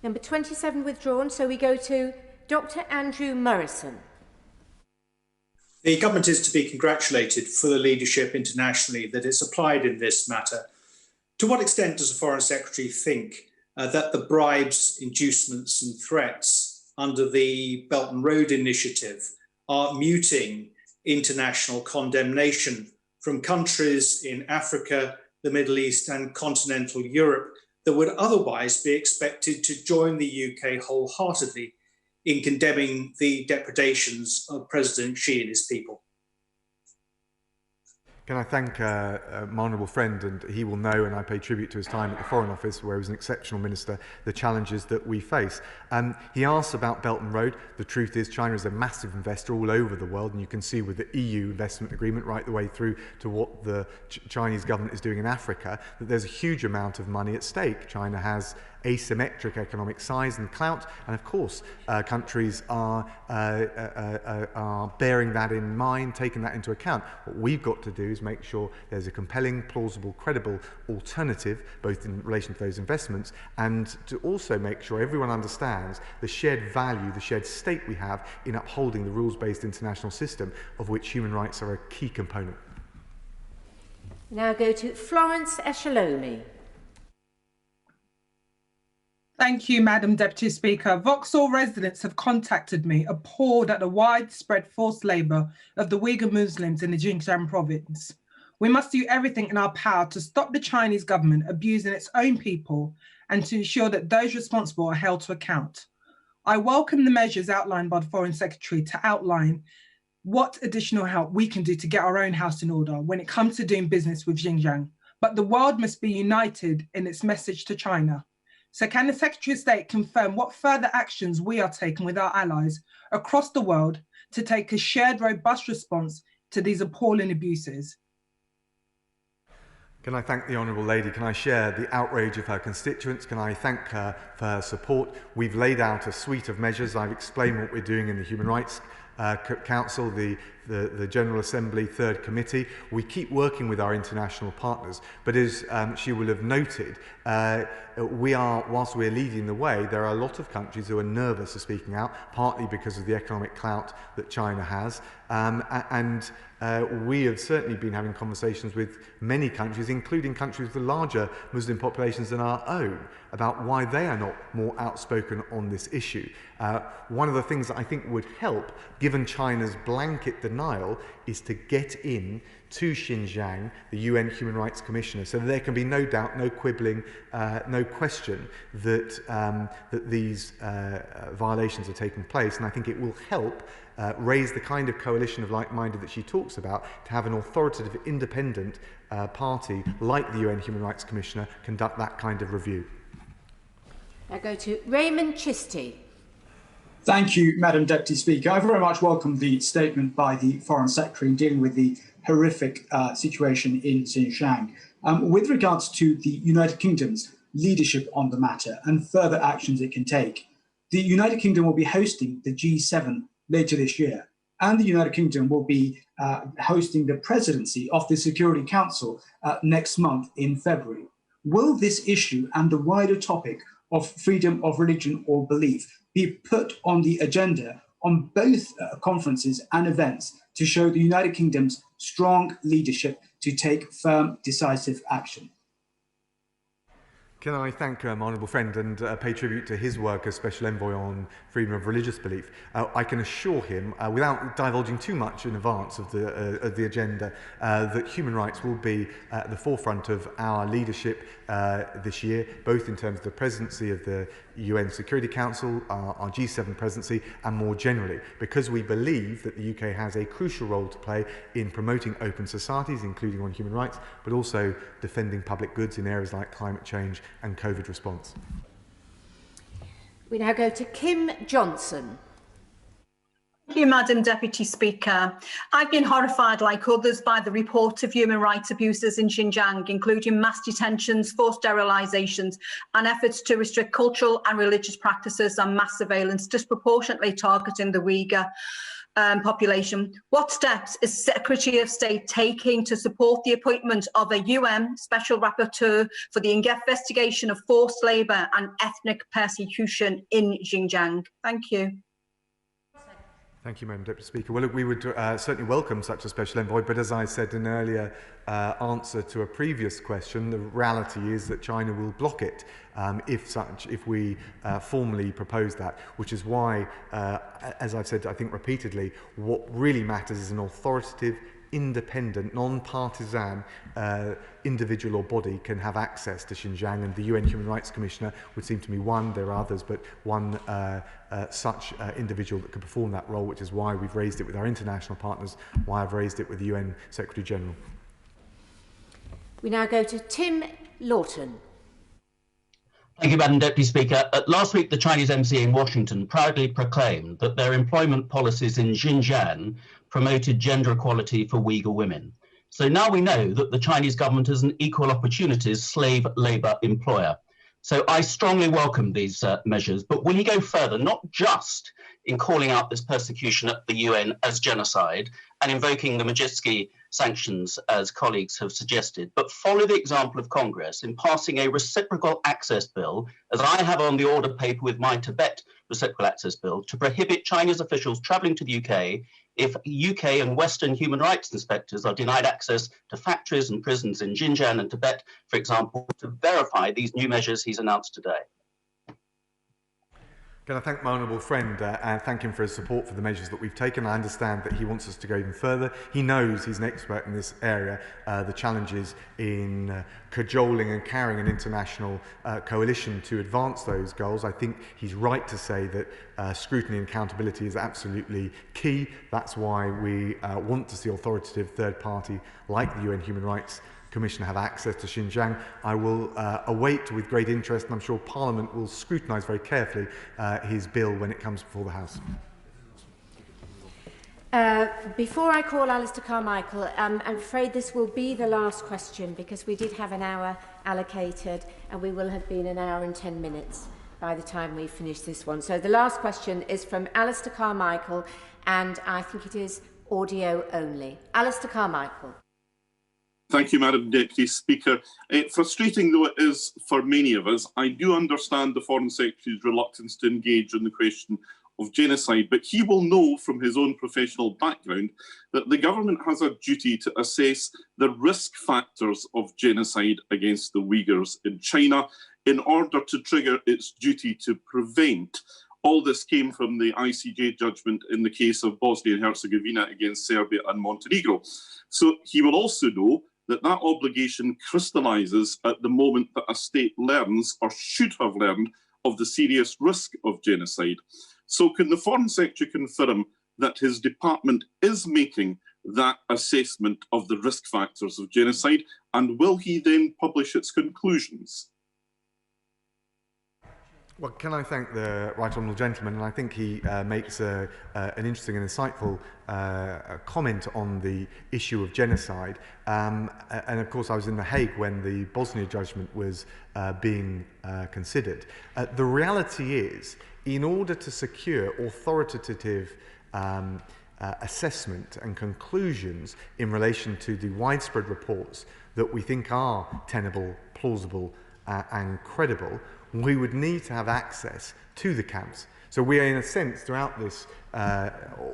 Number 27 withdrawn, so we go to Dr. Andrew Morrison. The government is to be congratulated for the leadership internationally that it's applied in this matter. To what extent does the Foreign Secretary think that the bribes, inducements and threats under the Belt and Road Initiative are muting international condemnation from countries in Africa, the Middle East and continental Europe that would otherwise be expected to join the UK wholeheartedly in condemning the depredations of President Xi and his people? Can I thank my honourable friend, and he will know, and I pay tribute to his time at the Foreign Office, where he was an exceptional minister, the challenges that we face. He asks about Belt and Road. The truth is China is a massive investor all over the world, and you can see with the EU investment agreement right the way through to what the Chinese government is doing in Africa, that there's a huge amount of money at stake. China has asymmetric economic size and clout, and of course countries are bearing that in mind, taking that into account. What we've got to do is make sure there's a compelling, plausible, credible alternative, both in relation to those investments, and to also make sure everyone understands the shared value, the shared stake we have in upholding the rules-based international system, of which human rights are a key component. Now go to Florence Eshalomi. Thank you, Madam Deputy Speaker. Vauxhall residents have contacted me, appalled at the widespread forced labour of the Uyghur Muslims in the Xinjiang province. We must do everything in our power to stop the Chinese government abusing its own people and to ensure that those responsible are held to account. I welcome the measures outlined by the Foreign Secretary to outline what additional help we can do to get our own house in order when it comes to doing business with Xinjiang. But the world must be united in its message to China. So can the Secretary of State confirm what further actions we are taking with our allies across the world to take a shared, robust response to these appalling abuses? Can I thank the Honourable Lady? Can I share the outrage of her constituents? Can I thank her for her support? We've laid out a suite of measures. I've explained what we're doing in the Human Rights Council, the General Assembly, Third Committee. We keep working with our international partners, but as she will have noted, whilst we're leading the way, there are a lot of countries who are nervous of speaking out, partly because of the economic clout that China has, and we have certainly been having conversations with many countries, including countries with larger Muslim populations than our own, about why they are not more outspoken on this issue. One of the things that I think would help, given China's blanket denial is to get in to Xinjiang, the UN Human Rights Commissioner, so that there can be no doubt, no quibbling, no question that, that these violations are taking place. And I think it will help raise the kind of coalition of like-minded that she talks about, to have an authoritative, independent party like the UN Human Rights Commissioner conduct that kind of review. I go to Raymond Chisty. Thank you, Madam Deputy Speaker. I very much welcome the statement by the Foreign Secretary in dealing with the horrific situation in Xinjiang. With regards to the United Kingdom's leadership on the matter and further actions it can take, the United Kingdom will be hosting the G7 later this year, and the United Kingdom will be hosting the presidency of the Security Council next month in February. Will this issue and the wider topic of freedom of religion or belief be put on the agenda on both conferences and events to show the United Kingdom's strong leadership to take firm, decisive action? Can I thank my honourable friend and pay tribute to his work as Special Envoy on freedom of religious belief. I can assure him, without divulging too much in advance of the agenda, that human rights will be at the forefront of our leadership this year, both in terms of the presidency of the UN Security Council, our G7 presidency, and more generally, because we believe that the UK has a crucial role to play in promoting open societies, including on human rights, but also defending public goods in areas like climate change and COVID response. We now go to Kim Johnson. Thank you, Madam Deputy Speaker. I've been horrified, like others, by the reports of human rights abuses in Xinjiang, including mass detentions, forced sterilisations, and efforts to restrict cultural and religious practices and mass surveillance, disproportionately targeting the Uyghur population. What steps is Secretary of State taking to support the appointment of a UN Special Rapporteur for the investigation of forced labour and ethnic persecution in Xinjiang? Thank you. Thank you, Madam Deputy Speaker. Well, look, we would certainly welcome such a special envoy, but as I said in an earlier answer to a previous question, the reality is that China will block it if we formally propose that, which is why, as I've said, I think repeatedly, what really matters is an authoritative, independent, non-partisan individual or body can have access to Xinjiang, and the UN Human Rights Commissioner would seem to me one, there are others, but one such individual that could perform that role, which is why we've raised it with our international partners, why I've raised it with the UN Secretary General. We now go to Tim Lawton. Thank you, Madam Deputy Speaker. Last week, the Chinese embassy in Washington proudly proclaimed that their employment policies in Xinjiang promoted gender equality for Uyghur women. So now we know that the Chinese government is an equal opportunities slave labour employer. So I strongly welcome these measures, but will he go further, not just in calling out this persecution at the UN as genocide and invoking the Magnitsky sanctions, as colleagues have suggested, but follow the example of Congress in passing a reciprocal access bill, as I have on the order paper with my Tibet reciprocal access bill, to prohibit Chinese officials travelling to the UK if UK and Western human rights inspectors are denied access to factories and prisons in Xinjiang and Tibet, for example, to verify these new measures he's announced today. Can I thank my honourable friend and thank him for his support for the measures that we've taken. I understand that he wants us to go even further. He knows, he's an expert in this area, the challenges in cajoling and carrying an international coalition to advance those goals. I think he's right to say that scrutiny and accountability is absolutely key. That's why we want to see authoritative third party like the UN Human Rights Commissioner have access to Xinjiang. I will await with great interest, and I'm sure Parliament will scrutinise very carefully his bill when it comes before the House. Before I call Alistair Carmichael, I'm afraid this will be the last question because we did have an hour allocated and we will have been an hour and 10 minutes by the time we finish this one. So the last question is from Alistair Carmichael, and I think it is audio only. Alistair Carmichael. Thank you, Madam Deputy Speaker. Frustrating though it is for many of us, I do understand the Foreign Secretary's reluctance to engage on the question of genocide, but he will know from his own professional background that the government has a duty to assess the risk factors of genocide against the Uyghurs in China in order to trigger its duty to prevent All this came from the ICJ judgment in the case of Bosnia and Herzegovina against Serbia and Montenegro. So he will also know that that obligation crystallises at the moment that a state learns, or should have learned, of the serious risk of genocide. So can the Foreign Secretary confirm that his department is making that assessment of the risk factors of genocide, and will he then publish its conclusions? Well, can I thank the Right Honourable Gentleman, and I think he makes an interesting and insightful comment on the issue of genocide. And of course, I was in The Hague when the Bosnia judgment was being considered. The reality is, in order to secure authoritative assessment and conclusions in relation to the widespread reports that we think are tenable, plausible, and credible, we would need to have access to the camps. So we are, in a sense, throughout this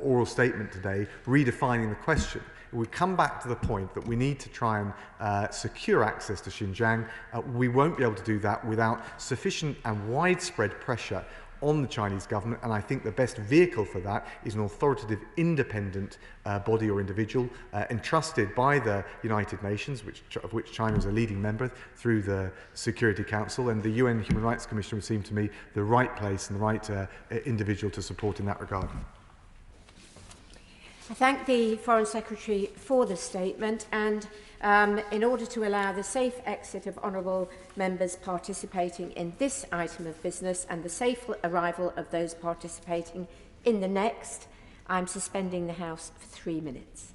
oral statement today, redefining the question. We come back to the point that we need to try and secure access to Xinjiang. We won't be able to do that without sufficient and widespread pressure on the Chinese government, and I think the best vehicle for that is an authoritative, independent body or individual entrusted by the United Nations, of which China is a leading member, through the Security Council, and the UN Human Rights Commission would seem to me the right place and the right individual to support in that regard. I thank the Foreign Secretary for the statement, and in order to allow the safe exit of honourable members participating in this item of business and the safe arrival of those participating in the next, I'm suspending the House for 3 minutes.